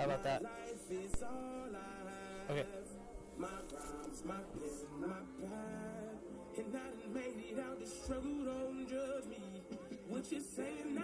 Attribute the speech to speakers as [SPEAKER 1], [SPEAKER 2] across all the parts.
[SPEAKER 1] How about that? Okay.
[SPEAKER 2] My crimes, my pain, my pride, and I done made it out the struggle, don't judge me. What you saying now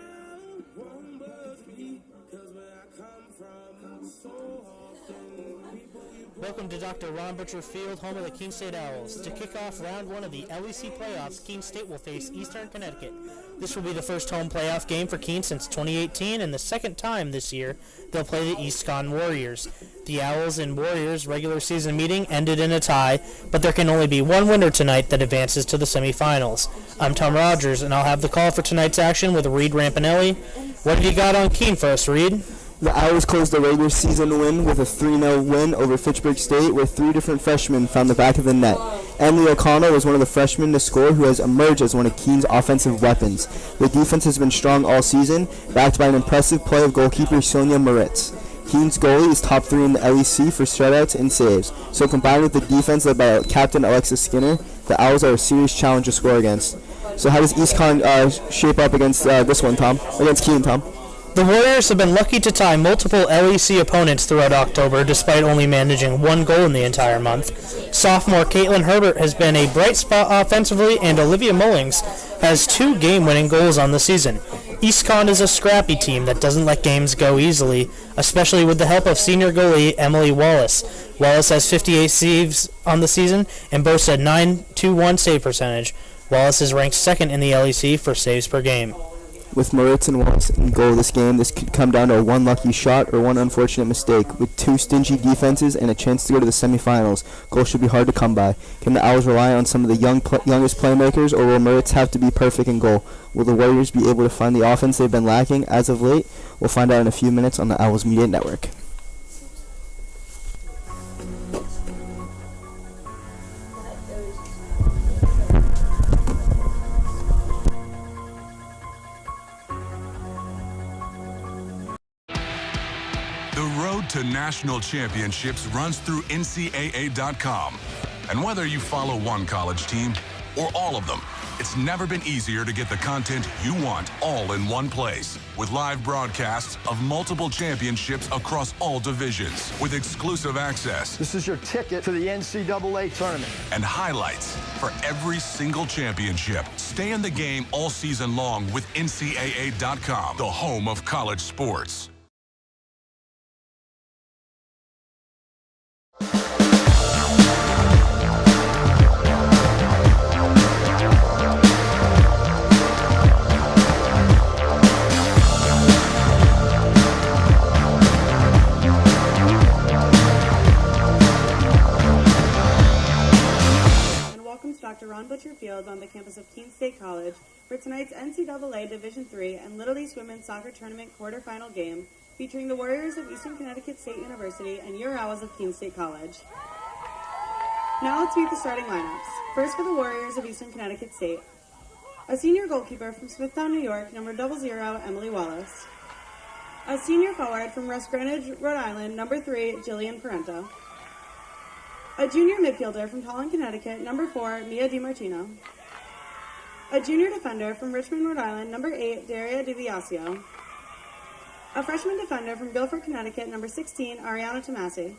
[SPEAKER 2] won't budge me, 'cause where I come from, so often people you
[SPEAKER 1] Welcome to Dr. Ron Butcher Field, home of the Keene State Owls. To kick off round one of the LEC playoffs, Keene State will face Eastern Connecticut. This will be the first home playoff game for Keene since 2018, and the second time this year they'll play the East Con Warriors. The Owls and Warriors regular season meeting ended in a tie, but there can only be one winner tonight that advances to the semifinals. I'm Tom Rogers, and I'll have the call for tonight's action with Reed Rampanelli. What have you got on Keene for us, Reed?
[SPEAKER 3] The Owls closed the regular season win with a 3-0 win over Fitchburg State, where three different freshmen found the back of the net. Emily O'Connell was one of the freshmen to score, who has emerged as one of Keene's offensive weapons. The defense has been strong all season, backed by an impressive play of goalkeeper Sonia Moritz. Keene's goalie is top 3 in the LEC for shutouts and saves, so combined with the defense led by Captain Alexis Skinner, the Owls are a serious challenge to score against. So how does EastCon shape up against this one, Tom? Against Keene, Tom?
[SPEAKER 1] The Warriors have been lucky to tie multiple LEC opponents throughout October, despite only managing one goal in the entire month. Sophomore Caitlin Herbert has been a bright spot offensively, and Olivia Mullings has 2 game-winning goals on the season. EastCon is a scrappy team that doesn't let games go easily, especially with the help of senior goalie Emily Wallace. Wallace has 58 saves on the season and boasts a .921 save percentage. Wallace is ranked second in the LEC for saves per game.
[SPEAKER 3] With Moritz and Wallace in goal this game, this could come down to one lucky shot or one unfortunate mistake. With 2 stingy defenses and a chance to go to the semifinals, goals should be hard to come by. Can the Owls rely on some of the youngest playmakers, or will Moritz have to be perfect in goal? Will the Warriors be able to find the offense they've been lacking as of late? We'll find out in a few minutes on the Owls Media Network.
[SPEAKER 4] The road to national championships runs through NCAA.com. And whether you follow one college team or all of them, it's never been easier to get the content you want all in one place. With live broadcasts of multiple championships across all divisions, with exclusive access.
[SPEAKER 5] This is your ticket to the NCAA tournament.
[SPEAKER 4] And highlights for every single championship. Stay in the game all season long with NCAA.com, the home of college sports.
[SPEAKER 6] Dr. Ron Butcher Field on the campus of Keene State College for tonight's NCAA Division III and Little East Women's Soccer Tournament quarterfinal game featuring the Warriors of Eastern Connecticut State University and your Owls of Keene State College. Now let's meet the starting lineups. First for the Warriors of Eastern Connecticut State. A senior goalkeeper from Smithtown, New York, number 00, Emily Wallace. A senior forward from West Greenwich, Rhode Island, number 3, Jillian Parento. A junior midfielder from Holland, Connecticut, number 4, Mia DiMartino. A junior defender from Richmond, Rhode Island, number 8, Daria DiViasio. A freshman defender from Guilford, Connecticut, number 16, Ariana Tomasi.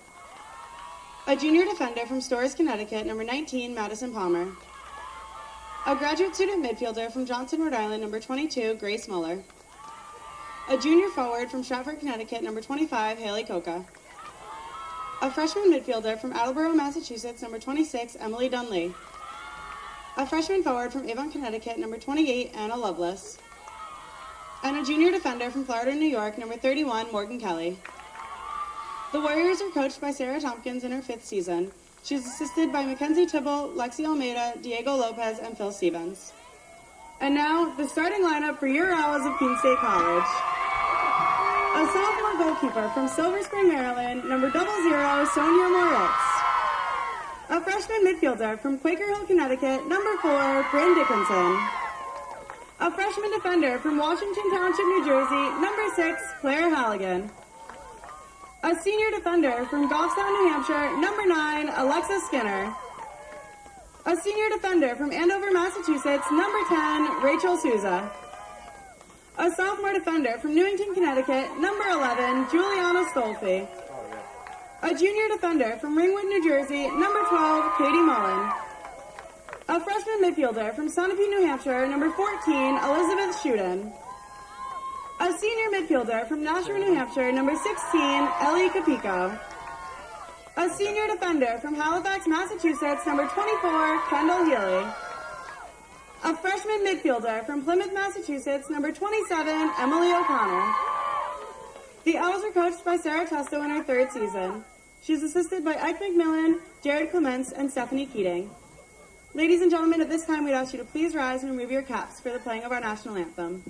[SPEAKER 6] A junior defender from Storrs, Connecticut, number 19, Madison Palmer. A graduate student midfielder from Johnson, Rhode Island, number 22, Grace Muller. A junior forward from Stratford, Connecticut, number 25, Haley Coca. A freshman midfielder from Attleboro, Massachusetts, number 26, Emily Dunley. A freshman forward from Avon, Connecticut, number 28, Anna Lovelace. And a junior defender from Florida, New York, number 31, Morgan Kelly. The Warriors are coached by Sarah Tompkins in her 5th season. She's assisted by Mackenzie Tibble, Lexi Almeida, Diego Lopez, and Phil Stevens. And now, the starting lineup for your Owls of Keene State College. A sophomore goalkeeper from Silver Spring, Maryland, number 00, Sonia Moritz. A freshman midfielder from Quaker Hill, Connecticut, number 4, Bryn Dickinson. A freshman defender from Washington Township, New Jersey, number 6, Claire Halligan. A senior defender from Goffstown, New Hampshire, number 9, Alexis Skinner. A senior defender from Andover, Massachusetts, number 10, Rachel Souza. A sophomore defender from Newington, Connecticut, number 11, Juliana Stolfi. A junior defender from Ringwood, New Jersey, number 12, Katie Mullen. A freshman midfielder from Sunapee, New Hampshire, number 14, Elizabeth Shuden. A senior midfielder from Nashua, New Hampshire, number 16, Ellie Capico. A senior defender from Halifax, Massachusetts, number 24, Kendall Healy. A freshman midfielder from Plymouth, Massachusetts, number 27, Emily O'Connell. The Owls are coached by Sarah Testo in her third season. She's assisted by Ike McMillan, Jared Clements, and Stephanie Keating. Ladies and gentlemen, at this time we'd ask you to please rise and remove your caps for the playing of our national anthem.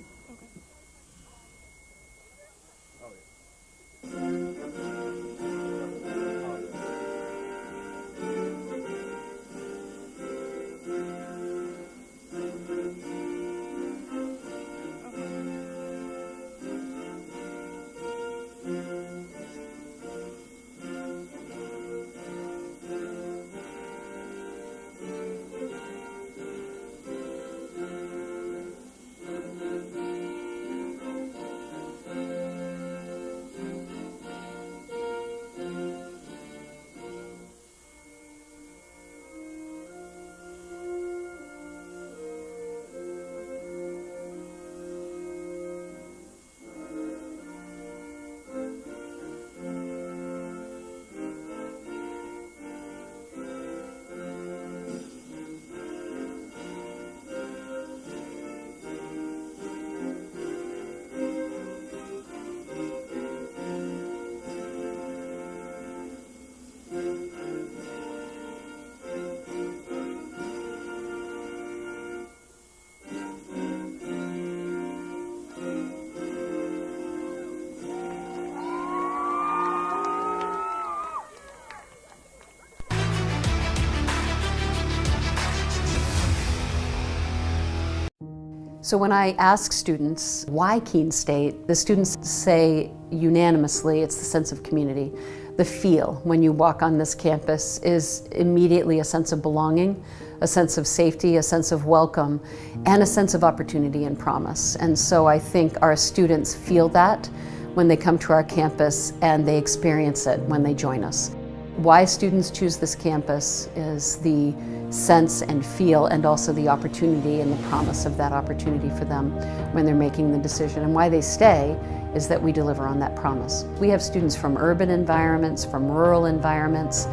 [SPEAKER 7] So when I ask students, why Keene State, the students say unanimously it's the sense of community. The feel when you walk on this campus is immediately a sense of belonging, a sense of safety, a sense of welcome, and a sense of opportunity and promise. And so I think our students feel that when they come to our campus, and they experience it when they join us. Why students choose this campus is the sense and feel, and also the opportunity and the promise of that opportunity for them when they're making the decision. And why they stay is that we deliver on that promise. We have students from urban environments, from rural environments,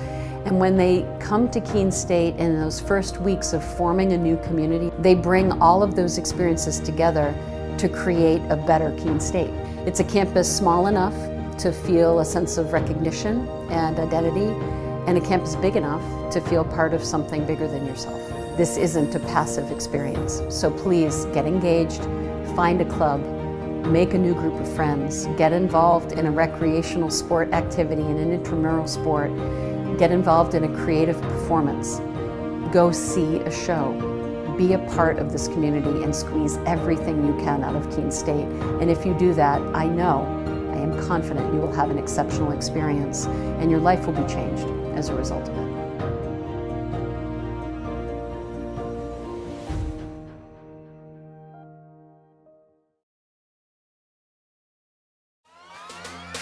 [SPEAKER 7] and when they come to Keene State in those first weeks of forming a new community, they bring all of those experiences together to create a better Keene State. It's a campus small enough to feel a sense of recognition and identity, and a campus big enough to feel part of something bigger than yourself. This isn't a passive experience, so please get engaged, find a club, make a new group of friends, get involved in a recreational sport activity, in an intramural sport, get involved in a creative performance, go see a show, be a part of this community and squeeze everything you can out of Keene State. And if you do that, I am confident you will have an exceptional experience and your life will be changed as a result of it.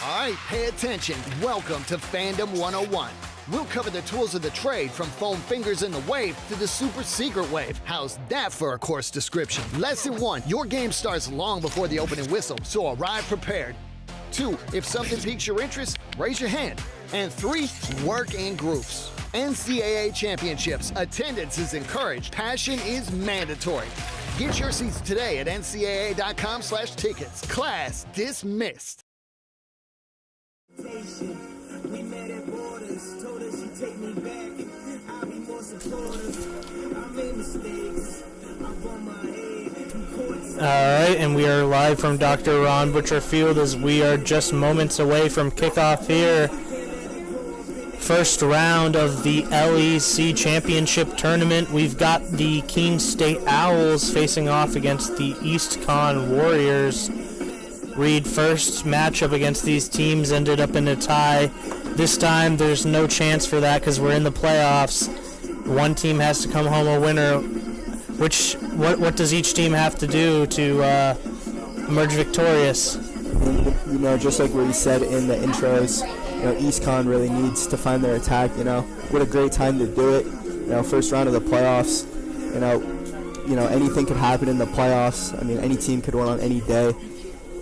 [SPEAKER 5] All right, pay attention. Welcome to Fandom 101. We'll cover the tools of the trade, from foam fingers in the wave to the super secret wave. How's that for a course description? Lesson 1, your game starts long before the opening whistle, so arrive prepared. 2, if something piques your interest, raise your hand. And 3, work in groups. NCAA championships, attendance is encouraged, passion is mandatory. Get your seats today at ncaa.com/tickets. Class dismissed.
[SPEAKER 2] We met at borders, told her she'd take me back. I'll be more supportive. I made mistakes. I'm on my head.
[SPEAKER 1] All right, and we are live from Dr. Ron Butcher Field as we are just moments away from kickoff here. First round of the LEC Championship Tournament. We've got the Keene State Owls facing off against the East Con Warriors. Reed, first matchup against these teams ended up in a tie. This time there's no chance for that because we're in the playoffs. One team has to come home a winner. What does each team have to do to emerge victorious.
[SPEAKER 3] You know, just like what we said in the intros, you know, East Con really needs to find their attack. You know, what a great time to do it. You know, first round of the playoffs. You know, anything could happen in the playoffs. I mean, any team could win on any day.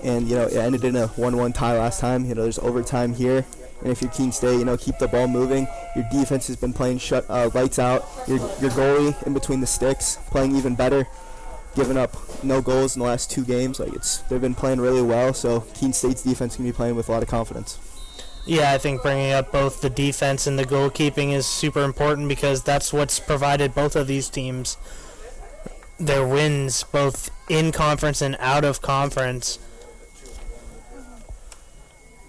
[SPEAKER 3] And, you know, it ended in a 1-1 tie last time. You know, there's overtime here. And if you're Keene State, you know, keep the ball moving. Your defense has been playing lights out. Your goalie in between the sticks playing even better. Giving up no goals in the last 2 games. They've been playing really well. So Keene State's defense can be playing with a lot of confidence.
[SPEAKER 1] Yeah, I think bringing up both the defense and the goalkeeping is super important because that's what's provided both of these teams their wins, both in conference and out of conference.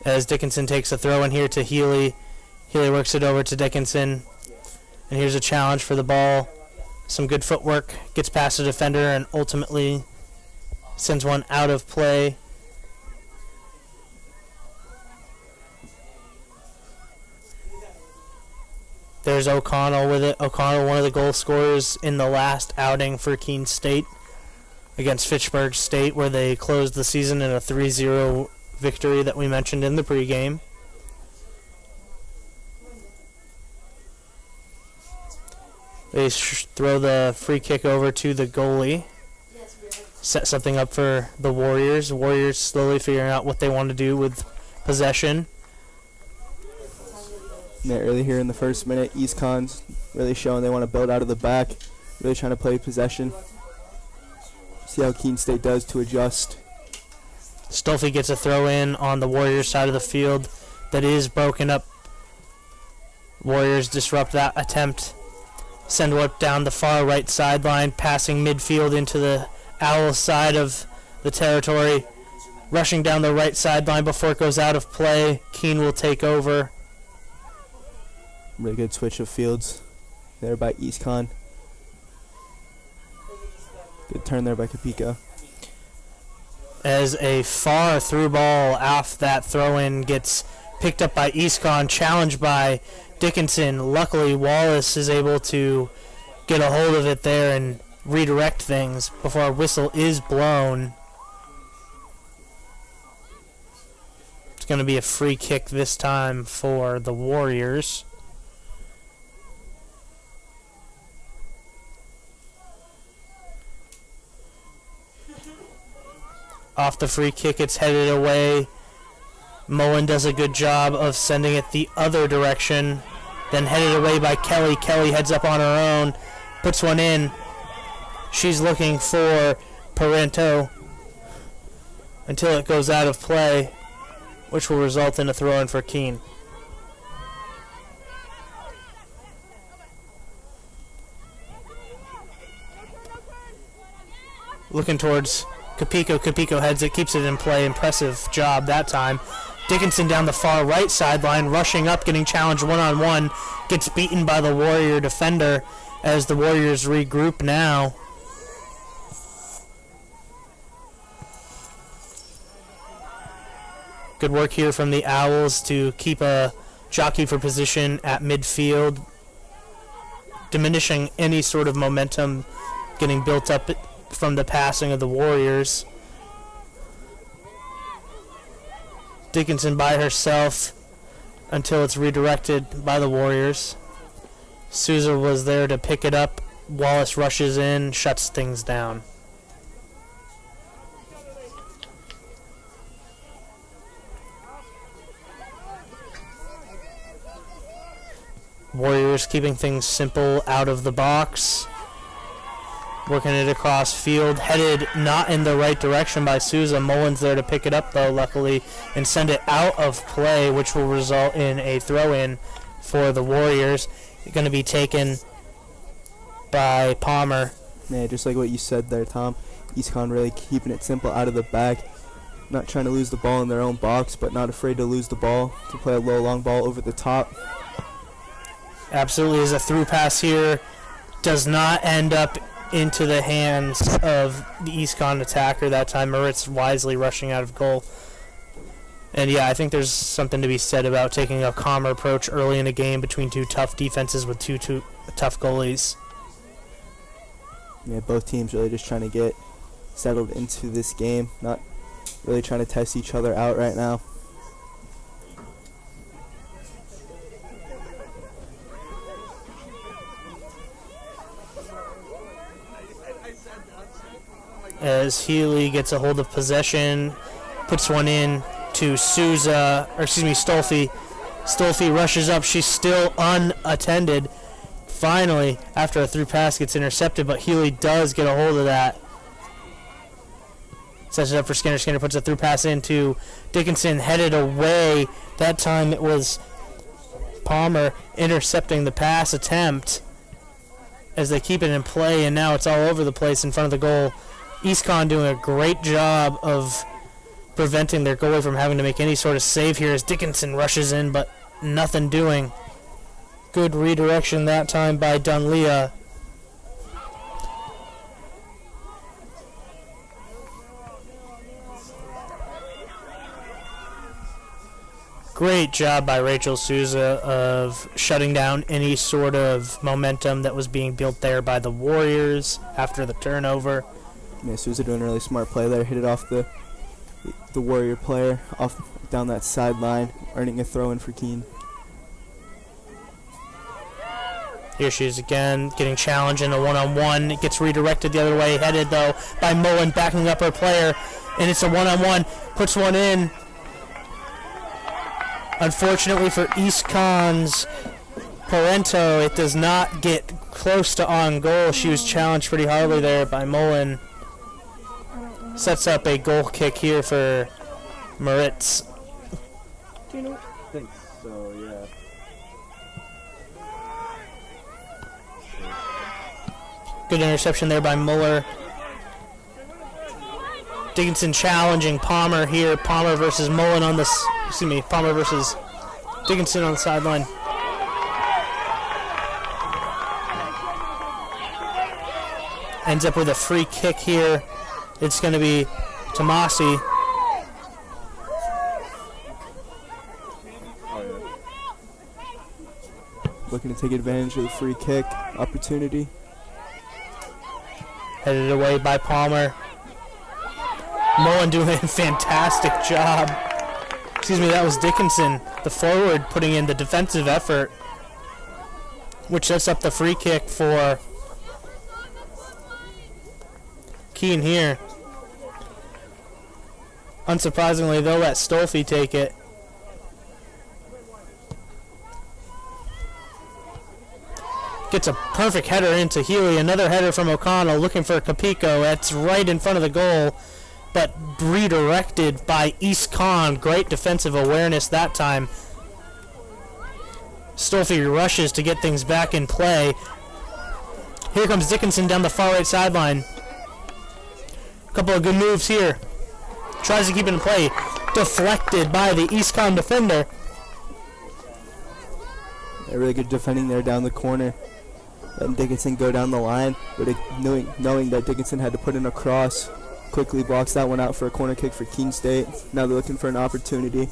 [SPEAKER 1] As Dickinson takes a throw in here to Healy. Healy works it over to Dickinson. And here's a challenge for the ball. Some good footwork. Gets past the defender and ultimately sends one out of play. There's O'Connell with it. O'Connell, one of the goal scorers in the last outing for Keene State against Fitchburg State, where they closed the season in a 3-0 victory that we mentioned in the pregame. They throw the free kick over to the goalie. Set something up for the Warriors. Warriors slowly figuring out what they want to do with possession.
[SPEAKER 3] Yeah, early here in the first minute, East Con's really showing they want to build out of the back, really trying to play possession. See how Keene State does to adjust.
[SPEAKER 1] Stolfi gets a throw in on the Warriors side of the field that is broken up. Warriors disrupt that attempt. Send one down the far right sideline, passing midfield into the Owls side of the territory. Rushing down the right sideline before it goes out of play. Keene will take over.
[SPEAKER 3] Really good switch of fields there by East Con. Good turn there by Capico.
[SPEAKER 1] As a far through ball off that throw-in gets picked up by East Con, challenged by Dickinson. Luckily, Wallace is able to get a hold of it there and redirect things before a whistle is blown. It's going to be a free kick this time for the Warriors. Off the free kick, it's headed away. Mullen does a good job of sending it the other direction. Then headed away by Kelly. Kelly heads up on her own, puts one in. She's looking for Parento until it goes out of play, which will result in a throw-in for Keene. Looking towards Capico. Capico heads it, keeps it in play. Impressive job that time. Dickinson down the far right sideline, rushing up, getting challenged one-on-one. Gets beaten by the Warrior defender as the Warriors regroup now. Good work here from the Owls to keep a jockey for position at midfield, diminishing any sort of momentum getting built up from the passing of the Warriors. Dickinson by herself until it's redirected by the Warriors. Souza was there to pick it up. Wallace rushes in, shuts things down. Warriors keeping things simple out of the box. Working it across field, headed not in the right direction by Souza. Mullen's there to pick it up, though, luckily, and send it out of play, which will result in a throw-in for the Warriors. Going to be taken by Palmer.
[SPEAKER 3] Yeah, just like what you said there, Tom. East Con really keeping it simple out of the back. Not trying to lose the ball in their own box, but not afraid to lose the ball, to play a low, long ball over the top.
[SPEAKER 1] Absolutely, is a through pass here. Does not end up into the hands of the East Con attacker that time. Moritz wisely rushing out of goal. And yeah, I think there's something to be said about taking a calmer approach early in a game between two tough defenses with two tough goalies.
[SPEAKER 3] Yeah, both teams really just trying to get settled into this game, not Really trying to test each other out right now.
[SPEAKER 1] As Healy gets a hold of possession, puts one in to Stolfi. Stolfi rushes up. She's still unattended. Finally, after a through pass gets intercepted, but Healy does get a hold of that. Sets it up for Skinner. Skinner puts a through pass into Dickinson, headed away. That time it was Palmer intercepting the pass attempt as they keep it in play, and now it's all over the place in front of the goal. EastCon doing a great job of preventing their goalie from having to make any sort of save here as Dickinson rushes in, but nothing doing. Good redirection that time by Dunlea. Great job by Rachel Souza of shutting down any sort of momentum that was being built there by the Warriors after the turnover.
[SPEAKER 3] Yeah, Souza doing a really smart play there. Hit it off the Warrior player off down that sideline, earning a throw in for Keene.
[SPEAKER 1] Here she is again, getting challenged in a one-on-one. It gets redirected the other way, headed though by Mullen, backing up her player, and it's a one-on-one. Puts one in. Unfortunately for EastCon's Parento, it does not get close to on goal. She was challenged pretty hardly there by Mullen. Sets up a goal kick here for Moritz.
[SPEAKER 8] Do you know?
[SPEAKER 3] I think so, yeah.
[SPEAKER 1] Good interception there by Muller. Dickinson challenging Palmer here. Palmer versus Mullen on this. Palmer versus Dickinson on the sideline. Ends up with a free kick here. It's going to be Tomasi.
[SPEAKER 3] Looking to take advantage of the free kick opportunity.
[SPEAKER 1] Headed away by Palmer. Mullen doing a fantastic job. That was Dickinson, the forward, putting in the defensive effort, which sets up the free kick for Keene here. Unsurprisingly, they'll let Stolfi take it. Gets a perfect header into Healy. Another header from O'Connell, looking for Capico. That's right in front of the goal, but redirected by EastCon. Great defensive awareness that time. Stolfi rushes to get things back in play. Here comes Dickinson down the far right sideline. A couple of good moves here. Tries to keep it in play. Deflected by the EastCon defender.
[SPEAKER 3] Yeah, really good defending there down the corner. Letting Dickinson go down the line, but knowing that Dickinson had to put in a cross, quickly blocks that one out for a corner kick for Keene State. Now they're looking for an opportunity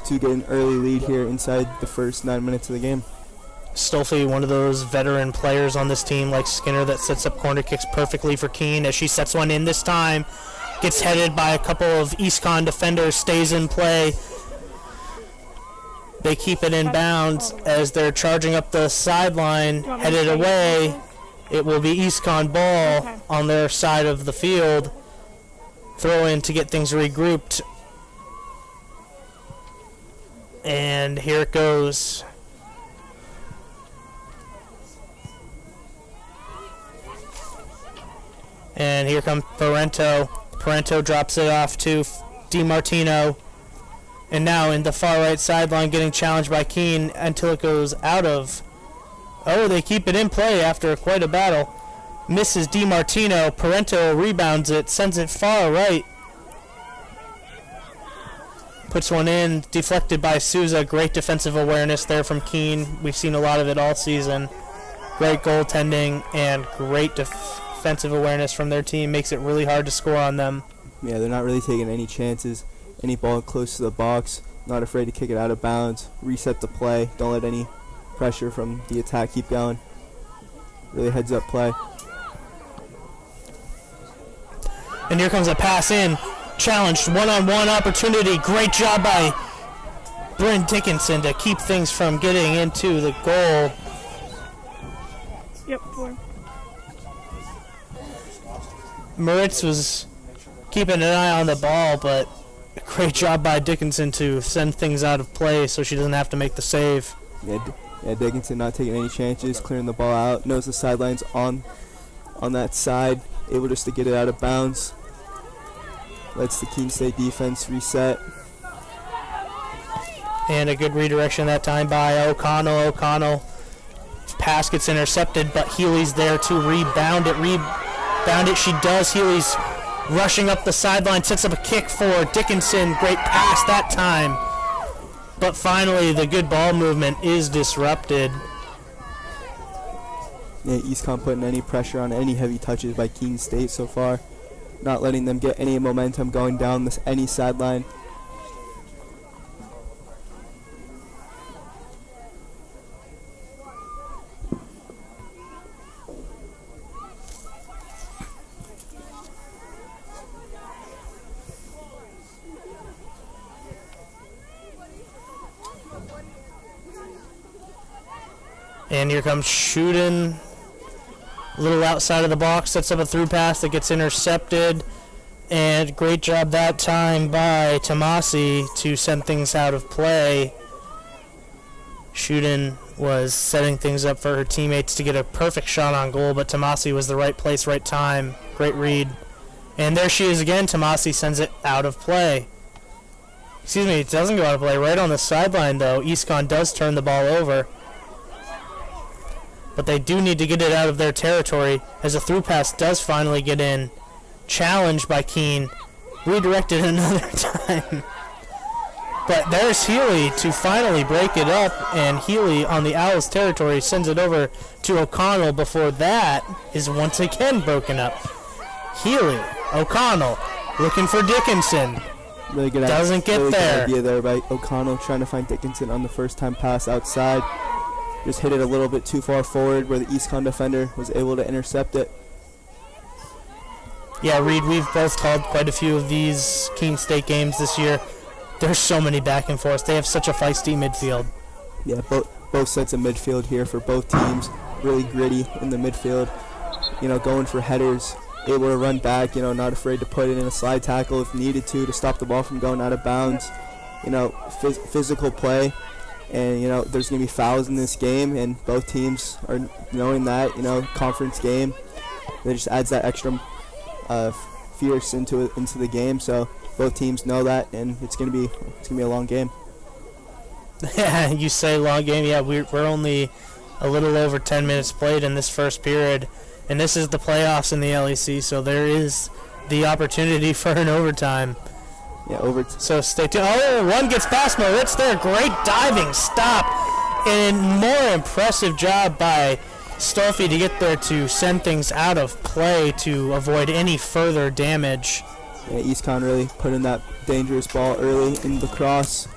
[SPEAKER 3] to get an early lead here inside the first 9 minutes of the game.
[SPEAKER 1] Stolfi, one of those veteran players on this team like Skinner that sets up corner kicks perfectly for Keene as she sets one in this time. Gets headed by a couple of EastCon defenders, stays in play. They keep it in bounds as they're charging up the sideline, headed away. It will be EastCon ball on their side of the field. Throw in to get things regrouped. And here it goes. And here comes Parento. Parento drops it off to DiMartino. And now in the far right sideline, getting challenged by Keene until it goes out of. Oh, they keep it in play after quite a battle. Misses DiMartino. Parento rebounds it, sends it far right. Puts one in, deflected by Souza. Great defensive awareness there from Keene. We've seen a lot of it all season. Great goaltending and great defensive awareness from their team. Makes it really hard to score on them.
[SPEAKER 3] Yeah, they're not really taking any chances. Any ball close to the box, not afraid to kick it out of bounds, reset the play, don't let any pressure from the attack keep going. Really heads up play.
[SPEAKER 1] And here comes a pass in. challenged, one-on-one opportunity. Great job by Bryn Dickinson to keep things from getting into the goal.
[SPEAKER 8] Yep, 4.
[SPEAKER 1] Moritz was keeping an eye on the ball, but great job by Dickinson to send things out of play so she doesn't have to make the save.
[SPEAKER 3] Yeah, Dickinson not taking any chances, clearing the ball out, knows the sidelines on that side, able just to get it out of bounds. Lets the Keene State defense reset.
[SPEAKER 1] And a good redirection that time by O'Connell. O'Connell pass gets intercepted, but Healy's there to rebound it. She does. Healy's rushing up the sideline, sets up a kick for Dickinson. Great pass that time. But finally, the good ball movement is disrupted.
[SPEAKER 3] Yeah, EastCon putting any pressure on any heavy touches by Keene State so far. Not letting them get any momentum going down any sideline.
[SPEAKER 1] And here comes shooting. A little outside of the box, sets up a through pass that gets intercepted. And great job that time by Tomasi to send things out of play. Shooting was setting things up for her teammates to get a perfect shot on goal, but Tomasi was the right place, right time. Great read. And there she is again. Tomasi sends it out of play. Excuse me, it doesn't go out of play. Right on the sideline, though. EastCon does turn the ball over. But they do need to get it out of their territory as a through pass does finally get in. Challenged by Keene. Redirected another time. But there's Healy to finally break it up, and Healy on the Owls territory sends it over to O'Connell before that is once again broken up. Healy, O'Connell, looking for Dickinson.
[SPEAKER 3] Really good.
[SPEAKER 1] Doesn't get
[SPEAKER 3] really
[SPEAKER 1] there.
[SPEAKER 3] Good idea there by O'Connell trying to find Dickinson on the first time pass outside. Just hit it a little bit too far forward where the EastCon defender was able to intercept it.
[SPEAKER 1] Yeah, Reed, we've both called quite a few of these Keene State games this year. There's so many back and forth. They have such a feisty midfield.
[SPEAKER 3] Yeah, both sets of midfield here for both teams. Really gritty in the midfield. You know, going for headers, able to run back, you know, not afraid to put it in a slide tackle if needed to stop the ball from going out of bounds. You know, physical play. And, you know, there's going to be fouls in this game, and both teams are knowing that, you know, conference game. It just adds that extra fierce into the game. So both teams know that, and it's going to be a long game.
[SPEAKER 1] Yeah, you say long game. Yeah, we're only a little over 10 minutes played in this first period, and this is the playoffs in the LEC, so there is the opportunity for an overtime.
[SPEAKER 3] Yeah,
[SPEAKER 1] So stay tuned. Oh, one gets past Moritz there. Great diving stop. And more impressive job by Stolfi to get there to send things out of play to avoid any further damage.
[SPEAKER 3] Yeah, EastCon really putting that dangerous ball early in the cross.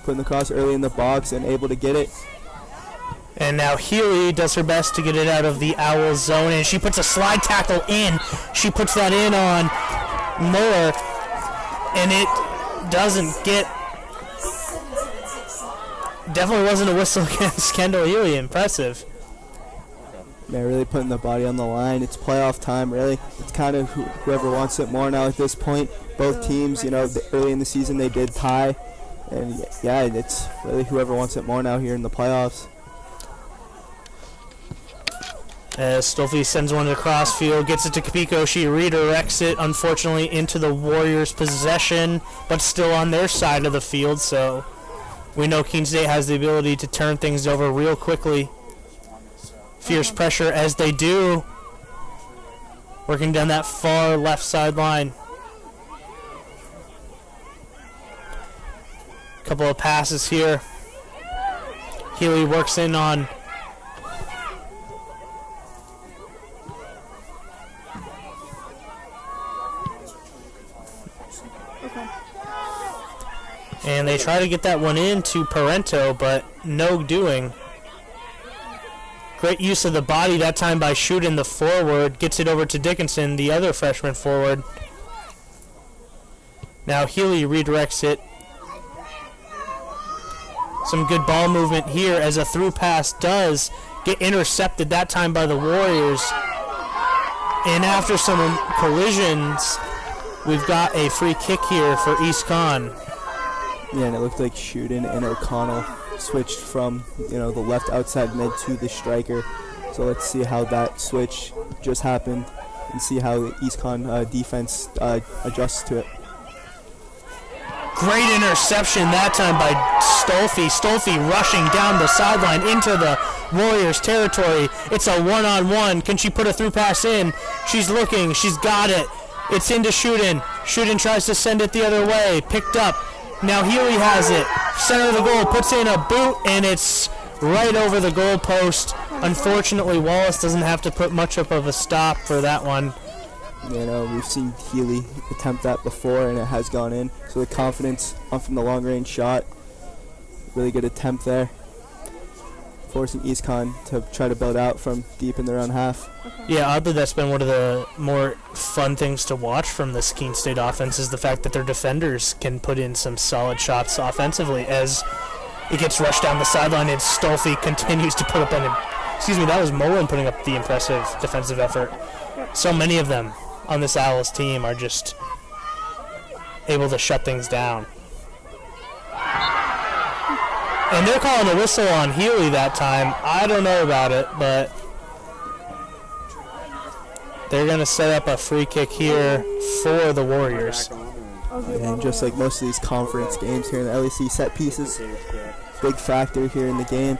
[SPEAKER 3] Putting the cross early in the box and able to get it.
[SPEAKER 1] And now Healy does her best to get it out of the Owls zone, and she puts a slide tackle in. She puts that in on Moore. And it doesn't get... Definitely wasn't a whistle against Kendall Healy. Impressive.
[SPEAKER 3] Yeah, really putting the body on the line. It's playoff time, really. It's kind of whoever wants it more now at this point. Both teams, you know, early in the season they did tie. And, yeah, it's really whoever wants it more now here in the playoffs.
[SPEAKER 1] As Stolfi sends one to the crossfield, gets it to Capicco. She redirects it, unfortunately, into the Warriors' possession, but still on their side of the field, so we know Keene State has the ability to turn things over real quickly. Fierce pressure as they do, working down that far left sideline. Couple of passes here. Healy works in on and they try to get that one into Parento, but no doing. Great use of the body that time by shooting the forward. Gets it over to Dickinson, the other freshman forward. Now Healy redirects it. Some good ball movement here as a through pass does get intercepted that time by the Warriors. And after some collisions, we've got a free kick here for East Con.
[SPEAKER 3] Yeah, and it looked like Shooten and O'Connell switched from, the left outside mid to the striker. So let's see how that switch just happened and see how the East Con defense adjusts to it.
[SPEAKER 1] Great interception that time by Stolfi. Stolfi rushing down the sideline into the Warriors' territory. It's a one-on-one. Can she put a through pass in? She's looking. She's got it. It's into Shooten. Shooten tries to send it the other way. Picked up. Now Healy has it. Center of the goal. Puts in a boot, and it's right over the goal post. Unfortunately, Wallace doesn't have to put much up of a stop for that one.
[SPEAKER 3] We've seen Healy attempt that before, and it has gone in. So the confidence from the long-range shot, really good attempt there, forcing East Con to try to build out from deep in their own half.
[SPEAKER 1] Yeah, oddly, that's been one of the more fun things to watch from this Keene State offense is the fact that their defenders can put in some solid shots offensively as it gets rushed down the sideline and Stolfi continues to put up that was Mullen putting up the impressive defensive effort. So many of them on this Owls team are just able to shut things down. And they're calling a whistle on Healy that time. I don't know about it, but they're going to set up a free kick here for the Warriors.
[SPEAKER 3] And just like most of these conference games here in the LEC, set pieces, big factor here in the game.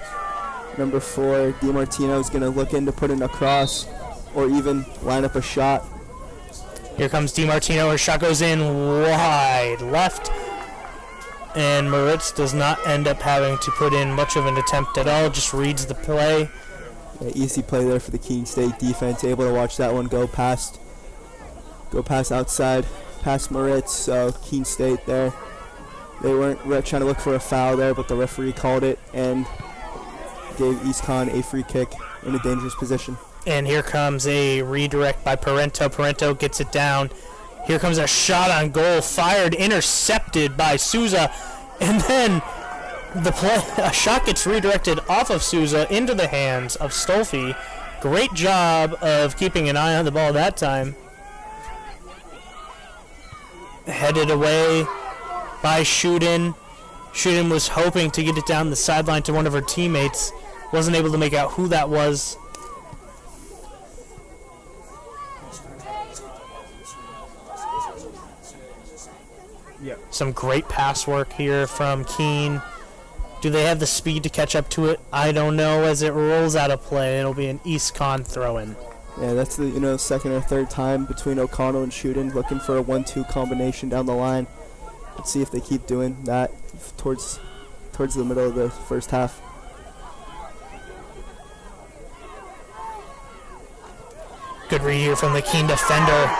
[SPEAKER 3] Number 4, DiMartino is going to look in to put in a cross or even line up a shot.
[SPEAKER 1] Here comes DiMartino. Her shot goes in wide left. And Moritz does not end up having to put in much of an attempt at all, just reads the play.
[SPEAKER 3] Yeah, easy play there for the Keene State defense, able to watch that one go past outside, past Moritz. So Keene State there, they weren't trying to look for a foul there, but the referee called it and gave East Con a free kick in a dangerous position.
[SPEAKER 1] And here comes a redirect by Parento. Parento gets it down. Here comes a shot on goal, fired, intercepted by Souza, and then a shot gets redirected off of Souza into the hands of Stolfi. Great job of keeping an eye on the ball that time. Headed away by Shooten. Shooten was hoping to get it down the sideline to one of her teammates. Wasn't able to make out who that was. Some great pass work here from Keene. Do they have the speed to catch up to it? I don't know. As it rolls out of play, it'll be an East Con throw-in.
[SPEAKER 3] Yeah, that's the second or third time between O'Connell and Shooten, looking for a 1-2 combination down the line. Let's see if they keep doing that towards the middle of the first half.
[SPEAKER 1] Good read here from the Keene defender.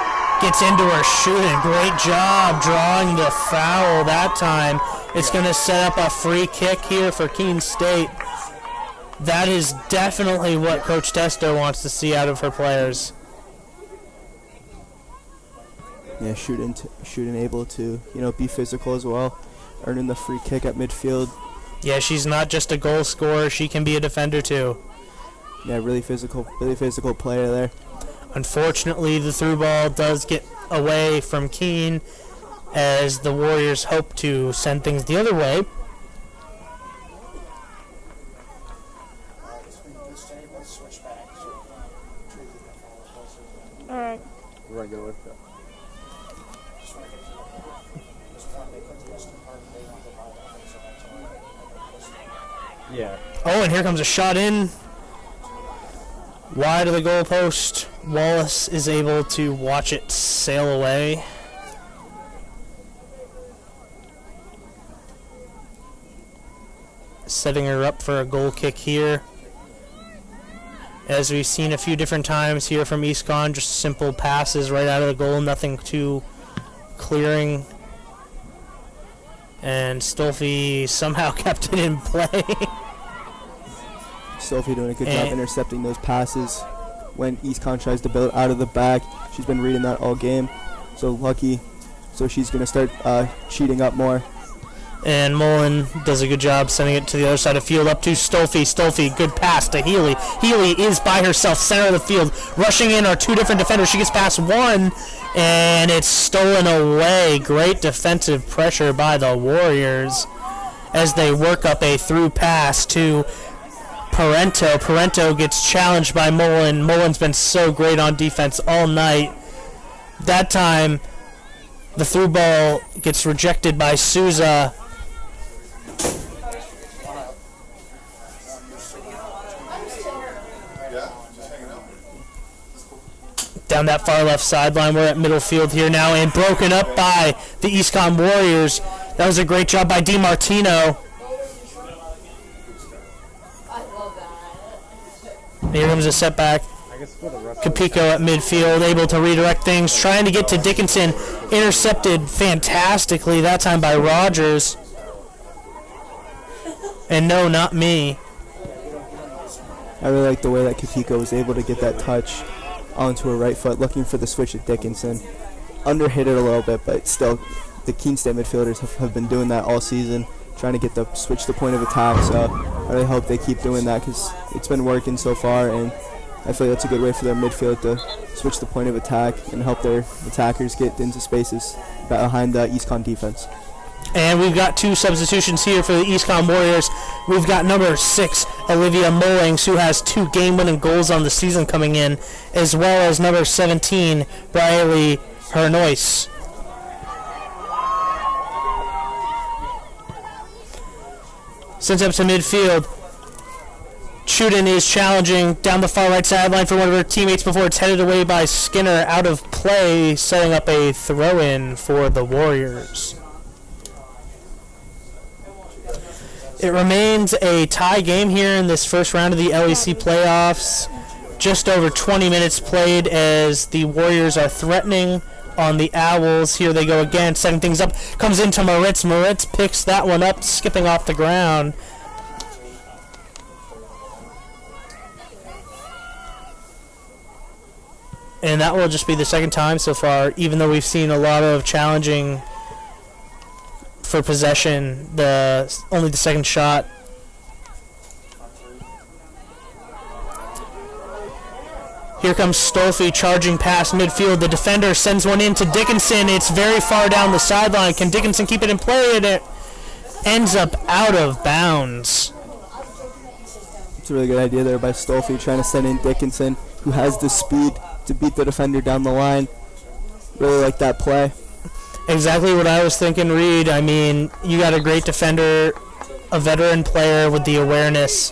[SPEAKER 1] Gets into her shooting. Great job drawing the foul that time. It's going to set up a free kick here for Keene State. That is definitely what Coach Testo wants to see out of her players.
[SPEAKER 3] Yeah, Shooten able to be physical as well, earning the free kick at midfield.
[SPEAKER 1] Yeah, she's not just a goal scorer. She can be a defender too.
[SPEAKER 3] Yeah, really physical player there.
[SPEAKER 1] Unfortunately, the through ball does get away from Keene as the Warriors hope to send things the other way.
[SPEAKER 8] All right.
[SPEAKER 3] We're going to go with that. Yeah.
[SPEAKER 1] Oh, and here comes a shot in. Wide of the goalpost. Wallace is able to watch it sail away. Setting her up for a goal kick here. As we've seen a few different times here from East Con, just simple passes right out of the goal, nothing too clearing. And Stolfi somehow kept it in play.
[SPEAKER 3] Stolfi doing a good job intercepting those passes when East Con tries to build out of the back. She's been reading that all game. So lucky so she's going to start cheating up more.
[SPEAKER 1] And Mullen does a good job sending it to the other side of the field, up to Stolfi. Stolfi, good pass to Healy. Healy is by herself, center of the field. Rushing in are two different defenders. She gets past one, and it's stolen away. Great defensive pressure by the Warriors as they work up a through pass to Parento. Parento gets challenged by Mullen. Mullen's been so great on defense all night. That time, the through ball gets rejected by Souza. Down that far left sideline, we're at middle field here now, and broken up by the EastCon Warriors. That was a great job by DiMartino. Here comes a setback. Capico at midfield, able to redirect things, trying to get to Dickinson. Intercepted fantastically that time by Rogers. And no, not me.
[SPEAKER 3] I really like the way that Capico was able to get that touch onto her right foot, looking for the switch at Dickinson. Underhit it a little bit, but still, the Keene State midfielders have been doing that all season, trying to get the switch the point of attack. So I really hope they keep doing that because it's been working so far, and I feel that's a good way for their midfield to switch the point of attack and help their attackers get into spaces behind the EastCon defense.
[SPEAKER 1] And we've got two substitutions here for the EastCon Warriors. We've got number 6, Olivia Mullings, who has 2 game-winning goals on the season coming in, as well as number 17, Briley Hernois. Sends up to midfield. Chuden is challenging down the far right sideline for one of her teammates before it's headed away by Skinner out of play, setting up a throw-in for the Warriors. It remains a tie game here in this first round of the LEC playoffs. Just over 20 minutes played as the Warriors are threatening on the Owls. Here they go again, setting things up. Comes into Moritz. Moritz picks that one up, skipping off the ground. And that will just be the second time so far, even though we've seen a lot of challenging for possession, only the second shot. Here comes Stolfi charging past midfield. The defender sends one in to Dickinson. It's very far down the sideline. Can Dickinson keep it in play? And it ends up out of bounds.
[SPEAKER 3] It's a really good idea there by Stolfi, trying to send in Dickinson, who has the speed to beat the defender down the line. Really like that play.
[SPEAKER 1] Exactly what I was thinking, Reed. I mean, you got a great defender, a veteran player with the awareness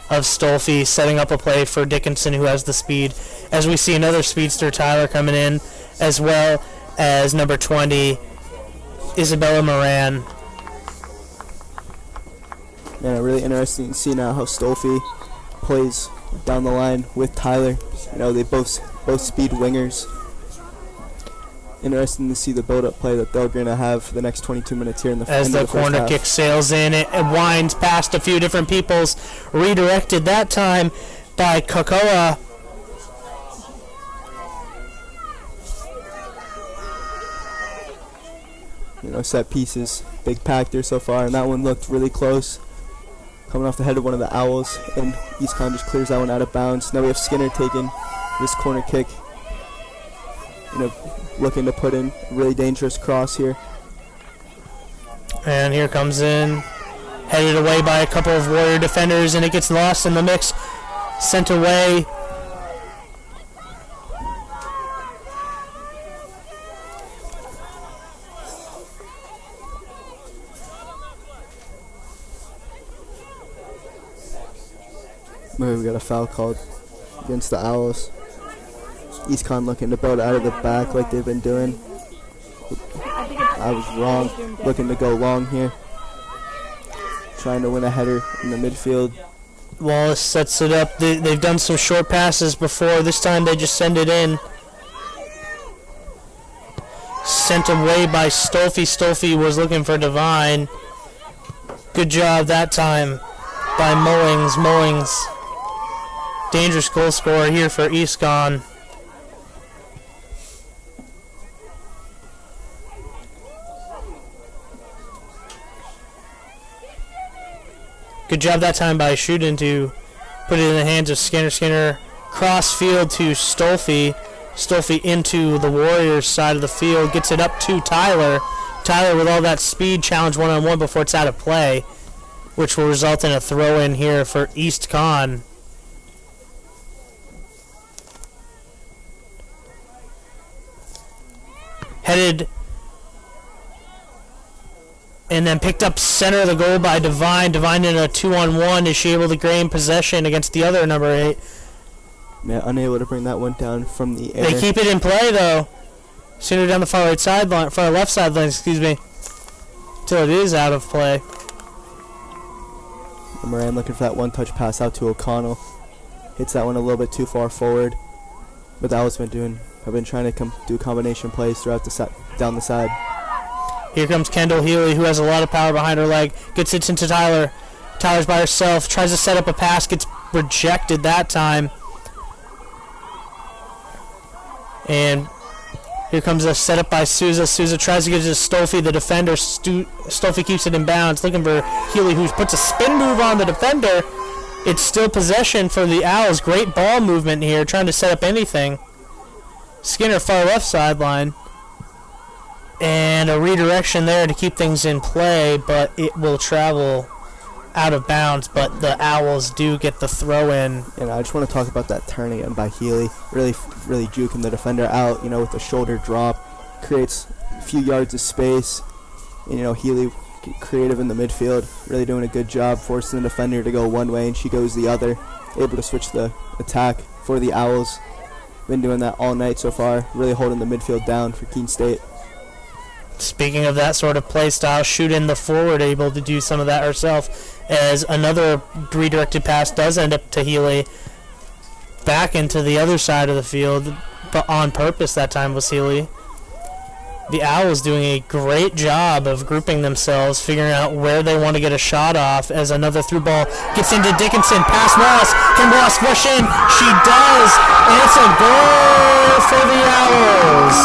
[SPEAKER 1] of Stolfi, setting up a play for Dickinson, who has the speed. As we see another speedster, Tyler, coming in, as well as number 20, Isabella Moran.
[SPEAKER 3] Yeah, really interesting to see now how Stolfi plays down the line with Tyler. You know, they both speed wingers. Interesting to see the build-up play that they're going to have for the next 22 minutes here in the
[SPEAKER 1] as the corner kick sails in, it winds past a few different peoples, redirected that time by Kokoa.
[SPEAKER 3] You know, set pieces, big pack there so far, and that one looked really close. Coming off the head of one of the Owls, and EastCon just clears that one out of bounds. Now we have Skinner taking this corner kick. You know, looking to put in a really dangerous cross here.
[SPEAKER 1] And here comes in, headed away by a couple of Warrior defenders, and it gets lost in the mix, sent away.
[SPEAKER 3] Maybe we got a foul called against the Owls. EastCon looking to build out of the back like they've been doing. I was wrong. Looking to go long here. Trying to win a header in the midfield.
[SPEAKER 1] Wallace sets it up. They've done some short passes before. This time they just send it in. Sent away by Stolfi. Stolfi was looking for Divine. Good job that time by Mullings. Mullings, dangerous goal scorer here for EastCon. Good job that time by Shooten to put it in the hands of Skinner. Skinner cross field to Stolfi. Stolfi into the Warriors side of the field. Gets it up to Tyler. Tyler with all that speed, challenge one-on-one before it's out of play, which will result in a throw-in here for East Con. Headed and then picked up center of the goal by Devine. Devine in a 2-on-1. Is she able to gain possession against the other number 8?
[SPEAKER 3] Yeah, unable to bring that one down from the air.
[SPEAKER 1] They keep it in play though. Sooner down the far right sideline, far left sideline, excuse me, till it is out of play.
[SPEAKER 3] Moran looking for that one-touch pass out to O'Connell. Hits that one a little bit too far forward. But that was I've been trying to do combination plays throughout the down the side.
[SPEAKER 1] Here comes Kendall Healy, who has a lot of power behind her leg. Gets it into Tyler. Tyler's by herself. Tries to set up a pass. Gets rejected that time. And here comes a setup by Souza. Souza tries to get it to Stolfi, the defender. Stolfi keeps it in bounds. Looking for Healy, who puts a spin move on the defender. It's still possession for the Owls. Great ball movement here, trying to set up anything. Skinner far left sideline. And a redirection there to keep things in play, but it will travel out of bounds. But the Owls do get the throw in.
[SPEAKER 3] And I just want to talk about that turn again by Healy. Really juking the defender out, with the shoulder drop. Creates a few yards of space. And, Healy creative in the midfield. Really doing a good job, forcing the defender to go one way and she goes the other. Able to switch the attack for the Owls. Been doing that all night so far. Really holding the midfield down for Keene State.
[SPEAKER 1] Speaking of that sort of play style, Shooten the forward able to do some of that herself, as another redirected pass does end up to Healy back into the other side of the field, but on purpose that time was Healy. The Owls doing a great job of grouping themselves, figuring out where they want to get a shot off, as another through ball gets into Dickinson. Pass Wallace. Can Wallace rush in? She does, and it's a goal for the Owls.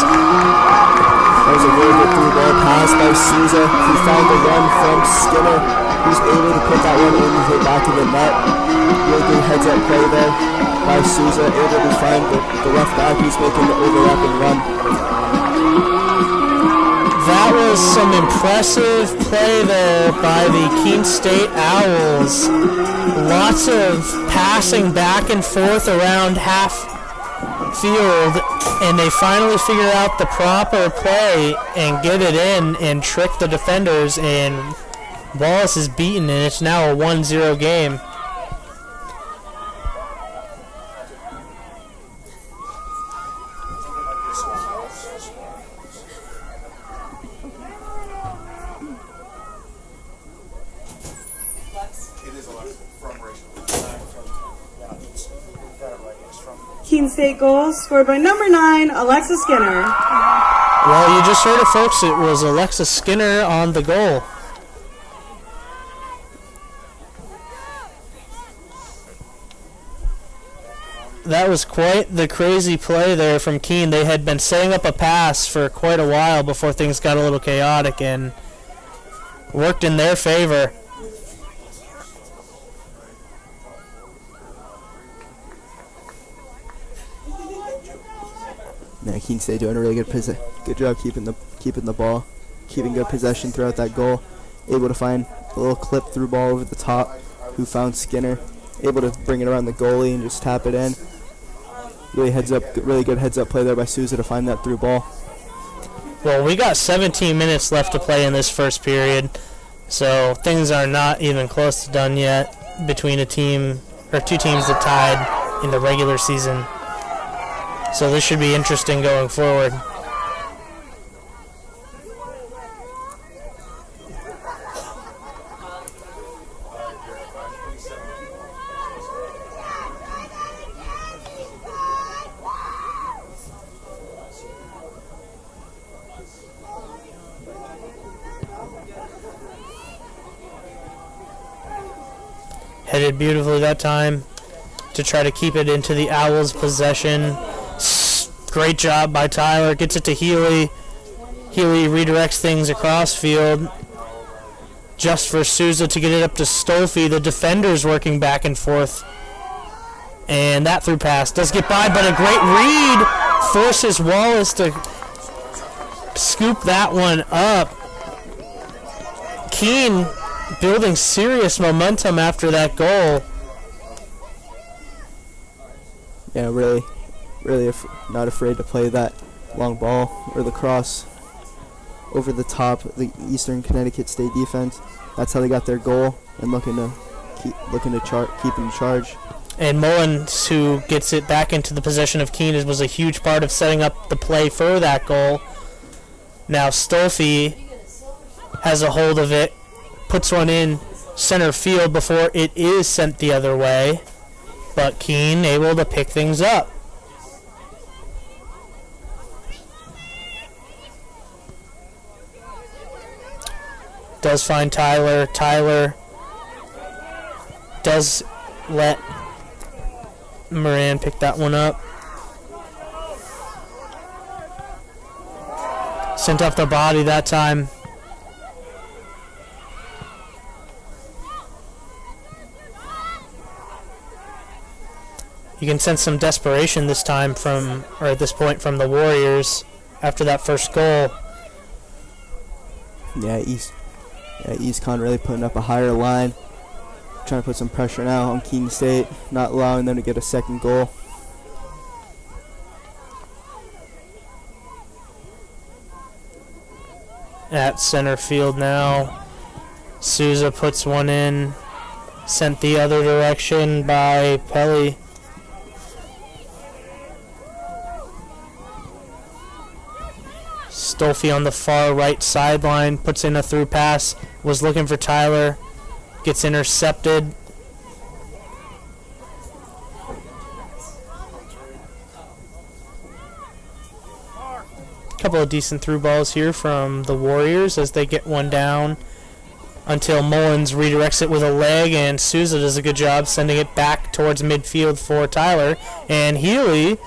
[SPEAKER 3] That was a really good through ball pass by Souza. He found the run from Skinner, who's able to put that one in the back of the net. Really good heads-up play there by Souza, able to find the left back who's making the overlap and run.
[SPEAKER 1] That was some impressive play there by the Keene State Owls. Lots of passing back and forth around half field, and they finally figure out the proper play and get it in and trick the defenders, and Wallace is beaten, and it's now a 1-0 game.
[SPEAKER 6] Keene State goal scored by number 9, Alexa Skinner.
[SPEAKER 1] Well, you just heard it, folks. It was Alexa Skinner on the goal. That was quite the crazy play there from Keene. They had been setting up a pass for quite a while before things got a little chaotic, and worked in their favor.
[SPEAKER 3] Yeah, Keene State doing a really good job keeping the ball, keeping good possession throughout that goal. Able to find a little clip through ball over the top, who found Skinner. Able to bring it around the goalie and just tap it in. Really good heads up play there by Souza to find that through ball.
[SPEAKER 1] Well, we got 17 minutes left to play in this first period, so things are not even close to done yet between two teams that tied in the regular season. So this should be interesting going forward. Headed beautifully that time to try to keep it into the Owls' possession. Great job by Tyler. Gets it to Healy. Healy redirects things across field. just for Souza to get it up to Stolfi. The defenders working back and forth. And that through pass does get by, but a great read forces Wallace to scoop that one up. Keene building serious momentum after that goal.
[SPEAKER 3] Yeah, really not afraid to play that long ball or the cross over the top of the Eastern Connecticut State defense. That's how they got their goal, and looking to keep in charge.
[SPEAKER 1] And Mullins, who gets it back into the possession of Keene, was a huge part of setting up the play for that goal. Now Stolfi has a hold of it, puts one in center field before it is sent the other way, but Keene able to pick things up. Does find Tyler. Tyler does let Moran pick that one up. Sent off the body that time. You can sense some desperation this time at this point from the Warriors after that first goal.
[SPEAKER 3] Yeah, EastCon really putting up a higher line. Trying to put some pressure now on Keene State, not allowing them to get a second goal.
[SPEAKER 1] At center field now, Souza puts one in, sent the other direction by Pelly. Stolfi on the far right sideline puts in a through pass, was looking for Tyler, gets intercepted. Couple of decent through balls here from the Warriors as they get one down until Mullins redirects it with a leg, and Souza does a good job sending it back towards midfield for Tyler. And Healy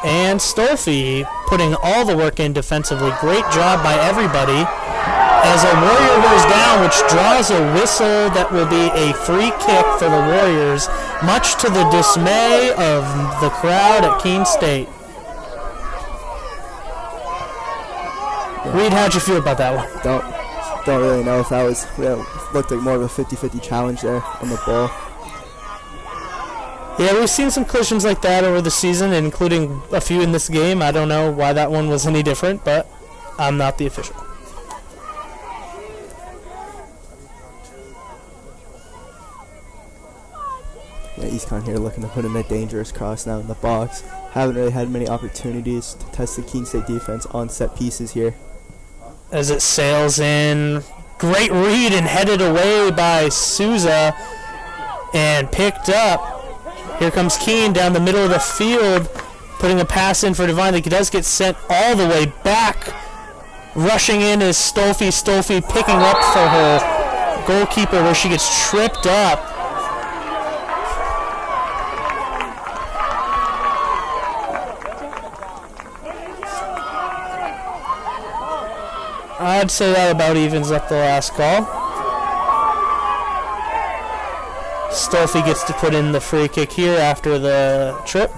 [SPEAKER 1] and Stolfi putting all the work in defensively. Great job by everybody as a Warrior goes down, which draws a whistle that will be a free kick for the Warriors, much to the dismay of the crowd at Keene State. Reed, how'd you feel about that one?
[SPEAKER 3] Don't really know if that was, looked like more of a 50-50 challenge there on the ball.
[SPEAKER 1] Yeah, we've seen some collisions like that over the season, including a few in this game. I don't know why that one was any different, but I'm not the official.
[SPEAKER 3] Yeah, EastCon here looking to put in a dangerous cross now in the box. Haven't really had many opportunities to test the Keene State defense on set pieces here.
[SPEAKER 1] As it sails in, great read and headed away by Souza and picked up. Here comes Keene down the middle of the field, putting a pass in for Devine that does get sent all the way back. Rushing in is Stolfi. Stolfi picking up for her goalkeeper where she gets tripped up. I'd say that about evens up the last call. Stolfi gets to put in the free kick here after the trip.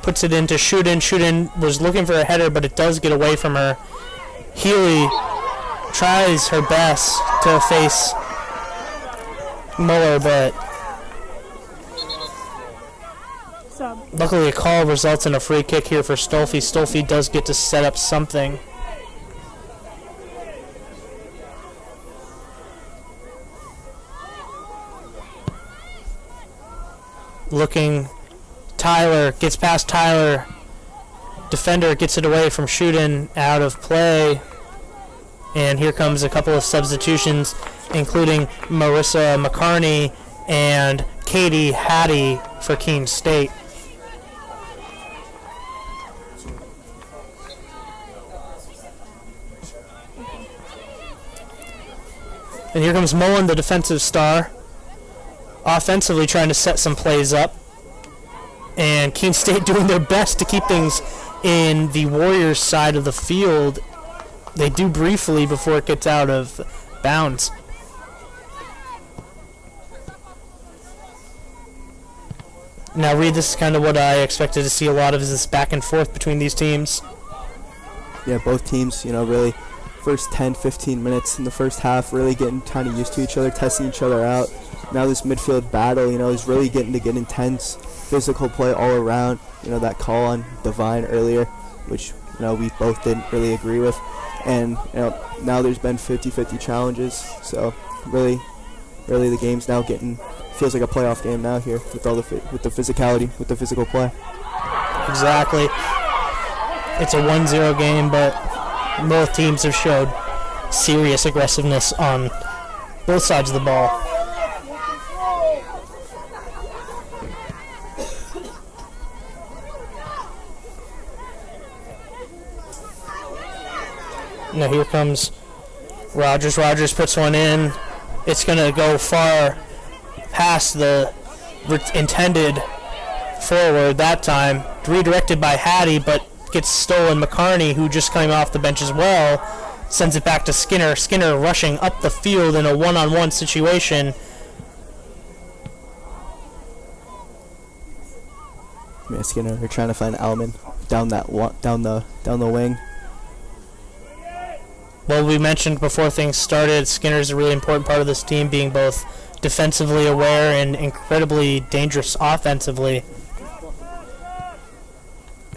[SPEAKER 1] Puts it into Shootin. Shootin was looking for a header, but it does get away from her. Healy tries her best to face Muller, but luckily a call results in a free kick here for Stolfi. Stolfi does get to set up something. Looking, Tyler gets past Tyler. Defender gets it away from Shootin, out of play. And here comes a couple of substitutions, including Marissa McCarney and Katie Hattie for Keene State. And here comes Mullen, the defensive star, offensively trying to set some plays up. And Keene State doing their best to keep things in the Warriors side of the field. They do briefly before it gets out of bounds. Now, Reed, this is kind of what I expected to see a lot of, is this back and forth between these teams.
[SPEAKER 3] Yeah, both teams, really first 10, 15 minutes in the first half, really getting kind of used to each other, testing each other out. Now this midfield battle, is really getting to get intense. Physical play all around. That call on Divine earlier, which, we both didn't really agree with. And, now there's been 50-50 challenges. So, really the game's now feels like a playoff game now here with with the physicality, with the physical play.
[SPEAKER 1] Exactly. It's a 1-0 game, but both teams have showed serious aggressiveness on both sides of the ball. Now here comes Rogers. Rogers puts one in. It's going to go far past the intended forward that time. Redirected by Hattie, but gets stolen. McCarney, who just came off the bench as well, sends it back to Skinner. Skinner rushing up the field in a one-on-one situation.
[SPEAKER 3] Yeah, Skinner, they're trying to find Alman down the wing.
[SPEAKER 1] Well, we mentioned before things started, Skinner's a really important part of this team, being both defensively aware and incredibly dangerous offensively.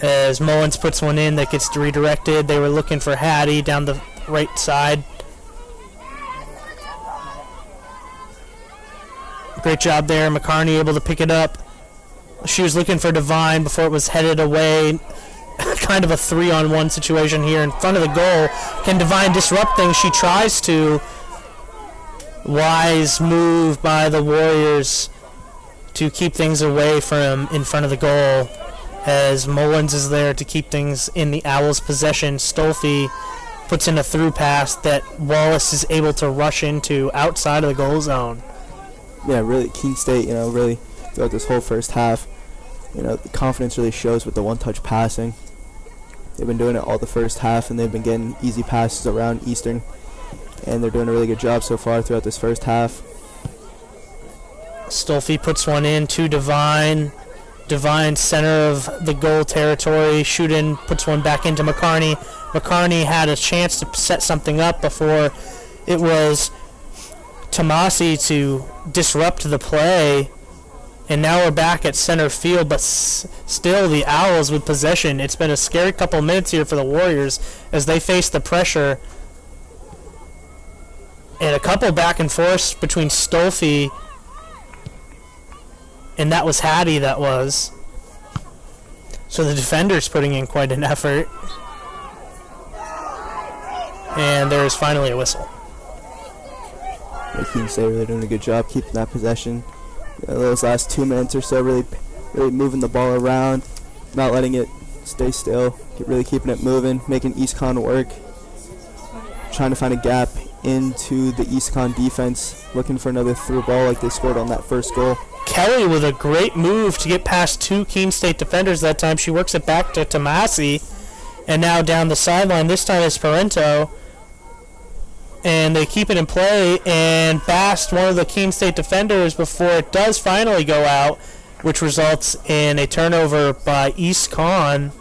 [SPEAKER 1] As Mullins puts one in that gets redirected, they were looking for Hattie down the right side. Great job there. McCarney able to pick it up. She was looking for Divine before it was headed away. Kind of a 3-on-1 situation here in front of the goal. Can Divine disrupt things? She tries to. Wise move by the Warriors to keep things away from in front of the goal, as Mullins is there to keep things in the Owls' possession. Stolfi puts in a through pass that Wallace is able to rush into outside of the goal zone.
[SPEAKER 3] Yeah, really, Keene State, really throughout this whole first half, the confidence really shows with the one-touch passing. They've been doing it all the first half, and they've been getting easy passes around Eastern, and they're doing a really good job so far throughout this first half.
[SPEAKER 1] Stolfi puts one in to Divine. Divine, center of the goal territory. Shootin puts one back into McCarney. McCarney had a chance to set something up before it was Tomasi to disrupt the play. And now we're back at center field, but still the Owls with possession. It's been a scary couple minutes here for the Warriors as they face the pressure. And a couple back and forth between Stolfi and that was Hattie, that was. So the defender's putting in quite an effort. And there's finally a whistle.
[SPEAKER 3] Yeah, Keene State really doing a good job keeping that possession. Those last 2 minutes or so, really moving the ball around, not letting it stay still, really keeping it moving, making EastCon work, trying to find a gap into the EastCon defense, looking for another through ball like they scored on that first goal.
[SPEAKER 1] Kelly with a great move to get past two Keene State defenders that time. She works it back to Tomasi, and now down the sideline, this time is Parento. And they keep it in play and bast one of the Keene State defenders before it does finally go out, which results in a turnover by East Con.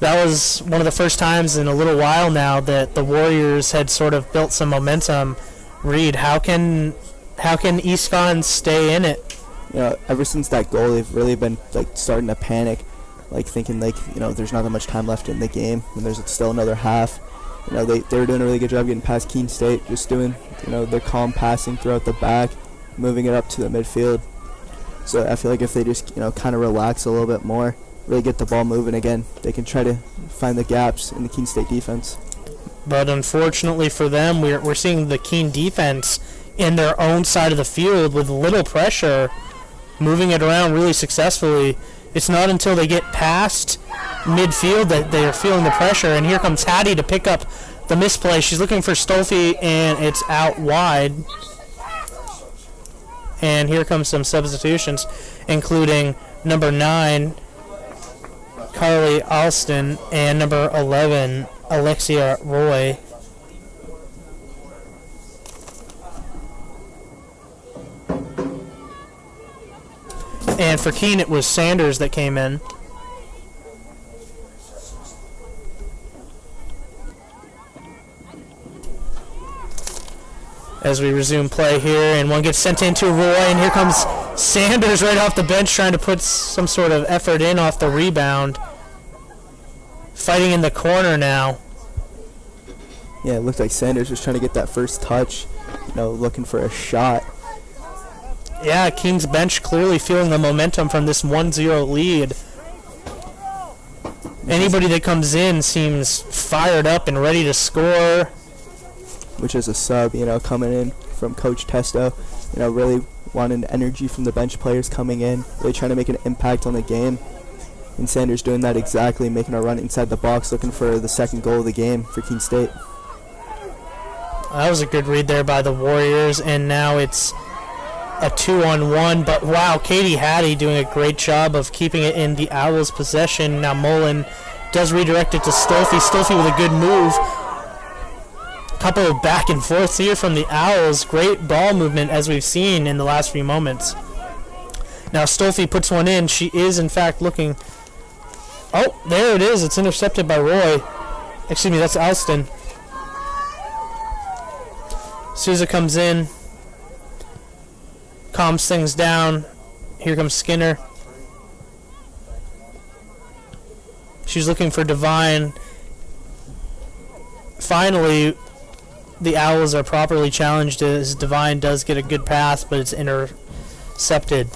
[SPEAKER 1] That was one of the first times in a little while now that the Warriors had sort of built some momentum. Reed, how can East Con stay in it?
[SPEAKER 3] Ever since that goal, they've really been starting to panic, thinking there's not that much time left in the game, and there's still another half. They were doing a really good job getting past Keene State, just doing, their calm passing throughout the back, moving it up to the midfield. So I feel like if they just, kind of relax a little bit more, really get the ball moving again, they can try to find the gaps in the Keene State defense.
[SPEAKER 1] But unfortunately for them, we're seeing the Keene defense in their own side of the field with little pressure, moving it around really successfully. It's not until they get past midfield that they are feeling the pressure, and here comes Hattie to pick up the misplay. She's looking for Stolfi, and it's out wide. And here comes some substitutions, including number 9, Carly Alston, and number 11, Alexia Roy. And for Keene, it was Sanders that came in. As we resume play here, and one gets sent into Roy, and here comes Sanders right off the bench trying to put some sort of effort in off the rebound. Fighting in the corner now.
[SPEAKER 3] Yeah, it looked like Sanders was trying to get that first touch, looking for a shot.
[SPEAKER 1] Yeah, Keene's bench clearly feeling the momentum from this 1-0 lead. Anybody that comes in seems fired up and ready to score.
[SPEAKER 3] Which is a sub, coming in from Coach Testo, really wanting energy from the bench players coming in, really trying to make an impact on the game. And Sanders doing that exactly, making a run inside the box, looking for the second goal of the game for Keene State.
[SPEAKER 1] That was a good read there by the Warriors, and now it's a 2-on-1. But wow, Katie Hattie doing a great job of keeping it in the Owls' possession. Now Mullen does redirect it to Stolfi. Stolfi with a good move. Couple of back and forths here from the Owls. Great ball movement as we've seen in the last few moments. Now Stolfi puts one in. She is in fact looking. Oh, there it is. It's intercepted by Roy. Excuse me, that's Alston. Souza comes in. Calms things down. Here comes Skinner. She's looking for Devine. Finally, the Owls are properly challenged as Devine does get a good pass, but it's intercepted.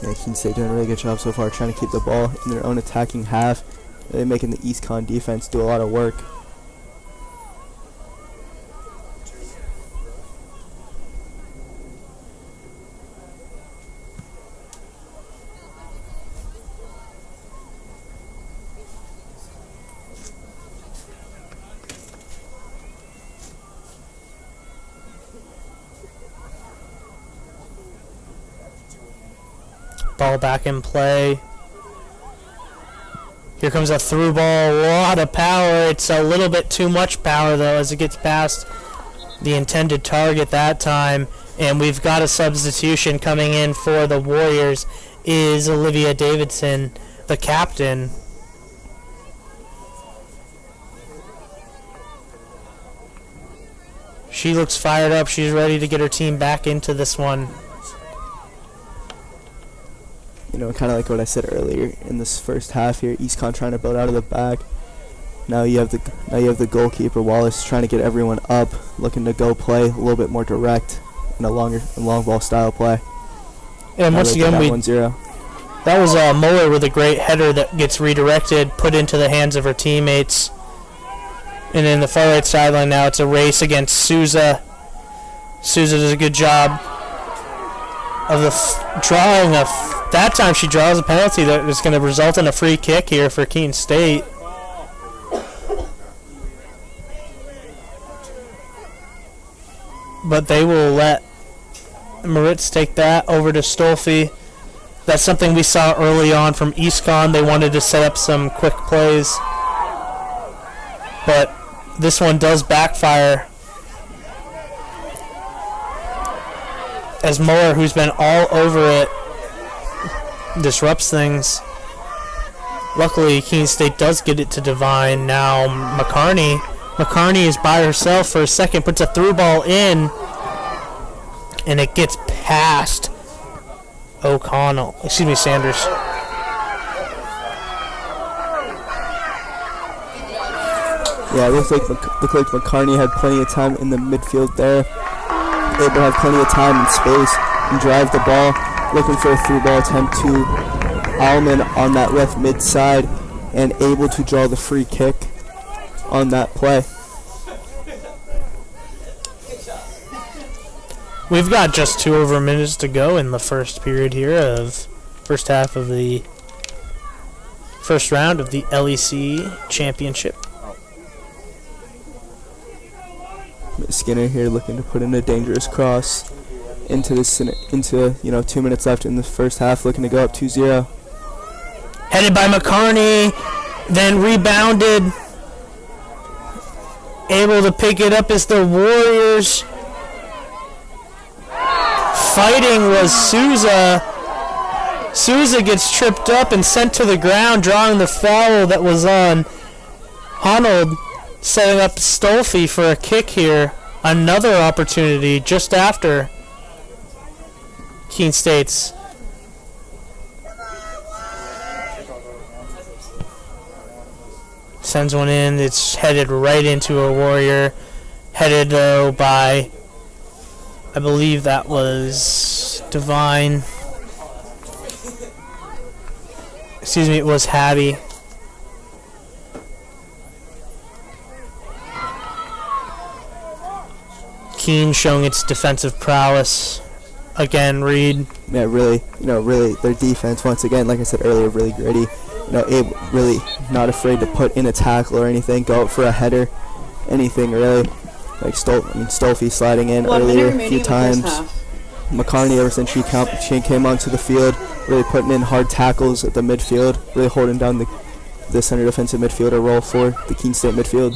[SPEAKER 3] Yeah, Keene State doing a really good job so far trying to keep the ball in their own attacking half. Really making the East Con defense do a lot of work.
[SPEAKER 1] Ball back in play. Here comes a through ball. A lot of power. It's a little bit too much power, though, as it gets past the intended target that time. And we've got a substitution coming in for the Warriors is Olivia Davidson, the captain. She looks fired up. She's ready to get her team back into this one.
[SPEAKER 3] Kind of like what I said earlier in this first half here, East Con trying to build out of the back. Now you have the goalkeeper Wallace trying to get everyone up, looking to go play a little bit more direct in a long ball style play.
[SPEAKER 1] And once again, that was Muller with a great header that gets redirected, put into the hands of her teammates. And in the far right sideline now, it's a race against Souza. Souza does a good job of drawing a. That time she draws a penalty that is going to result in a free kick here for Keene State. But they will let Moritz take that over to Stolfi. That's something we saw early on from EastCon. They wanted to set up some quick plays. But this one does backfire. As Muller, who's been all over it, disrupts things. Luckily, Keene State does get it to Devine. Now McCarney is by herself for a second, puts a through ball in, and it gets past Sanders.
[SPEAKER 3] Yeah, it looked like McCarney had plenty of time in the midfield there. Able to have plenty of time and space and drive the ball. Looking for a through ball attempt to Alman on that left mid side and able to draw the free kick on that play.
[SPEAKER 1] We've got just 2 over minutes to go in the first period here of first half of the first round of the LEC championship.
[SPEAKER 3] Skinner here looking to put in a dangerous cross into 2 minutes left in the first half, looking to go up 2-0.
[SPEAKER 1] Headed by McCarney, then rebounded. Able to pick it up is the Warriors. Fighting was Souza. Souza gets tripped up and sent to the ground, drawing the foul that was on Honnold, setting up Stolfi for a kick here. Another opportunity just after Keene State's. Sends one in. It's headed right into a Warrior. Headed, though, by, I believe that was Divine. Excuse me, it was Hattie. Keene showing its defensive prowess. Again, Reed.
[SPEAKER 3] Yeah, really, their defense, once again, like I said earlier, really gritty. Really not afraid to put in a tackle or anything, go out for a header, anything really. Like Stolfi sliding in earlier a few times. McCarney, ever since she came onto the field, really putting in hard tackles at the midfield, really holding down the center defensive midfielder role for the Keene State midfield.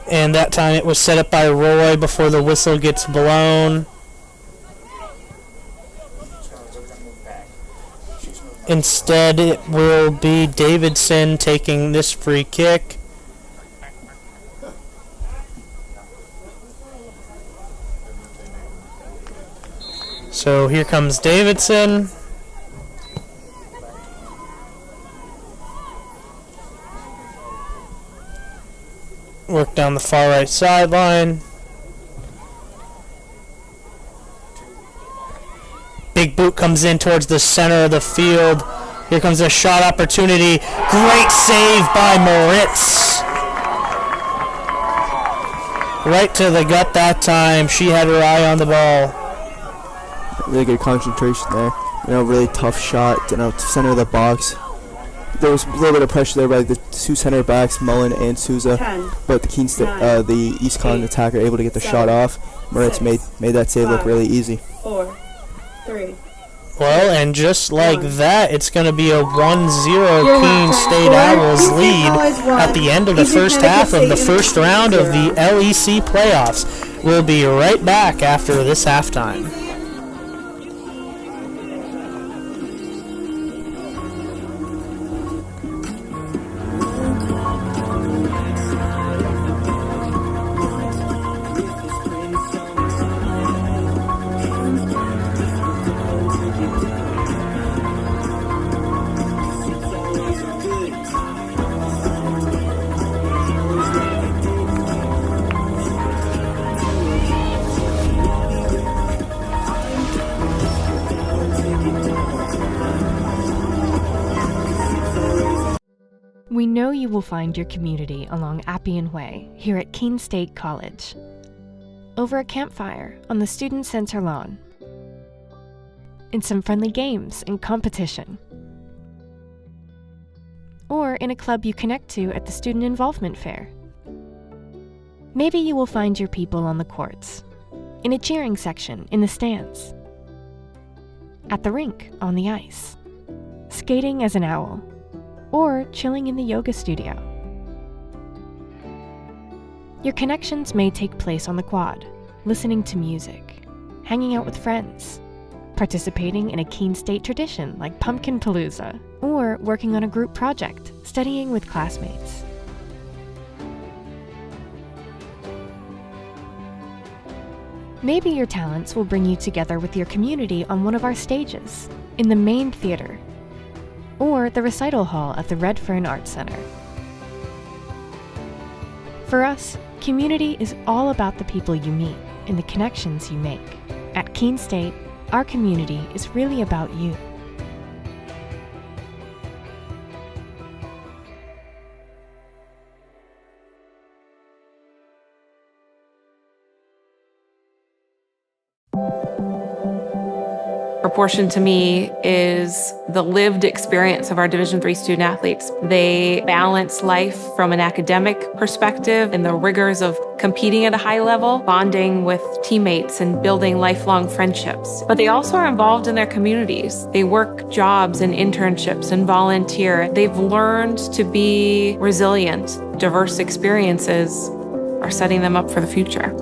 [SPEAKER 1] And that time it was set up by Roy before the whistle gets blown. Instead, it will be Davidson taking this free kick. So here comes Davidson. Work down the far right sideline. Big boot comes in towards the center of the field. Here comes a shot opportunity. Great save by Moritz. Right to the gut that time. She had her eye on the ball.
[SPEAKER 3] Really good concentration there. Really tough shot. Center of the box. There was a little bit of pressure there by the two center backs, Mullen and Souza.
[SPEAKER 6] 10,
[SPEAKER 3] But the Keene State, the East Con attacker, able to get the shot off. Moritz made that save look really easy.
[SPEAKER 6] 4, 3.
[SPEAKER 1] Well, and just like that, it's going to be a 1-0 Keene State Owls lead at the end of the first half of the first round of the LEC playoffs. We'll be right back after this halftime.
[SPEAKER 9] We know you will find your community along Appian Way here at Keene State College. Over a campfire on the Student Center lawn. In some friendly games and competition. Or in a club you connect to at the Student Involvement Fair. Maybe you will find your people on the courts, in a cheering section in the stands, at the rink on the ice, skating as an owl, or chilling in the yoga studio. Your connections may take place on the quad, listening to music, hanging out with friends, participating in a Keene State tradition like Pumpkin Palooza, or working on a group project, studying with classmates. Maybe your talents will bring you together with your community on one of our stages, in the main theater, or the recital hall at the Redfern Arts Center. For us, community is all about the people you meet and the connections you make. At Keene State, our community is really about you.
[SPEAKER 10] proportion to me is the lived experience of our Division III student athletes. They balance life from an academic perspective and the rigors of competing at a high level, bonding with teammates and building lifelong friendships. But they also are involved in their communities. They work jobs and internships and volunteer. They've learned to be resilient. Diverse experiences are setting them up for the future.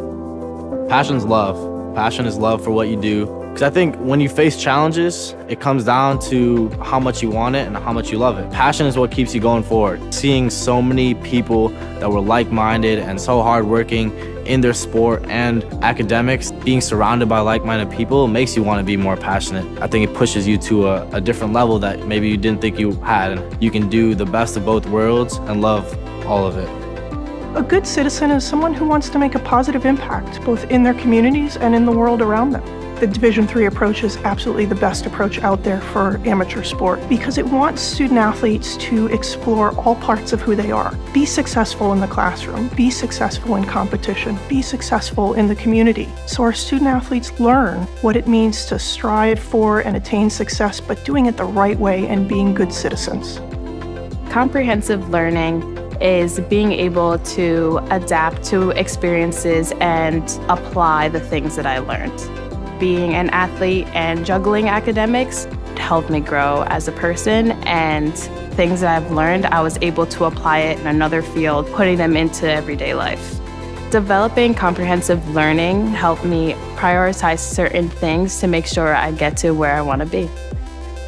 [SPEAKER 11] Passion's love. Passion is love for what you do. Because I think when you face challenges, it comes down to how much you want it and how much you love it. Passion is what keeps you going forward. Seeing so many people that were like-minded and so hardworking in their sport and academics, being surrounded by like-minded people makes you want to be more passionate. I think it pushes you to a different level that maybe you didn't think you had. And you can do the best of both worlds and love all of it.
[SPEAKER 8] A good citizen is someone who wants to make a positive impact, both in their communities and in the world around them. The Division III approach is absolutely the best approach out there for amateur sport because it wants student athletes to explore all parts of who they are. Be successful in the classroom, be successful in competition, be successful in the community. So our student athletes learn what it means to strive for and attain success, but doing it the right way and being good citizens.
[SPEAKER 12] Comprehensive learning is being able to adapt to experiences and apply the things that I learned. Being an athlete and juggling academics helped me grow as a person, and things that I've learned, I was able to apply it in another field, putting them into everyday life. Developing comprehensive learning helped me prioritize certain things to make sure I get to where I want to be.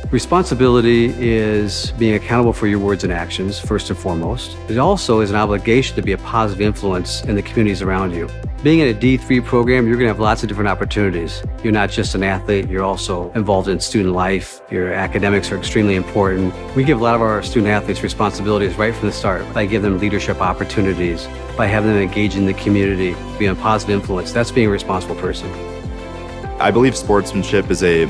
[SPEAKER 13] Responsibility is being accountable for your words and actions, first and foremost. It also is an obligation to be a positive influence in the communities around you. Being in a D3 program, you're going to have lots of different opportunities. You're not just an athlete, you're also involved in student life. Your academics are extremely important. We give a lot of our student athletes responsibilities right from the start by giving them leadership opportunities, by having them engage in the community, being a positive influence. That's being a responsible person.
[SPEAKER 14] I believe sportsmanship is a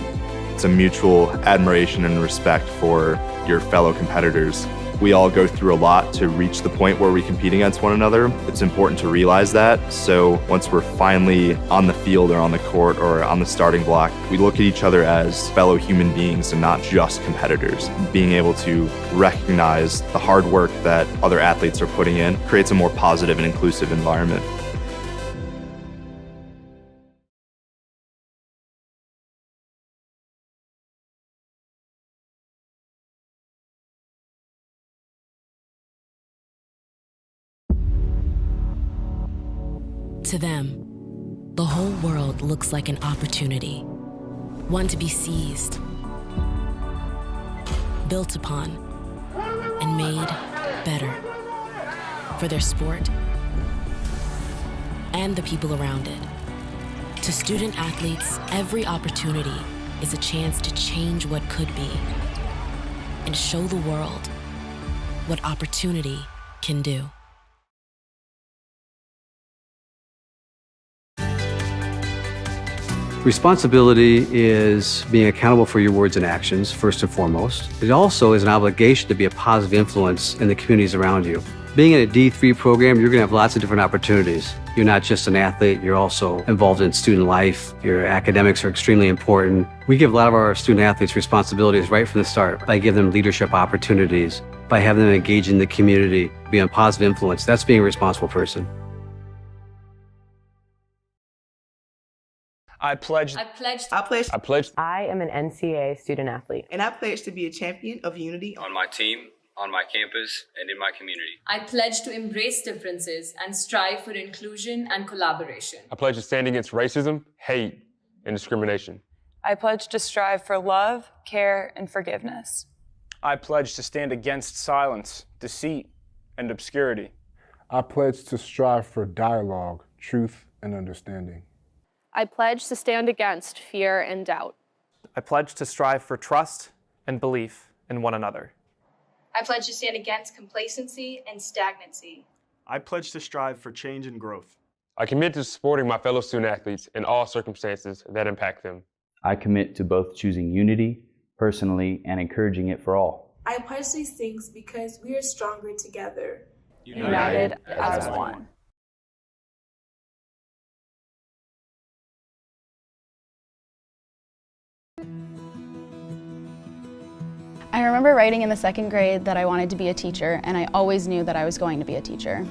[SPEAKER 14] mutual admiration and respect for your fellow competitors. We all go through a lot to reach the point where we compete against one another. It's important to realize that. So once we're finally on the field or on the court or on the starting block, we look at each other as fellow human beings and not just competitors. Being able to recognize the hard work that other athletes are putting in creates a more positive and inclusive environment.
[SPEAKER 15] To them, the whole world looks like an opportunity, one to be seized, built upon, and made better for their sport and the people around it. To student athletes, every opportunity is a chance to change what could be and show the world what opportunity can do.
[SPEAKER 13] Responsibility is being accountable for your words and actions, first and foremost. It also is an obligation to be a positive influence in the communities around you. Being in a D3 program, you're going to have lots of different opportunities. You're not just an athlete, you're also involved in student life. Your academics are extremely important. We give a lot of our student athletes responsibilities right from the start by giving them leadership opportunities, by having them engage in the community, be a positive influence. That's being a responsible person.
[SPEAKER 16] I pledge.
[SPEAKER 17] I pledge.
[SPEAKER 16] I pledge. I pledge.
[SPEAKER 18] I am an NCAA student athlete.
[SPEAKER 19] And I pledge to be a champion of unity
[SPEAKER 20] on my team, on my campus, and in my community.
[SPEAKER 17] I pledge to embrace differences and strive for inclusion and collaboration.
[SPEAKER 16] I pledge to stand against racism, hate, and discrimination.
[SPEAKER 21] I pledge to strive for love, care, and forgiveness.
[SPEAKER 22] I pledge to stand against silence, deceit, and obscurity.
[SPEAKER 23] I pledge to strive for dialogue, truth, and understanding.
[SPEAKER 24] I pledge to stand against fear and doubt.
[SPEAKER 25] I pledge to strive for trust and belief in one another.
[SPEAKER 26] I pledge to stand against complacency and stagnancy.
[SPEAKER 27] I pledge to strive for change and growth.
[SPEAKER 16] I commit to supporting my fellow student athletes in all circumstances that impact them.
[SPEAKER 28] I commit to both choosing unity personally and encouraging it for all.
[SPEAKER 29] I pledge these things because we are stronger together.
[SPEAKER 21] United as one.
[SPEAKER 1] I remember writing in the 2nd grade that I wanted to be a teacher, and I always knew that I was going to be a teacher.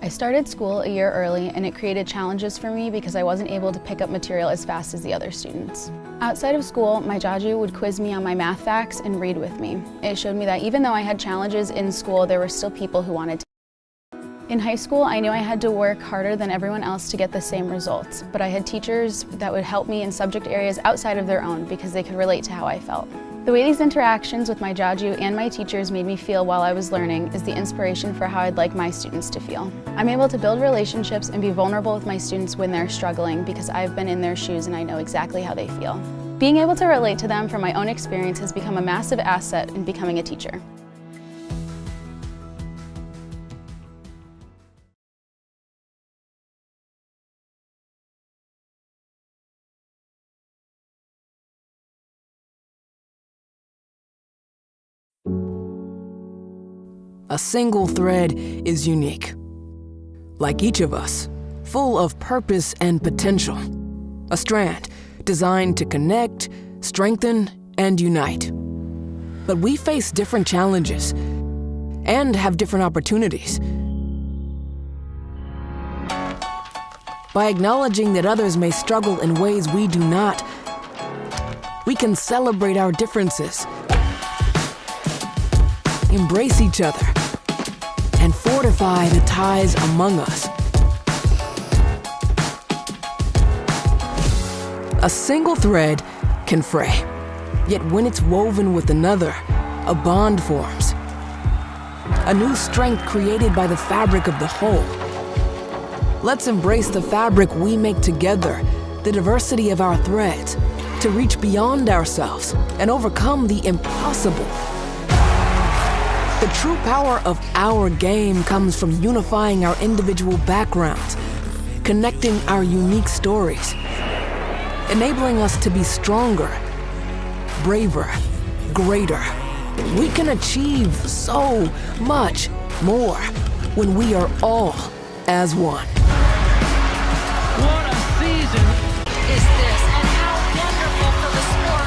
[SPEAKER 1] I started school a year early, and it created challenges for me because I wasn't able to pick up material as fast as the other students. Outside of school, my jaju would quiz me on my math facts and read with me. It showed me that even though I had challenges in school, there were still people who wanted to. In high school, I knew I had to work harder than everyone else to get the same results, but I had teachers that would help me in subject areas outside of their own because they could relate to how I felt. The way these interactions with my jaju and my teachers made me feel while I was learning is the inspiration for how I'd like my students to feel. I'm able to build relationships and be vulnerable with my students when they're struggling because I've been in their shoes and I know exactly how they feel. Being able to relate to them from my own experience has become a massive asset in becoming a teacher.
[SPEAKER 2] A single thread is unique. Like each of us, full of purpose and potential. A strand designed to connect, strengthen, and unite. But we face different challenges and have different opportunities. By acknowledging that others may struggle in ways we do not, we can celebrate our differences, embrace each other, and fortify the ties among us. A single thread can fray, yet when it's woven with another, a bond forms. A new strength created by the fabric of the whole. Let's embrace the fabric we make together, the diversity of our threads, to reach beyond ourselves and overcome the impossible. The true power of our game comes from unifying our individual backgrounds, connecting our unique stories, enabling us to be stronger, braver, greater. We can achieve so much more when we are all as one.
[SPEAKER 3] What a season is this, and how wonderful for the sport.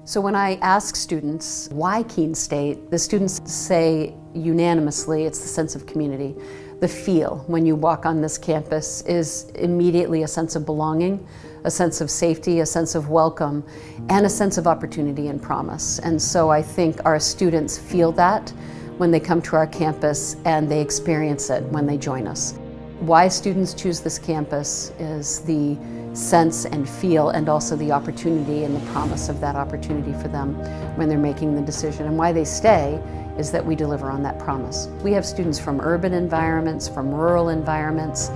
[SPEAKER 4] So when I ask students, why Keene State, the students say unanimously it's the sense of community. The feel when you walk on this campus is immediately a sense of belonging, a sense of safety, a sense of welcome, and a sense of opportunity and promise. And so I think our students feel that when they come to our campus, and they experience it when they join us. Why students choose this campus is the sense and feel, and also the opportunity and the promise of that opportunity for them when they're making the decision. And why they stay is that we deliver on that promise. We have students from urban environments, from rural environments,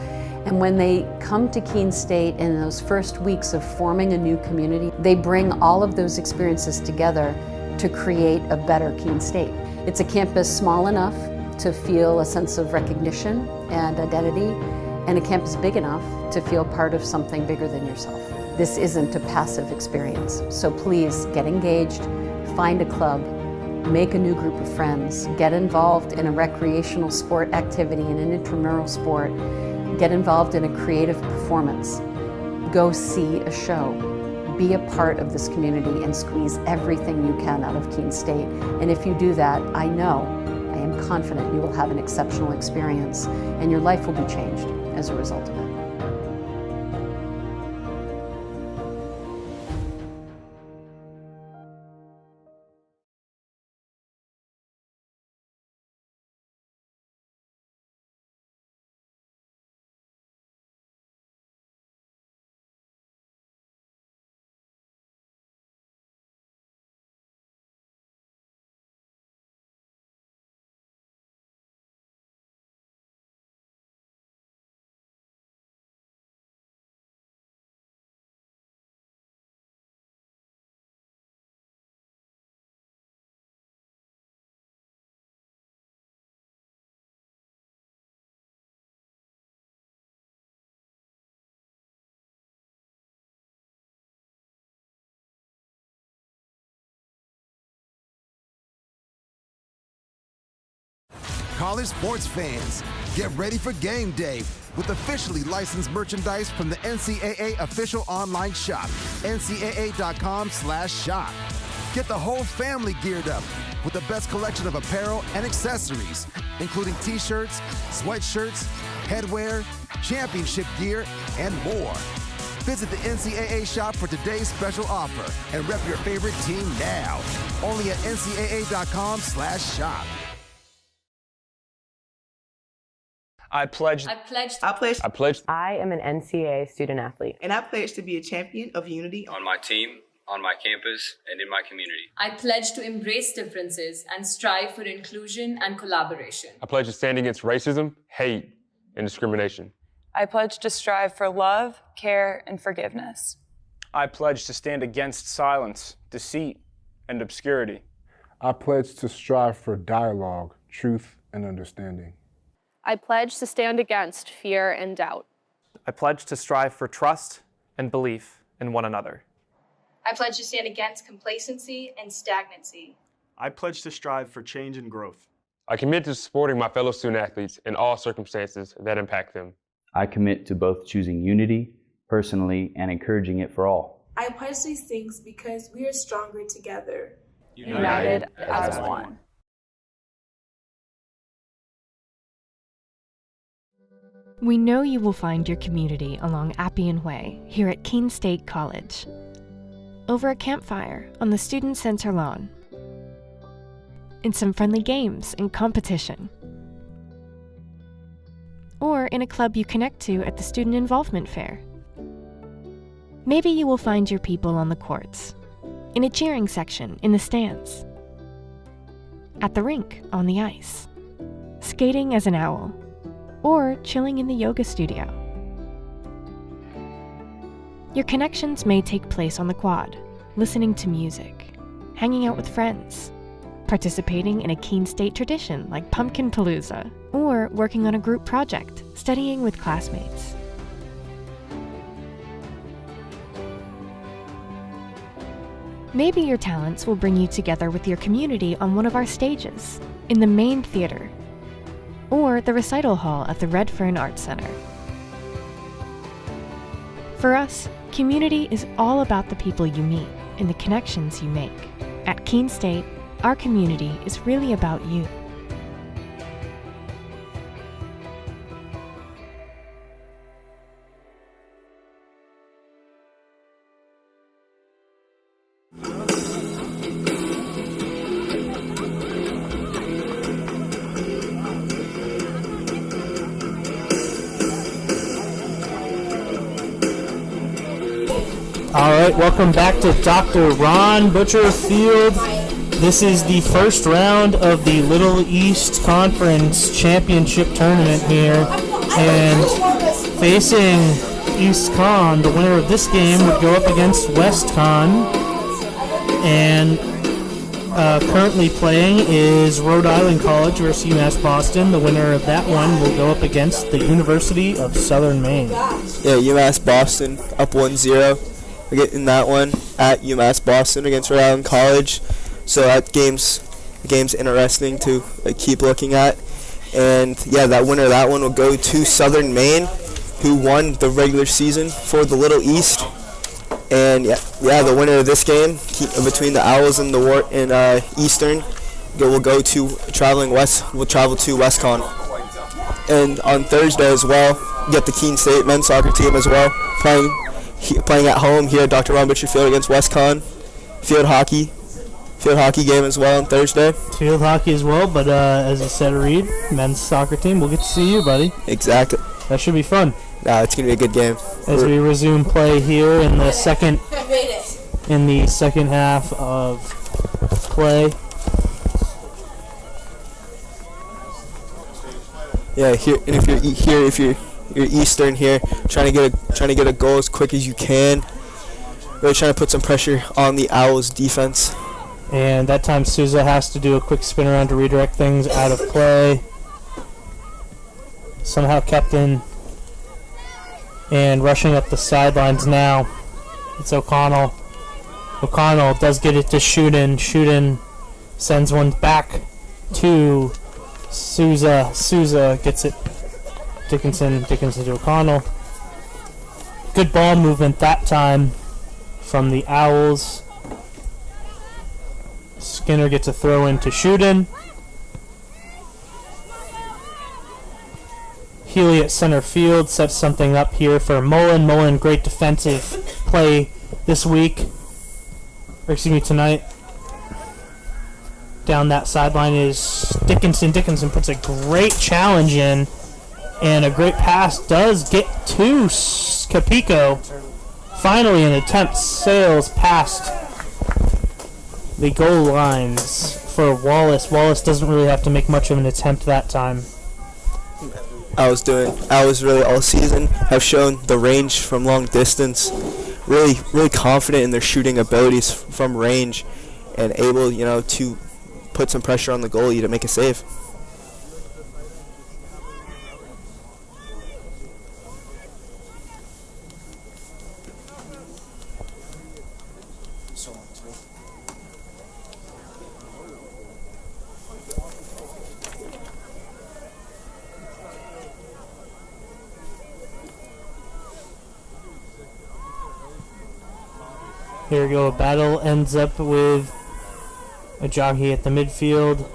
[SPEAKER 4] and when they come to Keene State in those first weeks of forming a new community, they bring all of those experiences together to create a better Keene State. It's a campus small enough to feel a sense of recognition and identity, and a campus big enough to feel part of something bigger than yourself. This isn't a passive experience, so please get engaged, find a club, make a new group of friends, get involved in a recreational sport activity, in an intramural sport, get involved in a creative performance, go see a show, be a part of this community and squeeze everything you can out of Keene State. And if you do that, I am confident you will have an exceptional experience and your life will be changed as a result of it.
[SPEAKER 5] college sports fans. Get ready for game day with officially licensed merchandise from the NCAA official online shop, ncaa.com/shop. Get the whole family geared up with the best collection of apparel and accessories, including t-shirts, sweatshirts, headwear, championship gear, and more. Visit the NCAA shop for today's special offer and rep your favorite team now. Only at ncaa.com/shop.
[SPEAKER 22] I pledge.
[SPEAKER 17] I pledge.
[SPEAKER 19] I pledge.
[SPEAKER 16] I pledge.
[SPEAKER 18] I am an NCAA student athlete.
[SPEAKER 19] And I pledge to be a champion of unity
[SPEAKER 20] on my team, on my campus, and in my community.
[SPEAKER 17] I pledge to embrace differences and strive for inclusion and collaboration.
[SPEAKER 16] I pledge to stand against racism, hate, and discrimination.
[SPEAKER 21] I pledge to strive for love, care, and forgiveness.
[SPEAKER 22] I pledge to stand against silence, deceit, and obscurity.
[SPEAKER 23] I pledge to strive for dialogue, truth, and understanding.
[SPEAKER 24] I pledge to stand against fear and doubt.
[SPEAKER 25] I pledge to strive for trust and belief in one another.
[SPEAKER 26] I pledge to stand against complacency and stagnancy.
[SPEAKER 27] I pledge to strive for change and growth.
[SPEAKER 16] I commit to supporting my fellow student athletes in all circumstances that impact them.
[SPEAKER 28] I commit to both choosing unity personally and encouraging it for all.
[SPEAKER 29] I pledge these things because we are stronger together.
[SPEAKER 24] United as one.
[SPEAKER 6] We know you will find your community along Appian Way here at Keene State College. Over a campfire on the Student Center lawn. In some friendly games and competition. Or in a club you connect to at the Student Involvement Fair. Maybe you will find your people on the courts, in a cheering section in the stands, at the rink on the ice, skating as an owl, or chilling in the yoga studio. Your connections may take place on the quad, listening to music, hanging out with friends, participating in a Keene State tradition like Pumpkin Palooza, or working on a group project, studying with classmates. Maybe your talents will bring you together with your community on one of our stages, in the main theater, or the recital hall at the Redfern Arts Center. For us, community is all about the people you meet and the connections you make. At Keene State, our community is really about you.
[SPEAKER 7] All right, welcome back to Dr. Ron Butcher Field. This is the first round of the Little East Conference Championship Tournament here. And facing East Con, the winner of this game would go up against West Con. And currently playing is Rhode Island College versus UMass Boston. The winner of that one will go up against the University of Southern Maine.
[SPEAKER 8] Yeah, UMass Boston up 1-0. We're getting that one at UMass Boston against Rhode Island College. So that game's interesting to keep looking at. And yeah, that winner of that one will go to Southern Maine, who won the regular season for the Little East. And yeah, the winner of this game between the Owls and the Eastern will go to travel to WestCon. And on Thursday as well, you get the Keene State men's soccer team as well playing at home here at Dr. Ron Butcher Field against WestCon. Field hockey game as well on Thursday.
[SPEAKER 7] Field hockey as well, but as you said, Reed, men's soccer team, we'll get to see you, buddy.
[SPEAKER 8] Exactly.
[SPEAKER 7] That should be fun.
[SPEAKER 8] It's going to be a good game.
[SPEAKER 7] As we resume play here in the second half of play.
[SPEAKER 8] Yeah, here, and if you're Eastern here, trying to get a goal as quick as you can. Really trying to put some pressure on the Owls defense.
[SPEAKER 7] And that time Souza has to do a quick spin around to redirect things out of play. Somehow kept in. And rushing up the sidelines now, it's O'Connell. O'Connell does get it to Shooten. Shooten sends one back to Souza gets it. Dickinson to O'Connell. Good ball movement that time from the Owls. Skinner gets a throw in to Shooten. Healy at center field sets something up here for Mullen. Mullen, great defensive play this week. Or excuse me, tonight. Down that sideline is Dickinson. Dickinson puts a great challenge in, and a great pass does get to Capico. Finally, an attempt sails past the goal lines for Wallace. Wallace doesn't really have to make much of an attempt that time.
[SPEAKER 8] Owls really all season have shown the range from long distance. Really confident in their shooting abilities from range, and able, to put some pressure on the goalie to make a save.
[SPEAKER 7] Here we go. Battle ends up with a jockey at the midfield.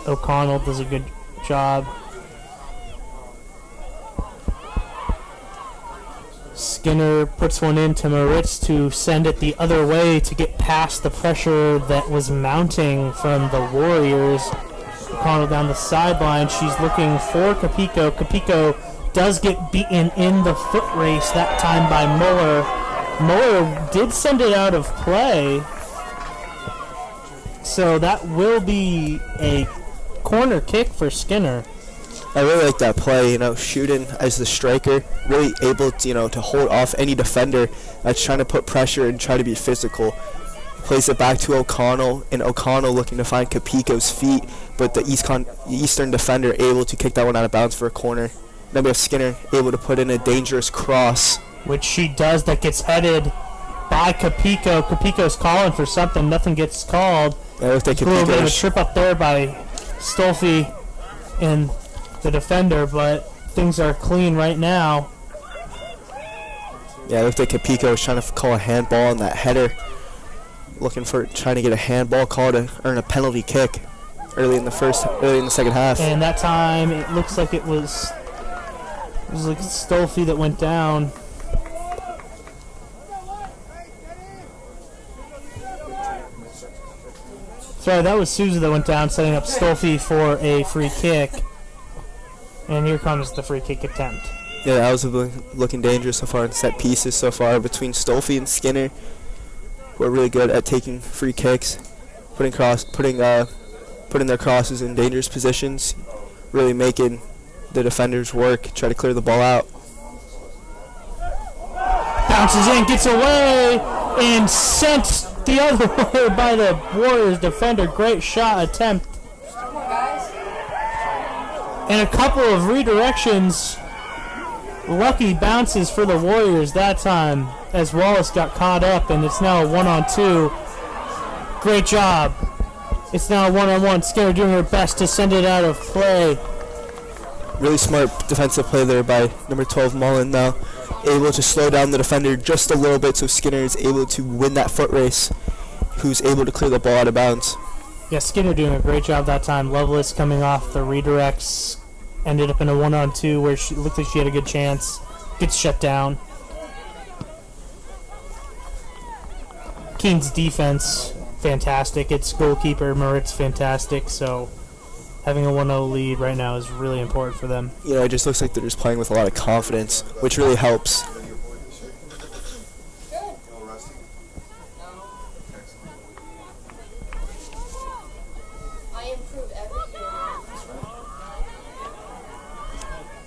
[SPEAKER 7] O'Connell does a good job. Skinner puts one into Moritz to send it the other way to get past the pressure that was mounting from the Warriors. O'Connell down the sideline. She's looking for Capico. Capico does get beaten in the foot race, that time by Muller. Muller did send it out of play. So that will be a corner kick for Skinner.
[SPEAKER 8] I really like that play, shooting as the striker, really able to, to hold off any defender that's trying to put pressure and try to be physical. Plays it back to O'Connell, and O'Connell looking to find Capico's feet, but the Eastern defender able to kick that one out of bounds for a corner. Then we have Skinner able to put in a dangerous cross.
[SPEAKER 7] Which she does, that gets headed by Capico. Capico's calling for something, nothing gets called.
[SPEAKER 8] Yeah, looks like
[SPEAKER 7] a little bit of a trip up there by Stolfi and the defender, but things are clean right now.
[SPEAKER 8] Yeah, it looked like Capico was trying to call a handball on that header. Trying to get a handball call to earn a penalty kick early in the second half.
[SPEAKER 7] And that time it looks like it was like Stolfi that went down. Sorry, that was Souza that went down, setting up Stolfi for a free kick. And here comes the free kick attempt.
[SPEAKER 8] Yeah, that was looking dangerous so far in set pieces so far between Stolfi and Skinner, who are really good at taking free kicks, putting their crosses in dangerous positions, really making the defenders work, try to clear the ball out.
[SPEAKER 7] Bounces in, gets away, and sent the other way by the Warriors defender. Great shot attempt. And a couple of redirections. Lucky bounces for the Warriors that time as Wallace got caught up, and it's now a 1-on-2. Great job. It's now a 1-on-1. Skinner doing her best to send it out of play.
[SPEAKER 8] Really smart defensive play there by number 12 Mullen, now able to slow down the defender just a little bit so Skinner is able to win that foot race, who's able to clear the ball out of bounds.
[SPEAKER 7] Yeah, Skinner doing a great job that time. Lovelace coming off the redirects, ended up in a 1-on-2 where she looked like she had a good chance. Gets shut down. Keene's defense, fantastic. Its goalkeeper, Moritz, fantastic. So having a 1-0 lead right now is really important for them.
[SPEAKER 8] It just looks like they're just playing with a lot of confidence, which really helps.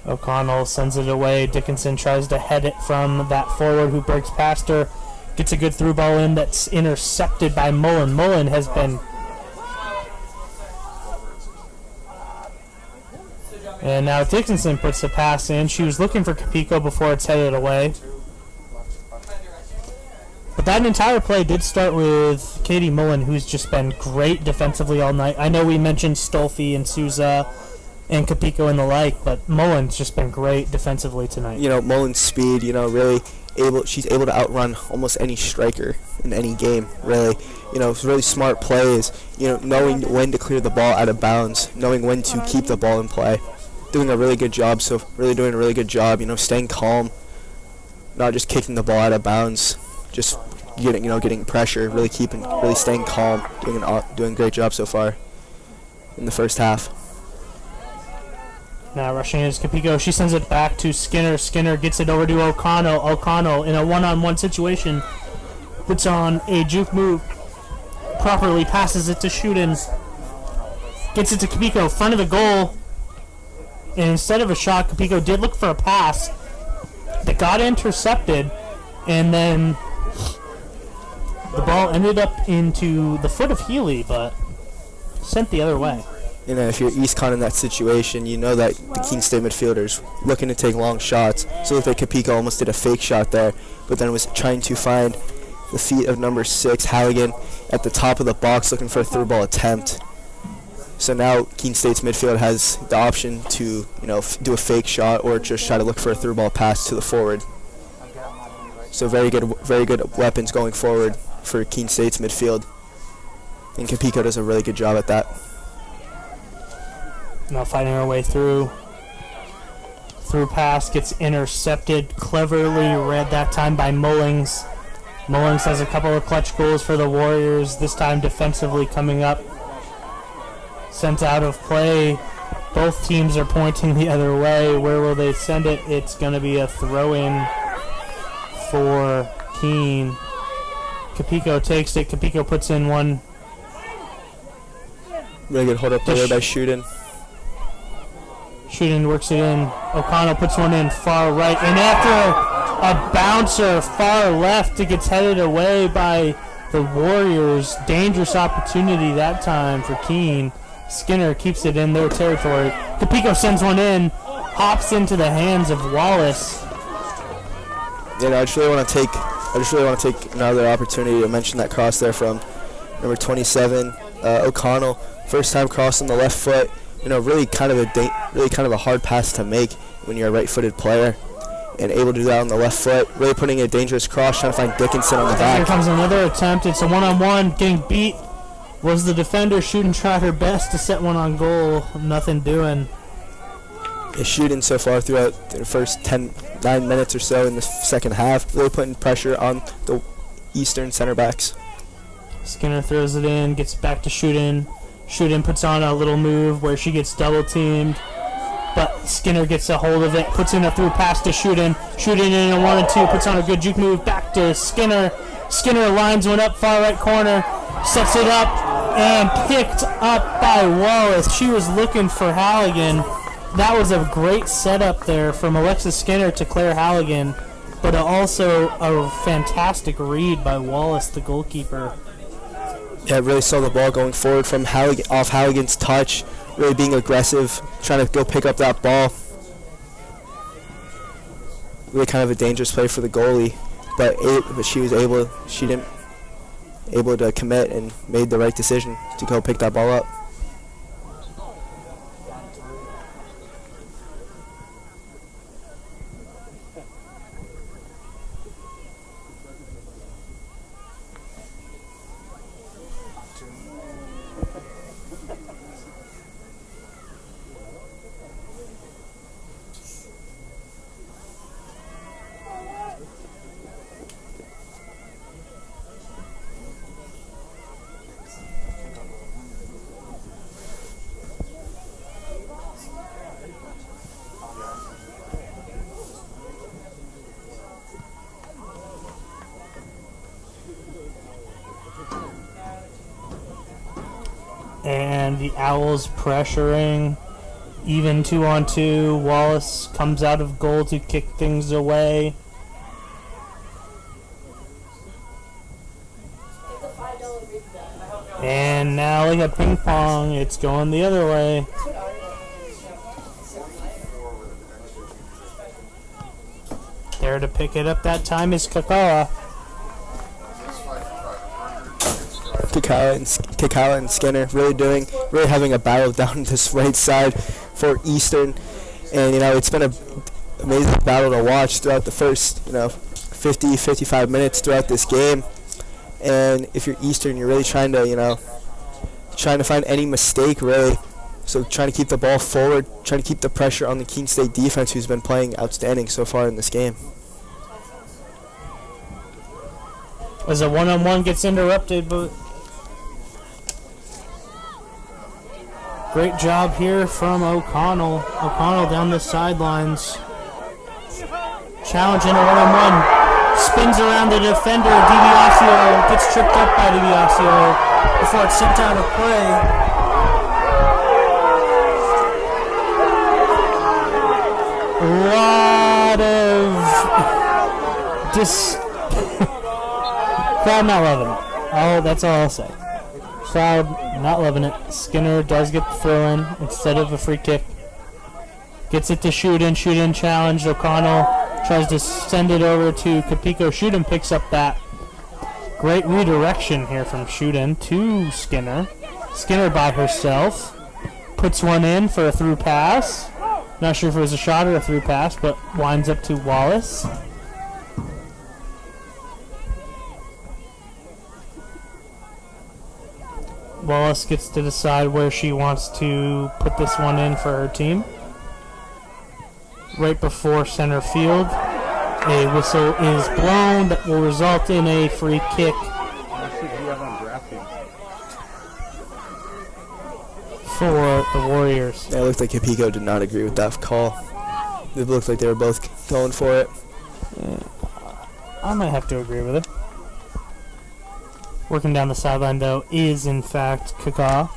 [SPEAKER 7] O'Connell sends it away. Dickinson tries to head it from that forward who breaks past her. Gets a good through ball in that's intercepted by Mullen. Mullen has been... And now Dickinson puts the pass in. She was looking for Capico before it's headed away. But that entire play did start with Katie Mullen, who's just been great defensively all night. I know we mentioned Stolfi and Souza, and Capico and the like, but Mullen's just been great defensively tonight.
[SPEAKER 8] You know, Mullen's speed, she's able to outrun almost any striker in any game, really. It's really smart plays, knowing when to clear the ball out of bounds, knowing when to keep the ball in play. Doing a really good job, staying calm, not just kicking the ball out of bounds, just getting pressure, really staying calm, doing a great job so far in the first half.
[SPEAKER 7] Now rushing is Capico. She sends it back to Skinner. Skinner gets it over to O'Connell. O'Connell in a one-on-one situation puts on a juke move. Properly passes it to Shuden. Gets it to Capico, front of the goal. And instead of a shot, Capico did look for a pass that got intercepted. And then the ball ended up into the foot of Healy, but sent the other way.
[SPEAKER 8] If you're East Con in that situation, you know that the Keene State midfielders looking to take long shots. So looked like Capico almost did a fake shot there, but then was trying to find the feet of number 6, Halligan, at the top of the box looking for a through ball attempt. So now Keene State's midfield has the option to, do a fake shot or just try to look for a through ball pass to the forward. So very good weapons going forward for Keene State's midfield. And Capico does a really good job at that.
[SPEAKER 7] Now fighting her way through. Through pass gets intercepted. Cleverly read that time by Mullings. Mullings has a couple of clutch goals for the Warriors, this time defensively coming up. Sent out of play. Both teams are pointing the other way. Where will they send it? It's going to be a throw-in for Keene. Capico takes it. Capico puts in one.
[SPEAKER 8] Really good hold up there by Shuden.
[SPEAKER 7] Shuden works it in. O'Connell puts one in far right. And after a bouncer far left, it gets headed away by the Warriors. Dangerous opportunity that time for Keene. Skinner keeps it in their territory. Capico sends one in. Hops into the hands of Wallace.
[SPEAKER 8] I just really want to take another opportunity to mention that cross there from number 27, O'Connell. First time cross on the left foot. Really kind of a hard pass to make when you're a right-footed player, and able to do that on the left foot. Really putting a dangerous cross, trying to find Dickinson on the back.
[SPEAKER 7] Here comes another attempt. It's a one-on-one. Getting beat was the defender. Shuden tried her best to set one on goal. Nothing doing.
[SPEAKER 8] Shuden so far throughout the first 9 minutes or so in the second half, really putting pressure on the Eastern center backs.
[SPEAKER 7] Skinner throws it in, gets back to Shuden. Shuden puts on a little move where she gets double teamed, but Skinner gets a hold of it, puts in a through pass to Shuden. Shuden in a 1-2, puts on a good juke move back to Skinner. Skinner lines one up far right corner, sets it up, and picked up by Wallace. She was looking for Halligan. That was a great setup there from Alexis Skinner to Claire Halligan, but also a fantastic read by Wallace, the goalkeeper.
[SPEAKER 8] Yeah, really saw the ball going forward from off Halligan's touch, really being aggressive, trying to go pick up that ball. Really kind of a dangerous play for the goalie, but she didn't able to commit and made the right decision to go pick that ball up.
[SPEAKER 7] And the Owls pressuring, even 2-on-2. Wallace comes out of goal to kick things away. And now like a ping pong, it's going the other way. There to pick it up that time is Kakawa.
[SPEAKER 8] Kakawa and Skinner really having a battle down this right side for Eastern. And, it's been an amazing battle to watch throughout the first, 50, 55 minutes throughout this game. And if you're Eastern, you're really trying to find any mistake, really. So trying to keep the ball forward, trying to keep the pressure on the Keene State defense, who's been playing outstanding so far in this game.
[SPEAKER 7] As a one-on-one gets interrupted, but great job here from O'Connell. O'Connell down the sidelines. Challenge in a one-on-one. Spins around the defender. DiBiasio gets tripped up by DiBiasio before it's sent out of play. A lot of crowd not loving it. Oh, that's all I'll say. Crowd not loving it. Skinner does get the throw in instead of a free kick. Gets it to shoot in challenge. O'Connell tries to send it over to Capico. Shootin picks up that. Great redirection here from Shootin to Skinner. Skinner by herself. Puts one in for a through pass. Not sure if it was a shot or a through pass, but winds up to Wallace. Wallace gets to decide where she wants to put this one in for her team. Right before center field, a whistle is blown that will result in a free kick for the Warriors.
[SPEAKER 8] Yeah, it looked like Capico did not agree with that call. It looked like they were both going for it.
[SPEAKER 7] I might have to agree with it. Working down the sideline, though, is in fact Kaka.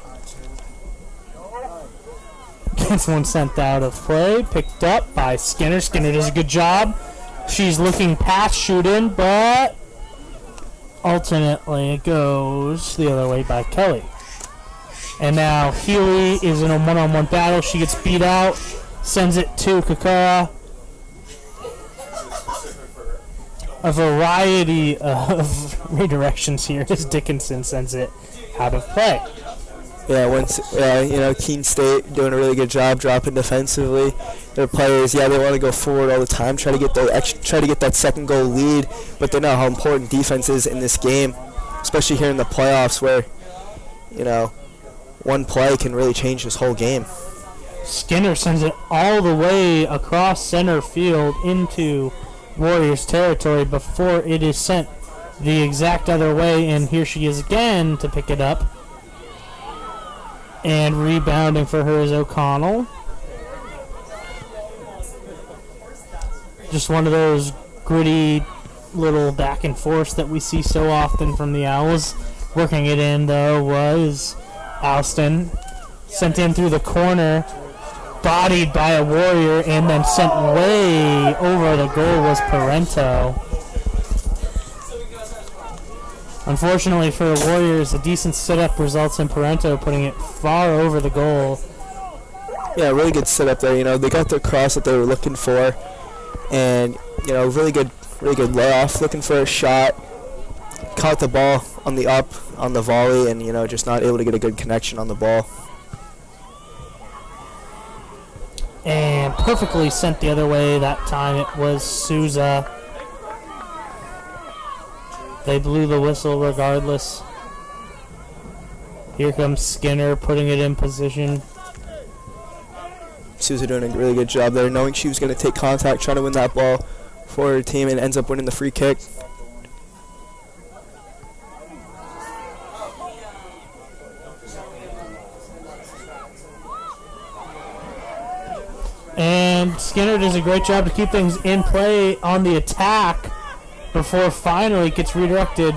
[SPEAKER 7] Gets one sent out of play. Picked up by Skinner. Skinner does a good job. She's looking past Shootin, but alternately it goes the other way by Kelly. And now Healy is in a one-on-one battle. She gets beat out. Sends it to Kaka. A variety of redirections here as Dickinson sends it out of play.
[SPEAKER 8] Yeah, Keene State doing a really good job dropping defensively. Their players, they want to go forward all the time, try to get that second goal lead, but they know how important defense is in this game, especially here in the playoffs where, one play can really change this whole game.
[SPEAKER 7] Skinner sends it all the way across center field into Warriors territory before it is sent the exact other way, and here she is again to pick it up. And rebounding for her is O'Connell. Just one of those gritty little back and forths that we see so often from the Owls. Working it in, though, was Alston. Sent in through the corner. Bodied by a Warrior and then sent way over the goal was Parento. Unfortunately for the Warriors, a decent sit-up results in Parento putting it far over the goal.
[SPEAKER 8] Yeah, really good sit-up there. They got the cross that they were looking for, and really good layoff, looking for a shot. Caught the ball on the up on the volley, and just not able to get a good connection on the ball.
[SPEAKER 7] And perfectly sent the other way that time. It was Souza. They blew the whistle regardless. Here comes Skinner putting it in position.
[SPEAKER 8] Souza doing a really good job there, knowing she was going to take contact, trying to win that ball for her team, and ends up winning the free kick.
[SPEAKER 7] And Skinner does a great job to keep things in play on the attack before finally it gets redirected.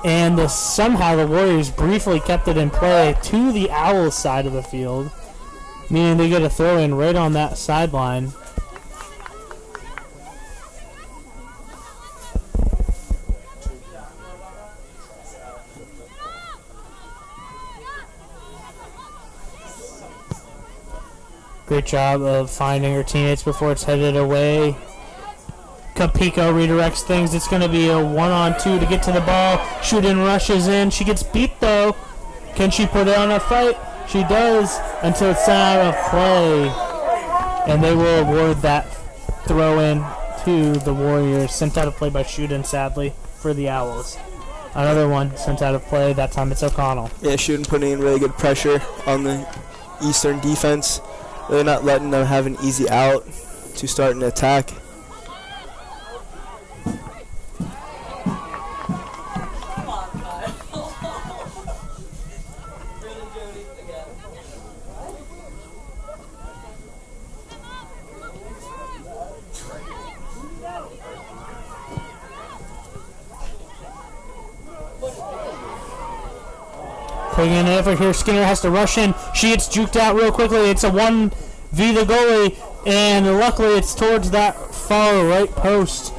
[SPEAKER 7] And somehow the Warriors briefly kept it in play to the Owls side of the field, meaning they get a throw in right on that sideline. Great job of finding her teammates before it's headed away. Capico redirects things. It's going to be a 1-on-2 to get to the ball. Shootin rushes in. She gets beat, though. Can she put it on a fight? She does until it's sent out of play, and they will award that throw-in to the Warriors. Sent out of play by Shuden, sadly, for the Owls. Another one sent out of play. That time it's O'Connell.
[SPEAKER 8] Yeah, Shuden putting in really good pressure on the Eastern defense. Really not letting them have an easy out to start an attack.
[SPEAKER 7] Putting in an effort here. Skinner has to rush in. She gets juked out real quickly. It's a 1v the goalie, and luckily it's towards that far right post.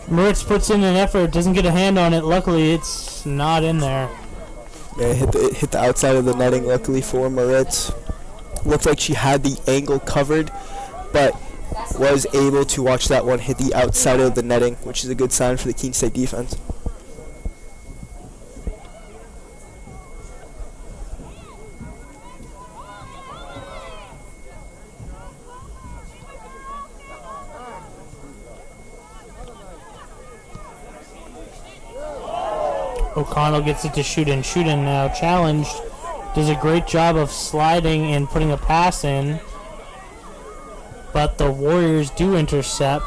[SPEAKER 7] Moritz puts in an effort, doesn't get a hand on it. Luckily, it's not in there.
[SPEAKER 8] Yeah, it hit the outside of the netting, luckily for Moritz. Looked like she had the angle covered, but was able to watch that one hit the outside of the netting, which is a good sign for the Keene State defense.
[SPEAKER 7] O'Connell gets it to Shuden. Shuden now challenged. Does a great job of sliding and putting a pass in. But the Warriors do intercept.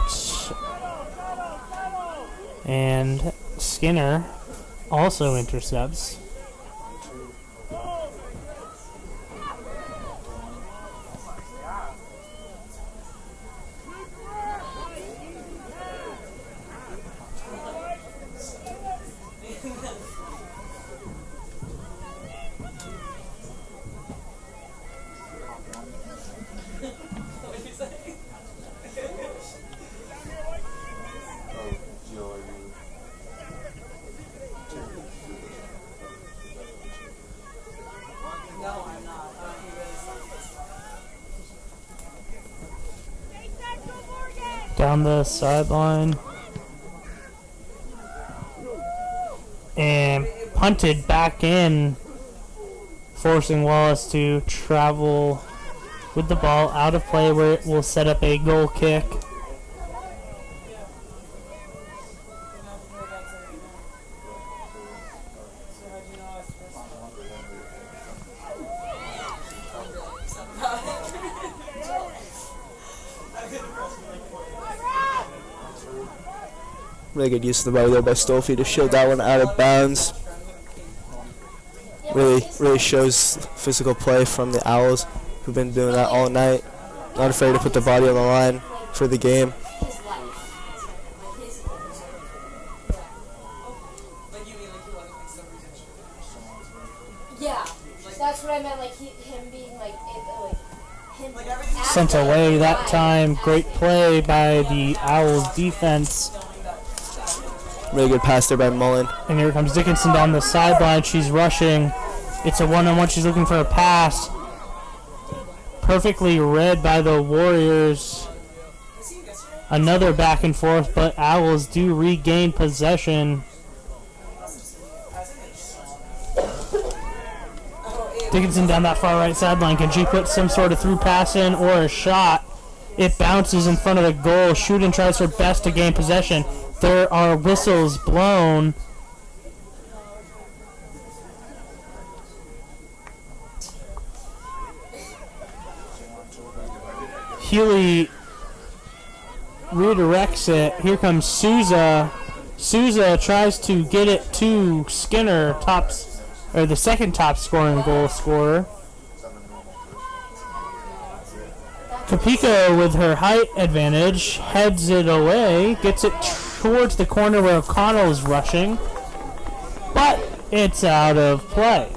[SPEAKER 7] And Skinner also intercepts. Down the sideline. And punted back in, forcing Wallace to travel with the ball out of play where it will set up a goal kick.
[SPEAKER 8] Really good use of the body there by Stolfi to shield that one out of bounds. Really shows physical play from the Owls, who've been doing that all night. Not afraid to put the body on the line for the game.
[SPEAKER 1] Yeah, that's what I meant, like him being like him.
[SPEAKER 7] Sent away that time. Great play by the Owls defense.
[SPEAKER 8] Really good pass there by Mullen.
[SPEAKER 7] And here comes Dickinson down the sideline. She's rushing. It's a one-on-one. She's looking for a pass. Perfectly read by the Warriors. Another back and forth, but Owls do regain possession. Dickinson down that far right sideline. Can she put some sort of through pass in or a shot? It bounces in front of the goal. Shuden tries her best to gain possession. There are whistles blown. Healy redirects it. Here comes Souza. Souza tries to get it to Skinner, the second top scoring goal scorer. Capico, with her height advantage, heads it away, gets it towards the corner where O'Connell is rushing, but it's out of play.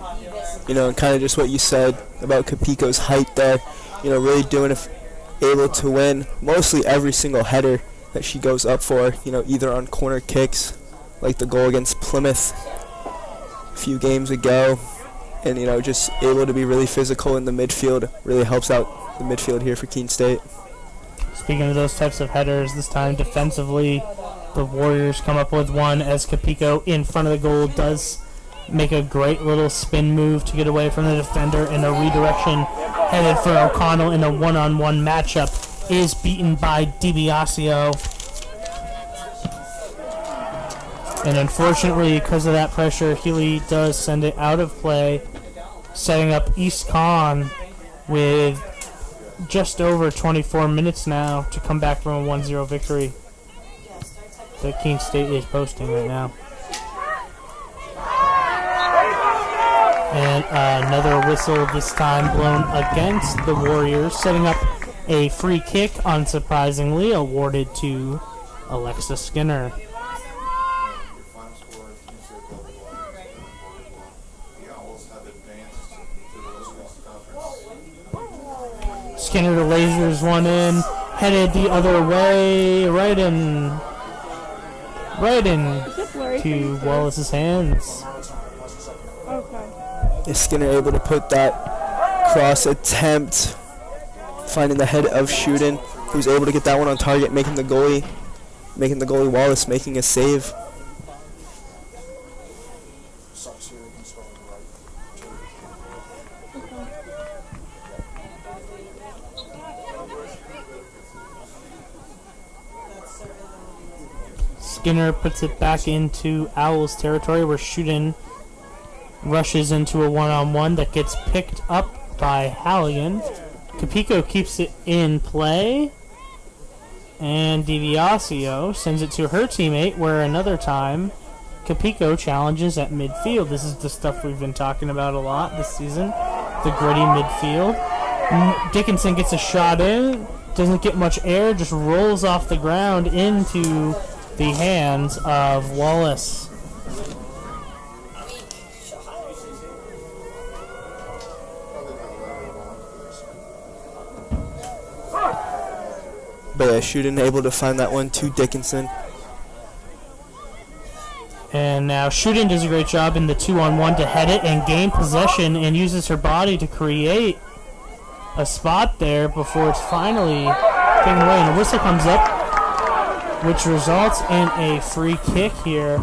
[SPEAKER 8] You know, and kind of just what you said about Capico's height there. You know, really able to win mostly every single header that she goes up for. You know, either on corner kicks, like the goal against Plymouth a few games ago, and you know, just able to be really physical in the midfield. Really helps out the midfield here for Keene State.
[SPEAKER 7] Speaking of those types of headers, this time defensively, the Warriors come up with one as Capico in front of the goal does make a great little spin move to get away from the defender, and a redirection headed for O'Connell in a one-on-one matchup is beaten by DiBiasio. And unfortunately, because of that pressure, Healy does send it out of play, setting up East Con with just over 24 minutes now to come back from a 1-0 victory that Keene State is posting right now. And another whistle, this time blown against the Warriors, setting up a free kick, unsurprisingly, awarded to Alexa Skinner. Skinner lasers one in, headed the other way, right in to Wallace's hands.
[SPEAKER 8] Is Skinner able to put that cross attempt, finding the head of Shooten, who's able to get that one on target, making the goalie Wallace making a save.
[SPEAKER 7] Skinner puts it back into Owls territory where Shooten rushes into a one-on-one that gets picked up by Halligan. Capico keeps it in play, and DiBiasio sends it to her teammate, where another time Capico challenges at midfield. This is the stuff we've been talking about a lot this season, the gritty midfield. Dickinson gets a shot in, doesn't get much air, just rolls off the ground into the hands of Wallace.
[SPEAKER 8] But yeah, Shooten able to find that one to Dickinson.
[SPEAKER 7] And now Shooten does a great job in the 2-on-1 to head it and gain possession, and uses her body to create a spot there before it's finally taken away. And a whistle comes up, which results in a free kick here.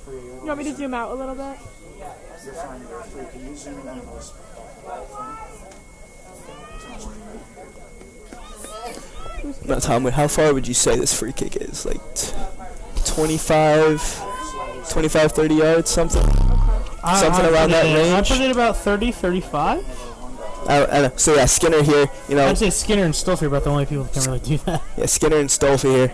[SPEAKER 24] You want me to zoom out a little bit?
[SPEAKER 8] Now, Tom, how far would you say this free kick is? Like 25, 30 yards, something? Something around that range?
[SPEAKER 7] I put it about 30, 35.
[SPEAKER 8] I know. So yeah, Skinner here, you know.
[SPEAKER 7] I'd say Skinner and Stolfi are about the only people who can really do that.
[SPEAKER 8] Yeah, Skinner and Stolfi here.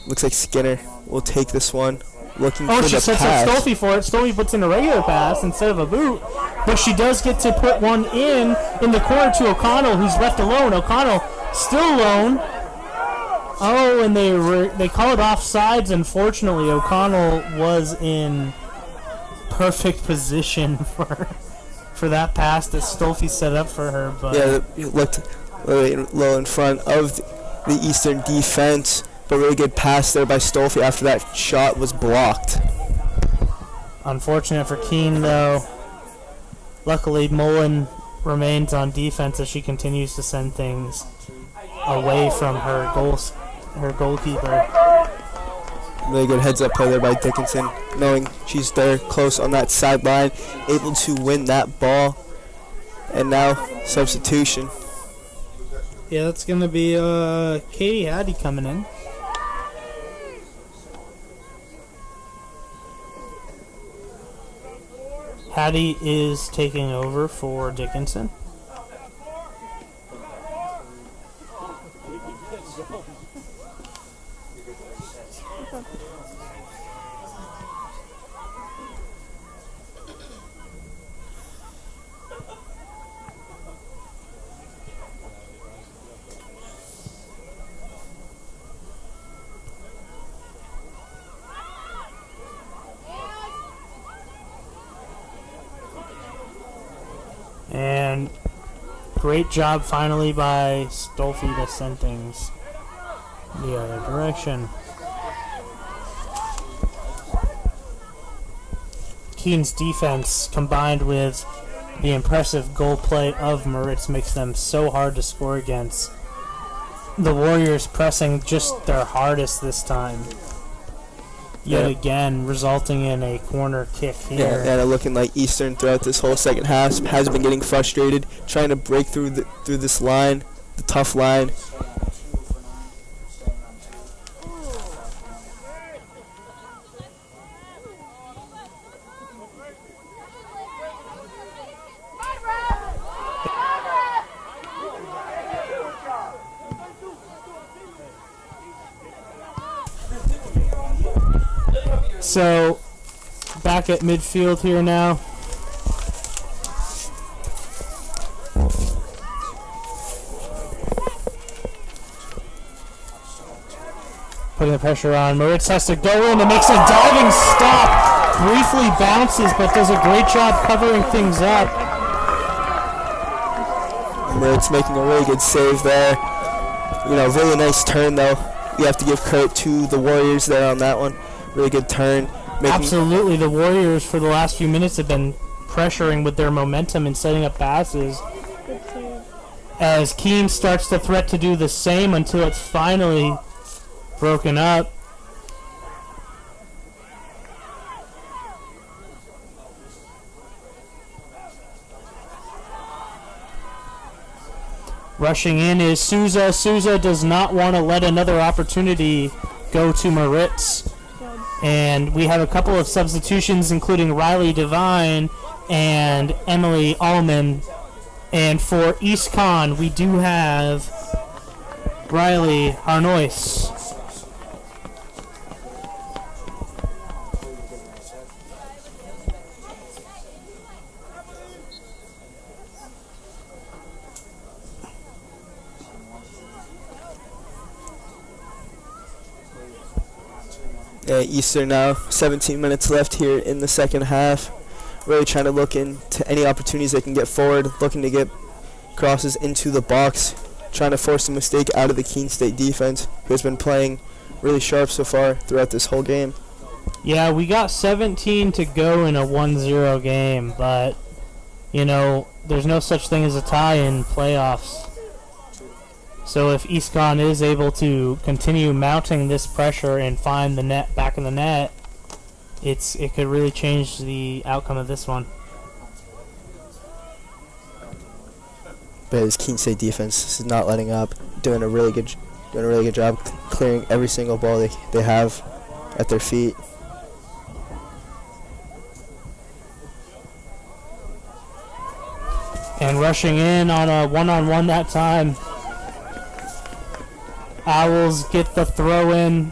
[SPEAKER 8] Looks like Skinner will take this one. Looking for the pass.
[SPEAKER 7] She sets up Stolfi for it. Stolfi puts in a regular pass instead of a boot, but she does get to put one in the corner to O'Connell, who's left alone. O'Connell still alone. Oh, and they call it offsides. Unfortunately, O'Connell was in perfect position for that pass that Stolfi set up for her. But
[SPEAKER 8] yeah, it looked really low in front of the Eastern defense. But really good pass there by Stolfi after that shot was blocked.
[SPEAKER 7] Unfortunate for Keene, though. Luckily, Mullen remains on defense as she continues to send things away from her goalkeeper.
[SPEAKER 8] Really good heads-up play there by Dickinson, knowing she's there close on that sideline, able to win that ball. And now, substitution.
[SPEAKER 7] Yeah, that's going to be Katie Hattie coming in. Hattie is taking over for Dickinson. And great job finally by Stolfi to send things the other direction. Keene's defense combined with the impressive goal play of Moritz makes them so hard to score against. The Warriors pressing just their hardest this time. Yet again, resulting in a corner kick here.
[SPEAKER 8] Yeah, and looking like Eastern throughout this whole second half has been getting frustrated, trying to break through this line, the tough line.
[SPEAKER 7] So, back at midfield here now. Putting the pressure on. Moritz has to go in and makes a diving stop. Briefly bounces, but does a great job covering things up.
[SPEAKER 8] Moritz making a really good save there. Really nice turn though. You have to give credit to the Warriors there on that one. Really good turn.
[SPEAKER 7] Absolutely. The Warriors for the last few minutes have been pressuring with their momentum and setting up passes. As Keene starts to threat to do the same until it's finally broken up. Rushing in is Souza. Souza does not want to let another opportunity go to Moritz. And we have a couple of substitutions, including Riley Devine and Emily Allman. And for East Con, we do have Riley Harnois.
[SPEAKER 8] Eastern now, 17 minutes left here in the second half. Really trying to look into any opportunities they can get forward, looking to get crosses into the box, trying to force a mistake out of the Keene State defense, who has been playing really sharp so far throughout this whole game.
[SPEAKER 7] Yeah, we got 17 to go in a 1-0 game, but, there's no such thing as a tie in playoffs. So if EastCon is able to continue mounting this pressure and find the net back in the net, it could really change the outcome of this one.
[SPEAKER 8] But his Keene State defense is not letting up, doing a really good job clearing every single ball they have at their feet.
[SPEAKER 7] And rushing in on a one-on-one that time. Owls get the throw in.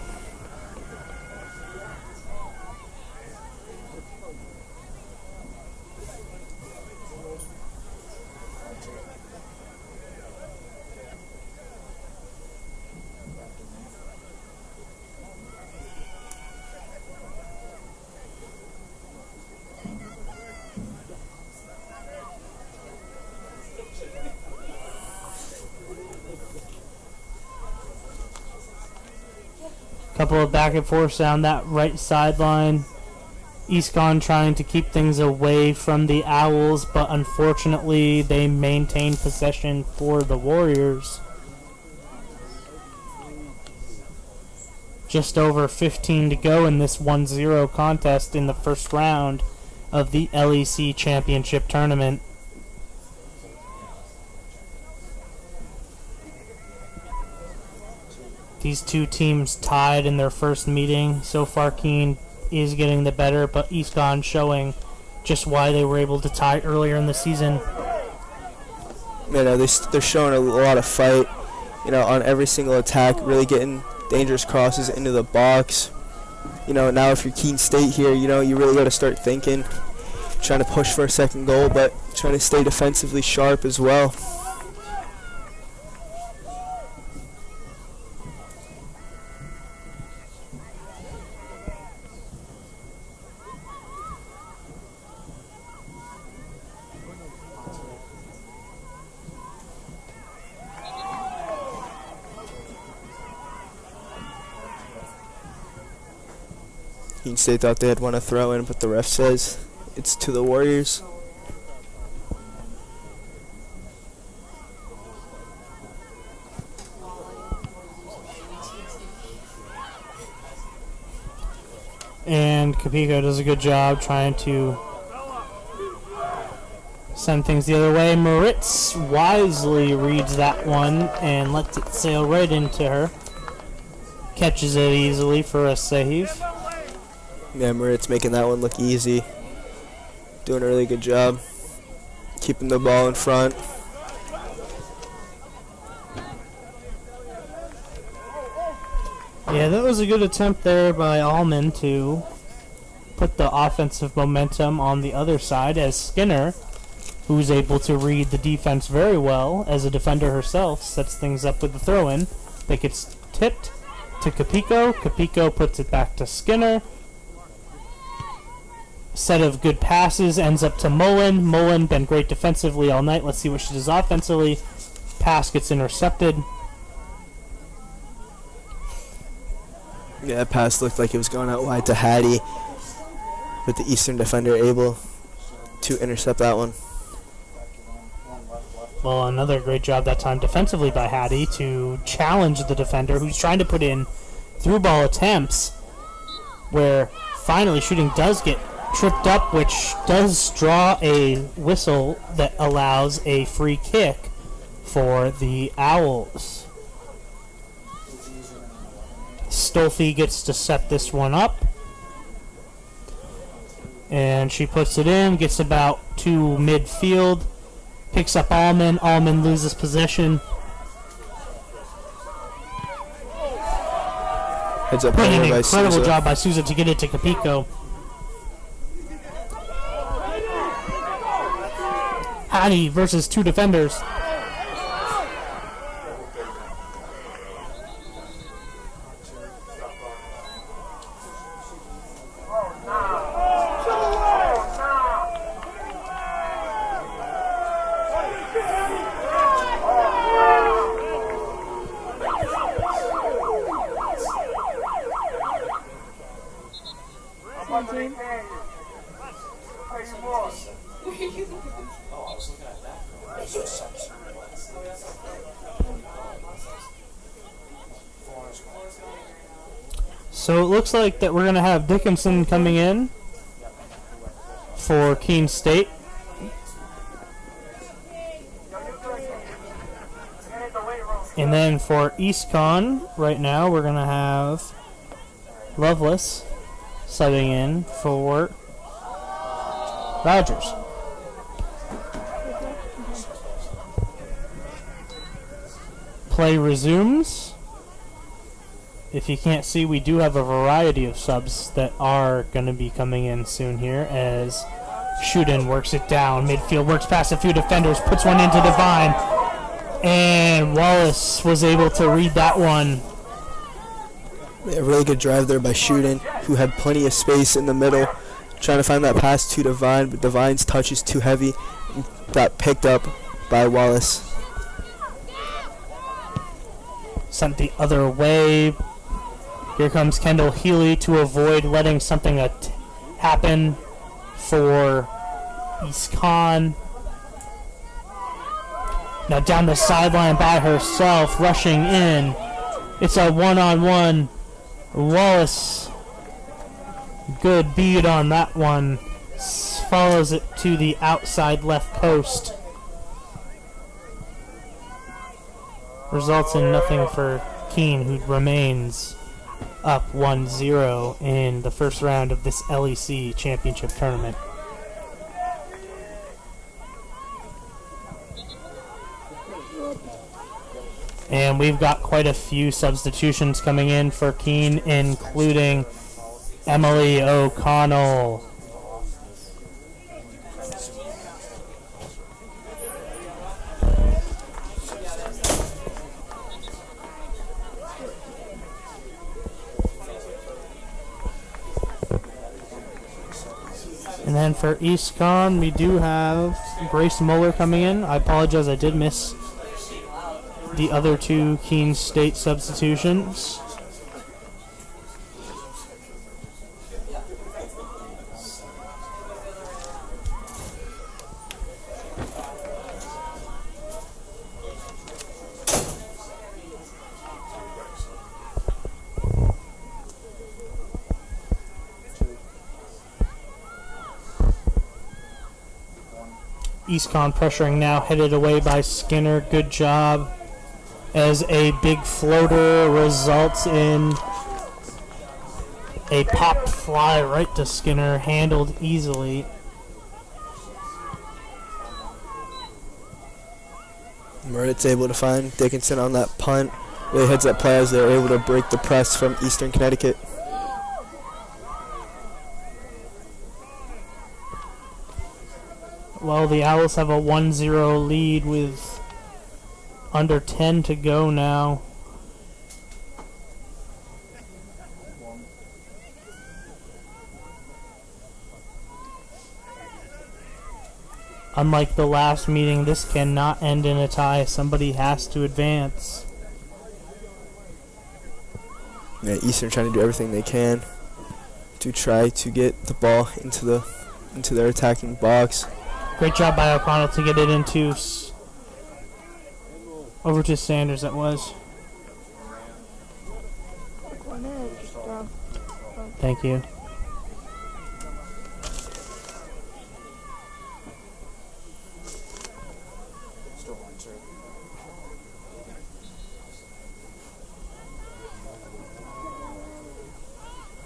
[SPEAKER 7] Couple of back and forths down that right sideline. EastCon trying to keep things away from the Owls, but unfortunately they maintain possession for the Warriors. Just over 15 to go in this 1-0 contest in the first round of the LEC Championship Tournament. These two teams tied in their first meeting. So far, Keene is getting the better, but EastCon showing just why they were able to tie earlier in the season.
[SPEAKER 8] They're showing a lot of fight, on every single attack, really getting dangerous crosses into the box. Now if you're Keene State here, you really got to start thinking, trying to push for a second goal, but trying to stay defensively sharp as well. Keene State thought they had won a throw in, but the ref says it's to the Warriors.
[SPEAKER 7] And Kapiko does a good job trying to send things the other way. Moritz wisely reads that one and lets it sail right into her. Catches it easily for a save.
[SPEAKER 8] Yeah, Moritz making that one look easy. Doing a really good job. Keeping the ball in front.
[SPEAKER 7] Yeah, that was a good attempt there by Allman to put the offensive momentum on the other side, as Skinner, who's able to read the defense very well as a defender herself, sets things up with the throw-in. I think it's tipped to Kapiko. Kapiko puts it back to Skinner. Set of good passes ends up to Mullen. Mullen been great defensively all night. Let's see what she does offensively. Pass gets intercepted.
[SPEAKER 8] Yeah, that pass looked like it was going out wide to Hattie, with the Eastern defender able to intercept that one.
[SPEAKER 7] Well, another great job that time defensively by Hattie to challenge the defender who's trying to put in through ball attempts, where finally shooting does get tripped up, which does draw a whistle that allows a free kick for the Owls. Stolfi gets to set this one up. And she puts it in, gets about to midfield, picks up Allman. Allman loses possession.
[SPEAKER 8] Heads up,
[SPEAKER 7] Putting an
[SPEAKER 8] by
[SPEAKER 7] incredible
[SPEAKER 8] Sousa.
[SPEAKER 7] job by Sousa to get it to Kapiko. Hattie versus two defenders. So it looks like that we're going to have Dickinson coming in for Keene State. And then for EastCon, right now, we're going to have Lovelace subbing in for Rogers. Play resumes. If you can't see, we do have a variety of subs that are going to be coming in soon here as Shootin works it down. Midfield works past a few defenders, puts one into Divine. And Wallace was able to read that one.
[SPEAKER 8] A really good drive there by Shootin, who had plenty of space in the middle, trying to find that pass to Divine, but Divine's touch is too heavy. Got picked up by Wallace.
[SPEAKER 7] Sent the other way. Here comes Kendall Healy to avoid letting something happen for EastCon. Now down the sideline by herself, rushing in. It's a one-on-one. Wallace, good bead on that one. Follows it to the outside left post. Results in nothing for Keene, who remains up 1-0 in the first round of this LEC championship tournament. And we've got quite a few substitutions coming in for Keene, including Emily O'Connell. And then for EastCon, we do have Grace Muller coming in. I apologize, I did miss the other two Keene State substitutions. EastCon pressuring now, headed away by Skinner. Good job. As a big floater results in a popped fly right to Skinner, handled easily.
[SPEAKER 8] Moritz able to find Dickinson on that punt. Really heads up play as they're able to break the press from Eastern Connecticut.
[SPEAKER 7] Well, the Owls have a 1-0 lead with under 10 to go now. Unlike the last meeting, this cannot end in a tie. Somebody has to advance.
[SPEAKER 8] Yeah, Eastern trying to do everything they can to try to get the ball into their attacking box.
[SPEAKER 7] Great job by O'Connell to get it into over to Sanders. That was. Thank you.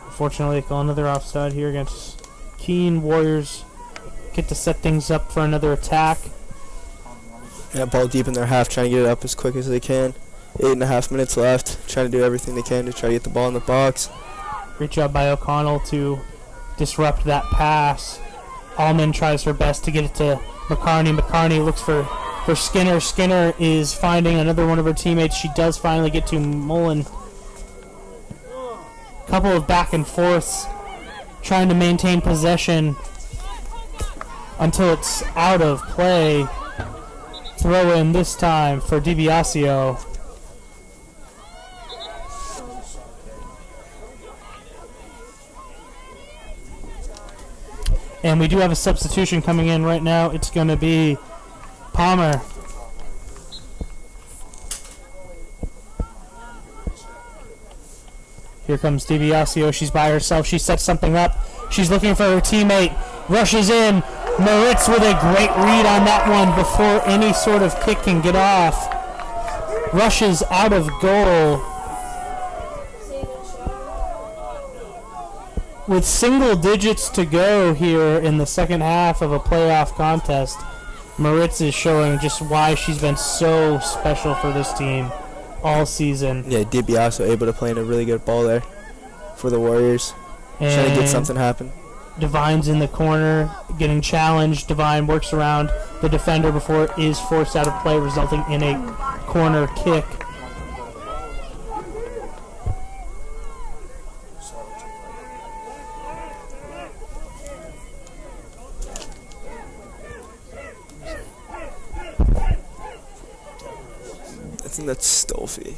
[SPEAKER 7] Unfortunately, call another offside here against Keene. Warriors get to set things up for another attack.
[SPEAKER 8] Yeah, ball deep in their half, trying to get it up as quick as they can. 8.5 minutes left, trying to do everything they can to try to get the ball in the box.
[SPEAKER 7] Great job by O'Connell to disrupt that pass. Allman tries her best to get it to McCarney. McCarney looks for Skinner. Skinner is finding another one of her teammates. She does finally get to Mullen. Couple of back and forths, trying to maintain possession until it's out of play. Throw in this time for DiBiasio. And we do have a substitution coming in right now. It's going to be Palmer. Here comes DiBiasio. She's by herself. She sets something up. She's looking for her teammate. Rushes in. Moritz with a great read on that one before any sort of kick can get off. Rushes out of goal. With single digits to go here in the second half of a playoff contest, Moritz is showing just why she's been so special for this team all season.
[SPEAKER 8] Yeah, DiBiasio able to play in a really good ball there for the Warriors.
[SPEAKER 7] And
[SPEAKER 8] trying to get something happen.
[SPEAKER 7] Divine's in the corner, getting challenged. Divine works around the defender before it is forced out of play, resulting in a corner kick.
[SPEAKER 8] I think that's Stolfi.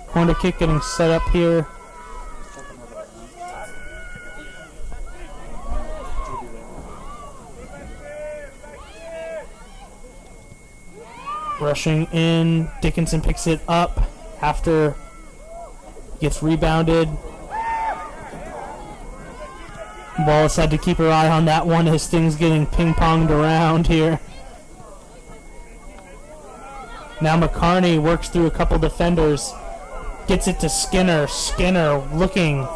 [SPEAKER 7] Corner kick getting set up here. Rushing in, Dickinson picks it up after gets rebounded. Wallace had to keep her eye on that one as things getting ping-ponged around here. Now McCarney works through a couple defenders. Gets it to Skinner. Skinner looking.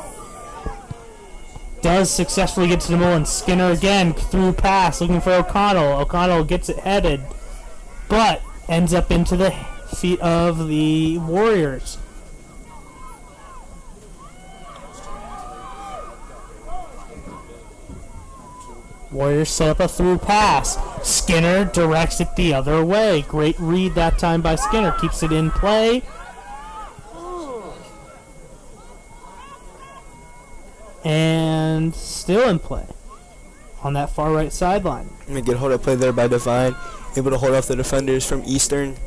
[SPEAKER 7] Does successfully get to the Mullen. Skinner again through pass looking for O'Connell. O'Connell gets it headed, but ends up into the feet of the Warriors. Warriors set up a through pass. Skinner directs it the other way. Great read that time by Skinner. Keeps it in play. And still in play on that far right sideline.
[SPEAKER 8] Good hold up play there by Divine. Able to hold off the defenders from Eastern.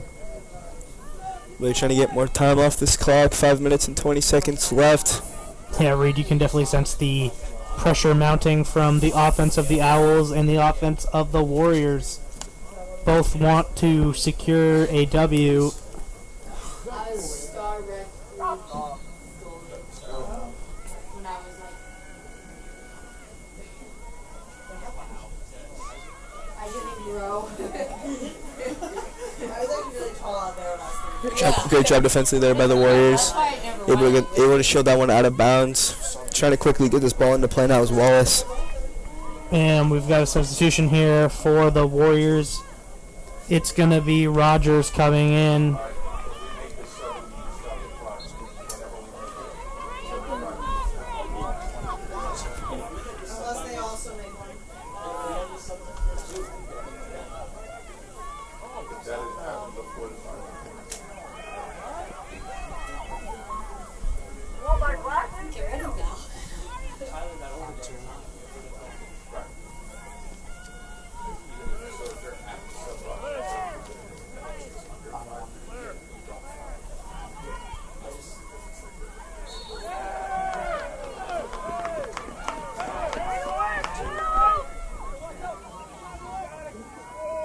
[SPEAKER 8] Really trying to get more time off this clock. 5 minutes and 20 seconds left.
[SPEAKER 7] Yeah, Reed, you can definitely sense the pressure mounting from the offense of the Owls and the offense of the Warriors. Both want to secure a W.
[SPEAKER 8] Great job defensively there by the Warriors. Able to shield that one out of bounds. Trying to quickly get this ball into play now is Wallace.
[SPEAKER 7] And we've got a substitution here for the Warriors. It's going to be Rogers coming in.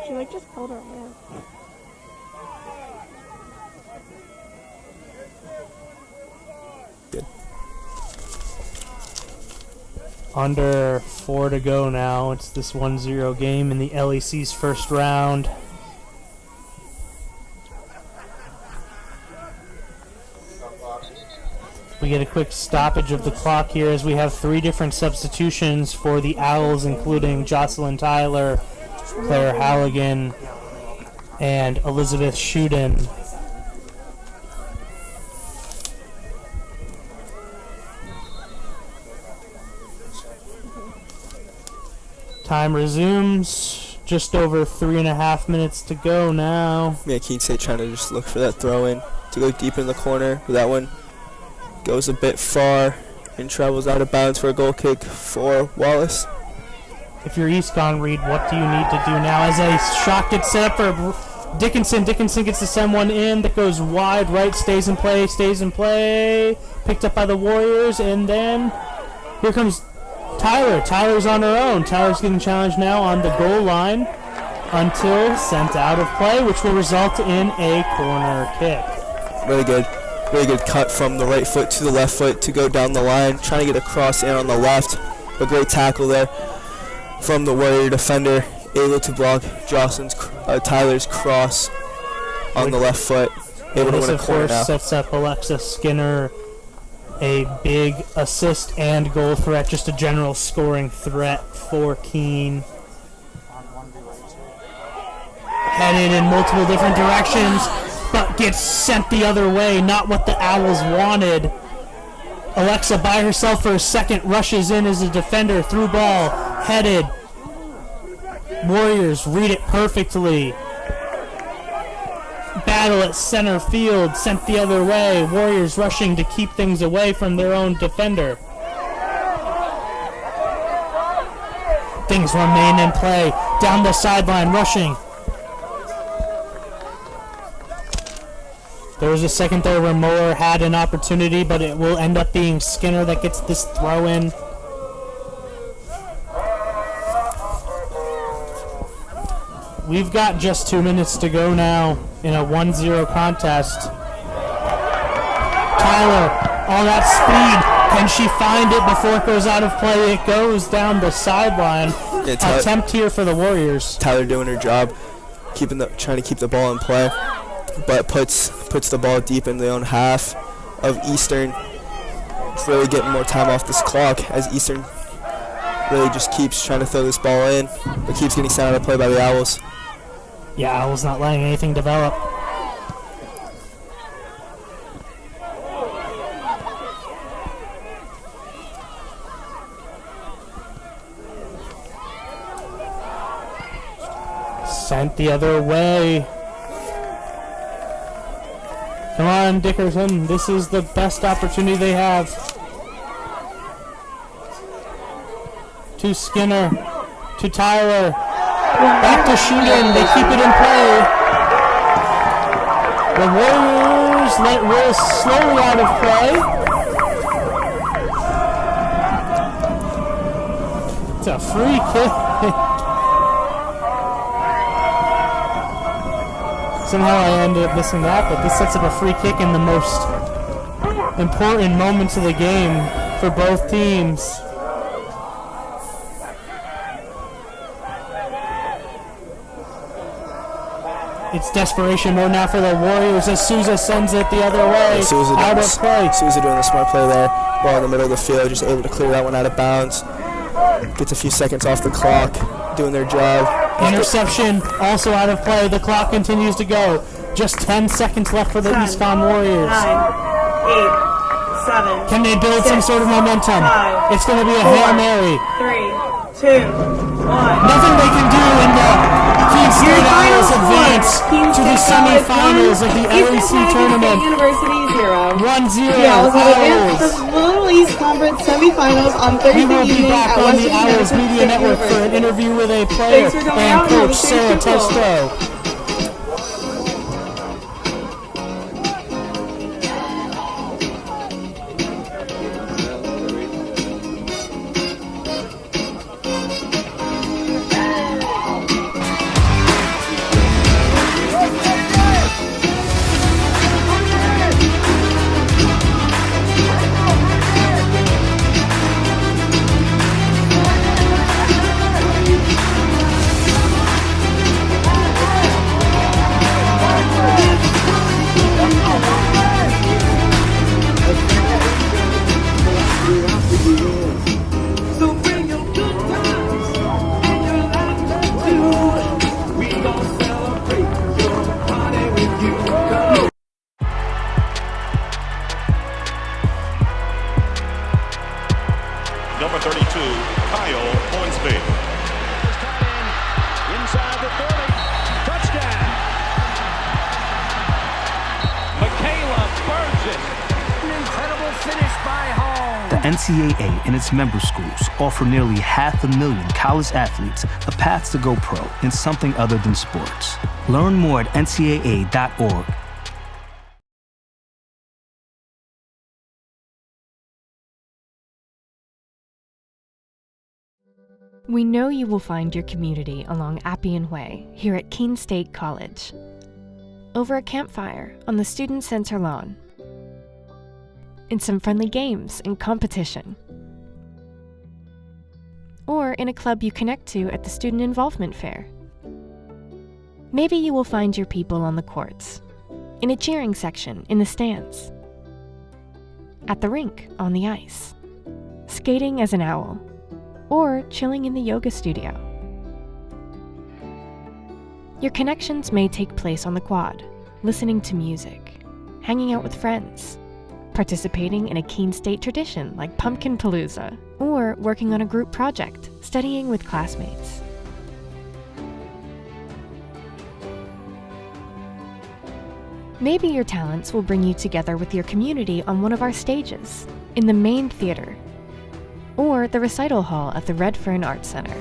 [SPEAKER 24] She like just pulled her hair.
[SPEAKER 8] Good.
[SPEAKER 7] Under 4 to go now. It's this 1-0 game in the LEC's first round. We get a quick stoppage of the clock here as we have 3 different substitutions for the Owls, including Jocelyn Tyler, Claire Halligan, and Elizabeth Shuden. Time resumes. Just over 3.5 minutes to go now.
[SPEAKER 8] Yeah, Keene State trying to just look for that throw in to go deep in the corner. But that one goes a bit far and travels out of bounds for a goal kick for Wallace.
[SPEAKER 7] If you're Eastcon, Reed, what do you need to do now? As a shot gets set up for Dickinson. Dickinson gets to send one in that goes wide right, stays in play. Picked up by the Warriors, and then here comes Tyler. Tyler's on her own. Tyler's getting challenged now on the goal line until sent out of play, which will result in a corner kick.
[SPEAKER 8] Really good cut from the right foot to the left foot to go down the line, trying to get a cross in on the left. A great tackle there from the Warrior defender, able to block Tyler's cross on the left foot. Able to win a corner now.
[SPEAKER 7] Sets up Alexa Skinner, a big assist and goal threat, just a general scoring threat for Keene. Headed in multiple different directions, but gets sent the other way, not what the Owls wanted. Alexa by herself for a second, rushes in as a defender, through ball, headed. Warriors read it perfectly. Battle at center field, sent the other way. Warriors rushing to keep things away from their own defender. Things remain in play. Down the sideline, rushing. There was a second there where Moore had an opportunity, but it will end up being Skinner that gets this throw in. We've got just 2 minutes to go now in a 1-0 contest. Tyler, all that speed. Can she find it before it goes out of play? It goes down the sideline. Yeah, attempt here for the Warriors.
[SPEAKER 8] Tyler doing her job, trying to keep the ball in play, but puts the ball deep in the own half of Eastern. It's really getting more time off this clock as Eastern really just keeps trying to throw this ball in, but keeps getting sent out of play by the Owls.
[SPEAKER 7] Yeah, Owls not letting anything develop. Sent the other way. Come on, Dickerson. This is the best opportunity they have. To Skinner. To Tyler. Back to Shuden. They keep it in play. The Warriors let roll slowly out of play. It's a free kick. Somehow I ended up missing that, but this sets up a free kick in the most important moments of the game for both teams. It's desperation mode now for the Warriors as Souza sends it the other way. Out of play.
[SPEAKER 8] Souza doing the smart play there. Ball in the middle of the field, just able to clear that one out of bounds. Gets a few seconds off the clock, doing their job.
[SPEAKER 7] Interception also out of play. The clock continues to go. Just 10 seconds left for the EastCon Warriors.
[SPEAKER 2] 9, 8, 7.
[SPEAKER 7] Can they build
[SPEAKER 2] 6,
[SPEAKER 7] some sort of momentum?
[SPEAKER 2] 5,
[SPEAKER 7] it's going to be a
[SPEAKER 2] 4,
[SPEAKER 7] Hail Mary.
[SPEAKER 2] 3, 2, 1.
[SPEAKER 7] Nothing they can do in the Keene State Owls advance to the semifinals of the LEC tournament.
[SPEAKER 2] University 0.
[SPEAKER 7] 1-0
[SPEAKER 2] The Owls will advance
[SPEAKER 7] Owls.
[SPEAKER 2] to the Little East Conference semifinals on Thursday
[SPEAKER 7] We will be
[SPEAKER 2] evening
[SPEAKER 7] back
[SPEAKER 2] at
[SPEAKER 7] on the
[SPEAKER 2] Western
[SPEAKER 7] Owls Media
[SPEAKER 2] State
[SPEAKER 7] Network for an
[SPEAKER 2] University.
[SPEAKER 7] interview with a player
[SPEAKER 2] Thanks for coming
[SPEAKER 7] and
[SPEAKER 2] out and have
[SPEAKER 7] Coach
[SPEAKER 2] a safe
[SPEAKER 7] Sarah
[SPEAKER 2] trip home.
[SPEAKER 7] Testo.
[SPEAKER 3] Number 32, Kyle Hornsby. Inside the 30. Touchdown. Michaela Burgess. An incredible finish by Hall.
[SPEAKER 9] The NCAA and its member schools offer nearly 500,000 college athletes a path to go pro in something other than sports. Learn more at ncaa.org.
[SPEAKER 6] We know you will find your community along Appian Way here at Keene State College. Over a campfire on the Student Center lawn. In some friendly games and competition. Or in a club you connect to at the Student Involvement Fair. Maybe you will find your people on the courts, in a cheering section in the stands, at the rink on the ice, skating as an owl, or chilling in the yoga studio. Your connections may take place on the quad, listening to music, hanging out with friends, participating in a Keene State tradition like Pumpkin Palooza, or working on a group project, studying with classmates. Maybe your talents will bring you together with your community on one of our stages, in the main theater, or the recital hall at the Red Fern Arts Center.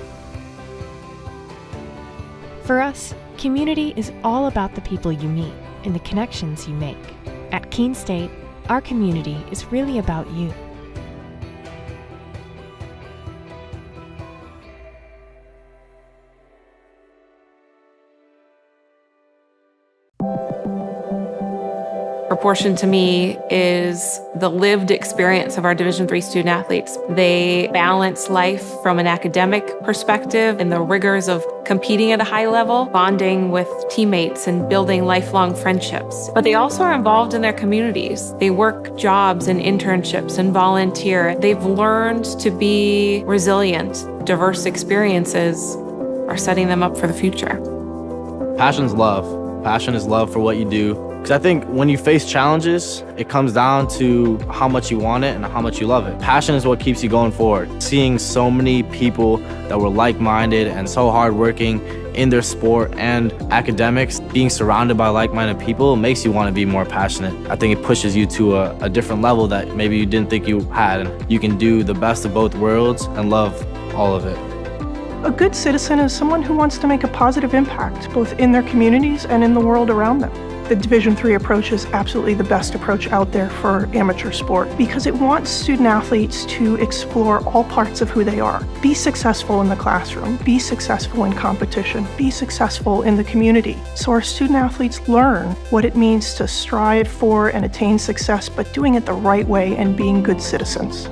[SPEAKER 6] For us, community is all about the people you meet and the connections you make. At Keene State, our community is really about you.
[SPEAKER 10] Proportion to me is the lived experience of our Division III student athletes. They balance life from an academic perspective and the rigors of competing at a high level, bonding with teammates and building lifelong friendships. But they also are involved in their communities. They work jobs and internships and volunteer. They've learned to be resilient. Diverse experiences are setting them up for the future.
[SPEAKER 11] Passion's love. Passion is love for what you do. Because I think when you face challenges, it comes down to how much you want it and how much you love it. Passion is what keeps you going forward. Seeing so many people that were like-minded and so hardworking in their sport and academics, being surrounded by like-minded people makes you want to be more passionate. I think it pushes you to a different level that maybe you didn't think you had. And you can do the best of both worlds and love all of it.
[SPEAKER 12] A good citizen is someone who wants to make a positive impact, both in their communities and in the world around them. The Division III approach is absolutely the best approach out there for amateur sport because it wants student athletes to explore all parts of who they are. Be successful in the classroom, be successful in competition, be successful in the community. So our student athletes learn what it means to strive for and attain success, but doing it the right way and being good citizens.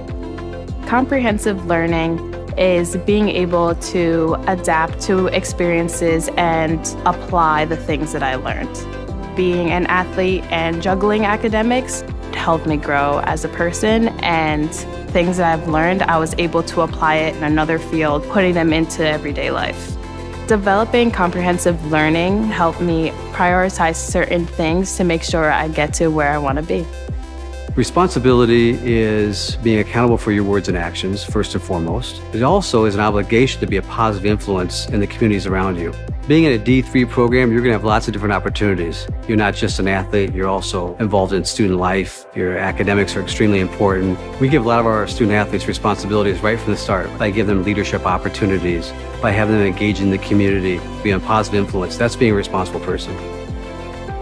[SPEAKER 13] Comprehensive learning
[SPEAKER 24] is being able to adapt to experiences and apply the things that I learned. Being an athlete and juggling academics helped me grow as a person, and things that I've learned, I was able to apply it in another field, putting them into everyday life. Developing comprehensive learning helped me prioritize certain things to make sure I get to where I want to be.
[SPEAKER 4] Responsibility is being accountable for your words and actions, first and foremost. It also is an obligation to be a positive influence in the communities around you. Being in a D3 program, you're going to have lots of different opportunities. You're not just an athlete, you're also involved in student life. Your academics are extremely important. We give a lot of our student athletes responsibilities right from the start by giving them leadership opportunities, by having them engage in the community, being a positive influence. That's being a responsible person.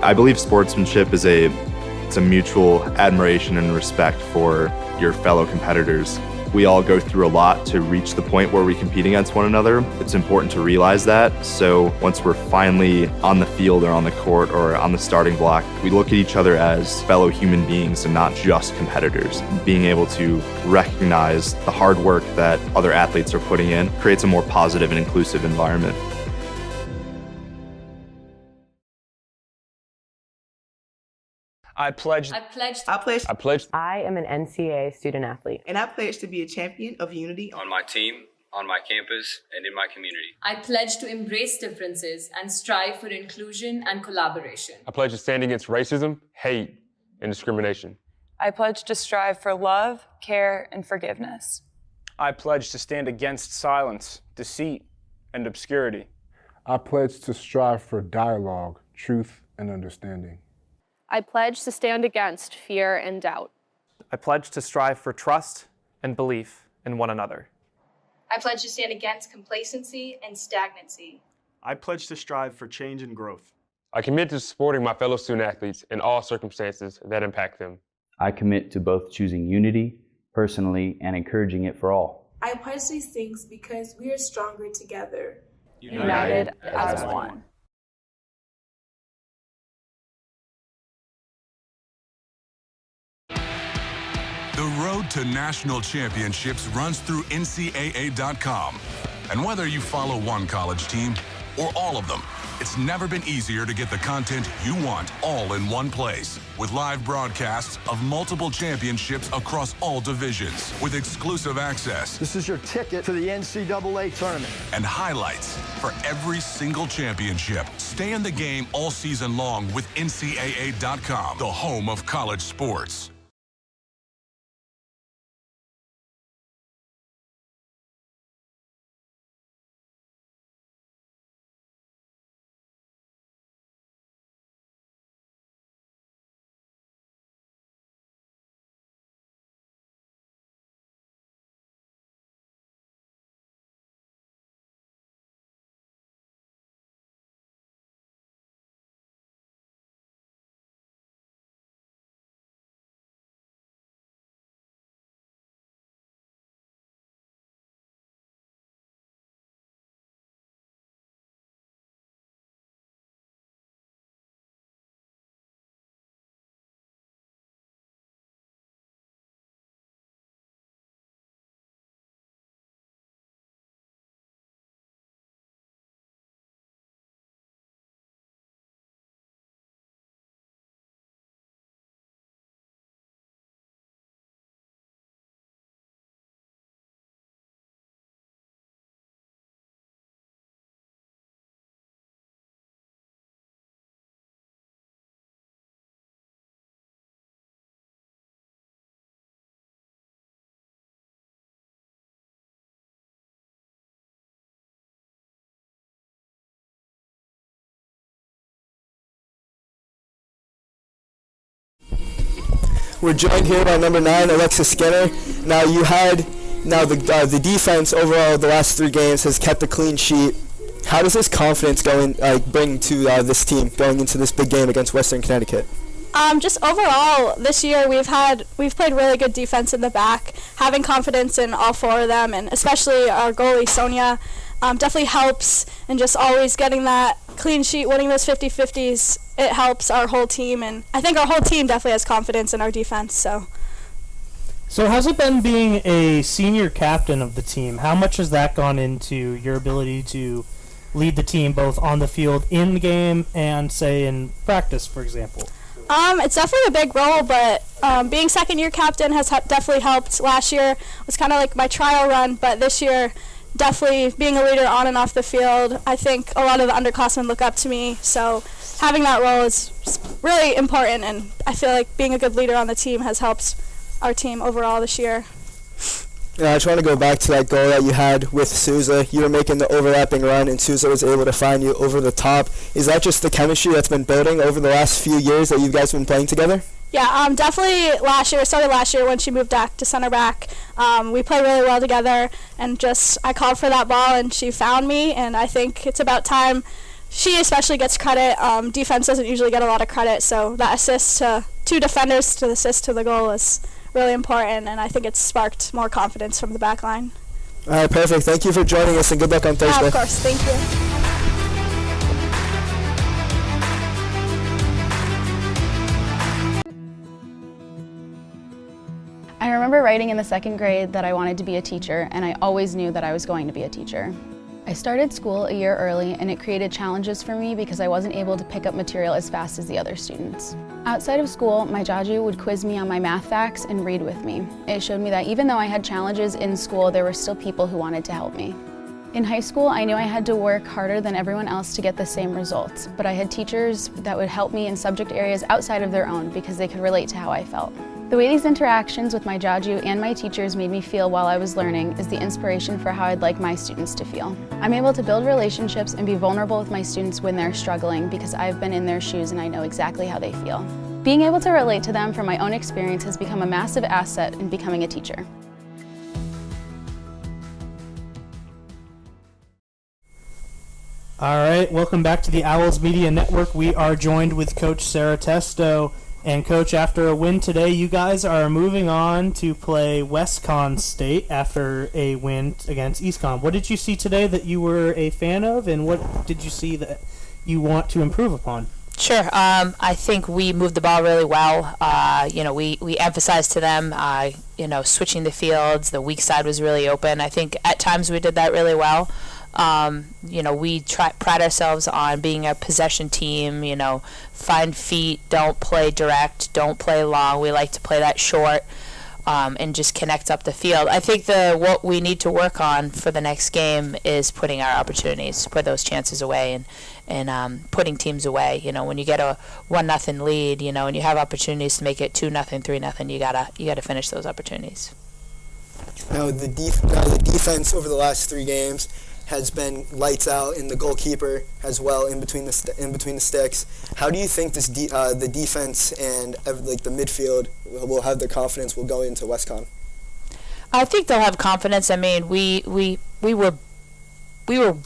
[SPEAKER 5] I believe sportsmanship is a mutual admiration and respect for your fellow competitors. We all go through a lot to reach the point where we compete against one another. It's important to realize that. So once we're finally on the field or on the court or on the starting block, we look at each other as fellow human beings and not just competitors. Being able to recognize the hard work that other athletes are putting in creates a more positive and inclusive environment.
[SPEAKER 22] I pledge.
[SPEAKER 26] I pledge.
[SPEAKER 13] I pledge.
[SPEAKER 22] I pledge.
[SPEAKER 14] I am an NCAA student athlete.
[SPEAKER 13] And I pledge to be a champion of unity
[SPEAKER 15] on my team, on my campus, and in my community.
[SPEAKER 26] I pledge to embrace differences and strive for inclusion and collaboration.
[SPEAKER 16] I pledge to stand against racism, hate, and discrimination.
[SPEAKER 21] I pledge to strive for love, care, and forgiveness.
[SPEAKER 22] I pledge to stand against silence, deceit, and obscurity.
[SPEAKER 23] I pledge to strive for dialogue, truth, and understanding.
[SPEAKER 24] I pledge to stand against fear and doubt.
[SPEAKER 25] I pledge to strive for trust and belief in one another.
[SPEAKER 26] I pledge to stand against complacency and stagnancy.
[SPEAKER 27] I pledge to strive for change and growth.
[SPEAKER 16] I commit to supporting my fellow student athletes in all circumstances that impact them.
[SPEAKER 28] I commit to both choosing unity personally and encouraging it for all.
[SPEAKER 29] I pledge these things because we are stronger together.
[SPEAKER 24] United as one.
[SPEAKER 17] The road to national championships runs through NCAA.com. And whether you follow one college team or all of them, it's never been easier to get the content you want all in one place. With live broadcasts of multiple championships across all divisions, with exclusive access.
[SPEAKER 18] This is your ticket to the NCAA tournament.
[SPEAKER 17] And highlights for every single championship. Stay in the game all season long with NCAA.com, the home of college sports.
[SPEAKER 8] We're joined here by number 9, Alexis Skinner. Now the defense overall the last 3 games has kept a clean sheet. How does this confidence bring to this team going into this big game against Western Connecticut?
[SPEAKER 19] Just overall, this year we've played really good defense in the back. Having confidence in all 4 of them, and especially our goalie Sonia, definitely helps. And just always getting that clean sheet, winning those 50-50s, it helps our whole team. And I think our whole team definitely has confidence in our defense. So.
[SPEAKER 1] So how's it been being a senior captain of the team? How much has that gone into your ability to lead the team both on the field in the game and, say, in practice, for example?
[SPEAKER 19] It's definitely a big role, but being second-year captain has definitely helped. Last year was kind of like my trial run, but this year definitely being a leader on and off the field. I think a lot of the underclassmen look up to me, so having that role is really important, and I feel like being a good leader on the team has helped our team overall this year.
[SPEAKER 8] Yeah, I just want to go back to that goal that you had with Souza. You were making the overlapping run, and Souza was able to find you over the top. Is that just the chemistry that's been building over the last few years that you guys have been playing together?
[SPEAKER 19] Yeah, definitely last year. Started last year when she moved back to center back. We played really well together, and I called for that ball, and she found me, and I think it's about time she especially gets credit. Defense doesn't usually get a lot of credit, so that assist to two defenders to the assist to the goal is really important, and I think it's sparked more confidence from the back line.
[SPEAKER 8] All right, perfect. Thank you for joining us, and good luck on Thursday.
[SPEAKER 19] Yeah, of course. Thank you.
[SPEAKER 2] I remember writing in the second grade that I wanted to be a teacher, and I always knew that I was going to be a teacher. I started school a year early, and it created challenges for me because I wasn't able to pick up material as fast as the other students. Outside of school, my jaju would quiz me on my math facts and read with me. It showed me that even though I had challenges in school, there were still people who wanted to help me. In high school, I knew I had to work harder than everyone else to get the same results, but I had teachers that would help me in subject areas outside of their own because they could relate to how I felt. The way these interactions with my jaju and my teachers made me feel while I was learning is the inspiration for how I'd like my students to feel. I'm able to build relationships and be vulnerable with my students when they're struggling because I've been in their shoes and I know exactly how they feel. Being able to relate to them from my own experience has become a massive asset in becoming a teacher.
[SPEAKER 1] All right, welcome back to the Owls Media Network. We are joined with Coach Sarah Testo. And Coach, after a win today, you guys are moving on to play WestCon State after a win against EastCon. What did you see today that you were a fan of, and what did you see that you want to improve upon?
[SPEAKER 3] Sure. I think we moved the ball really well. We emphasized to them, switching the fields. The weak side was really open. I think at times we did that really well. We pride ourselves on being a possession team, find feet, don't play direct, don't play long. We like to play that short and just connect up the field. I think what we need to work on for the next game is putting our opportunities, put those chances away and putting teams away. When you get a 1-0 lead, and you have opportunities to make it 2-0, 3-0, you gotta finish those opportunities.
[SPEAKER 8] Now the defense over the last 3 games has been lights out, and the goalkeeper as well in between the sticks. How do you think this the defense and the midfield will have their confidence will go into WestCon?
[SPEAKER 3] I think they'll have confidence. I mean, we were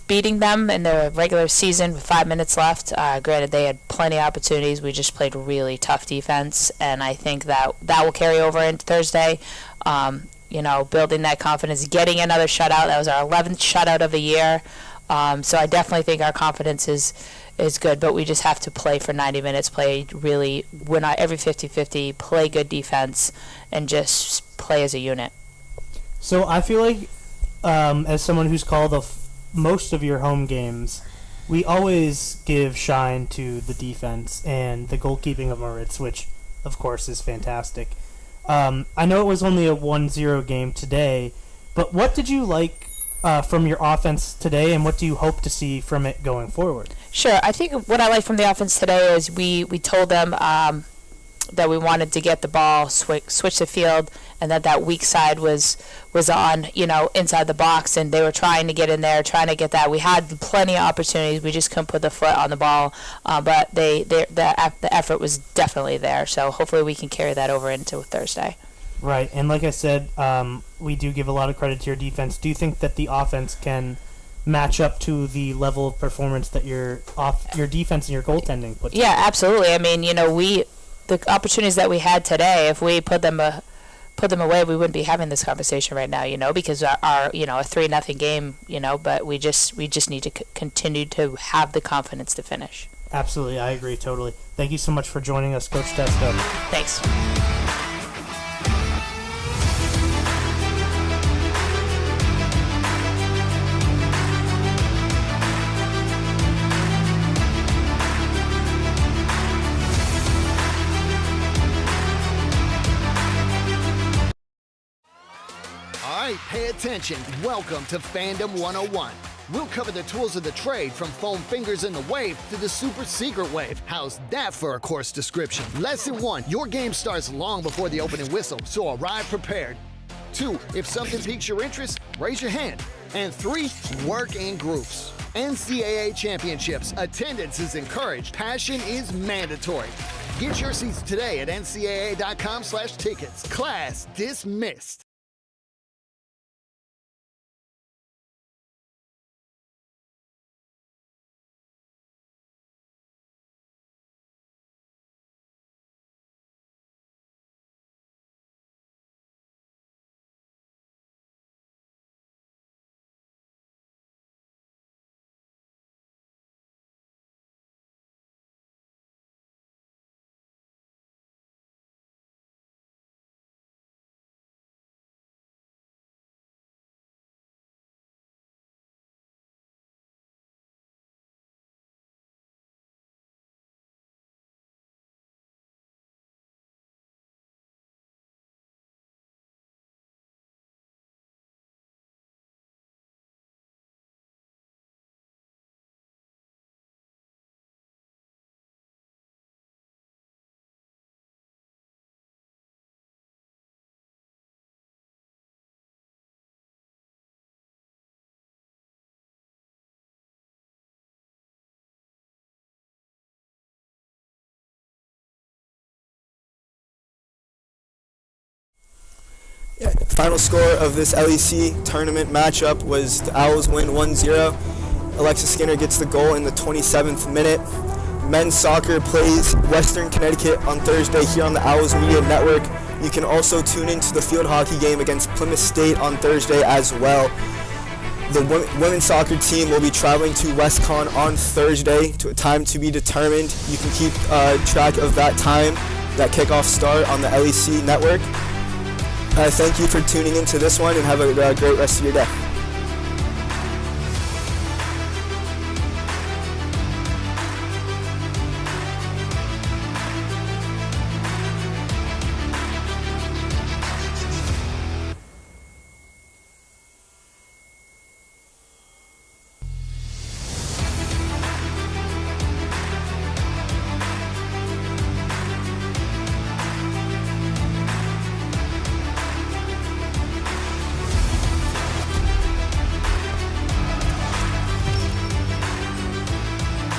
[SPEAKER 3] beating them in the regular season with 5 minutes left. Granted, they had plenty of opportunities. We just played really tough defense, and I think that will carry over into Thursday. Building that confidence, getting another shutout. That was our 11th shutout of the year. So I definitely think our confidence is good, but we just have to play for 90 minutes, we're not every 50-50, play good defense, and just play as a unit.
[SPEAKER 1] So I feel like, as someone who's called most of your home games, we always give shine to the defense and the goalkeeping of Moritz, which, of course, is fantastic. I know it was only a 1-0 game today, but what did you like from your offense today, and what do you hope to see from it going forward?
[SPEAKER 3] Sure. I think what I like from the offense today is we told them that we wanted to get the ball, switch the field, and that weak side was on, inside the box, and they were trying to get in there, trying to get that. We had plenty of opportunities. We just couldn't put the foot on the ball, but the effort was definitely there. So hopefully we can carry that over into Thursday.
[SPEAKER 1] Right, and like I said, we do give a lot of credit to your defense. Do you think that the offense can match up to the level of performance that your defense and your goaltending puts?
[SPEAKER 3] Yeah, absolutely. I mean, the opportunities that we had today, if we put them away, we wouldn't be having this conversation right now, because our a 3-0 game, but we just need to continue to have the confidence to finish.
[SPEAKER 1] Absolutely, I agree totally. Thank you so much for joining us, Coach Testo.
[SPEAKER 3] Thanks.
[SPEAKER 18] right, pay attention. Welcome to Fandom 101. We'll cover the tools of the trade from foam fingers in the wave to the super secret wave. How's that for a course description? Lesson 1, your game starts long before the opening whistle, so arrive prepared. 2, if something piques your interest, raise your hand. And 3, work in groups. NCAA championships, attendance is encouraged, passion is mandatory. Get your seats today at ncaa.com/tickets. Class dismissed.
[SPEAKER 8] Final score of this LEC tournament matchup was the Owls win 1-0. Alexis Skinner gets the goal in the 27th minute. Men's soccer plays Western Connecticut on Thursday here on the Owls Media Network. You can also tune into the field hockey game against Plymouth State on Thursday as well. The women's soccer team will be traveling to WestCon on Thursday to a time to be determined. You can keep track of that time, that kickoff start on the LEC network. Thank you for tuning into this one and have a great rest of your day.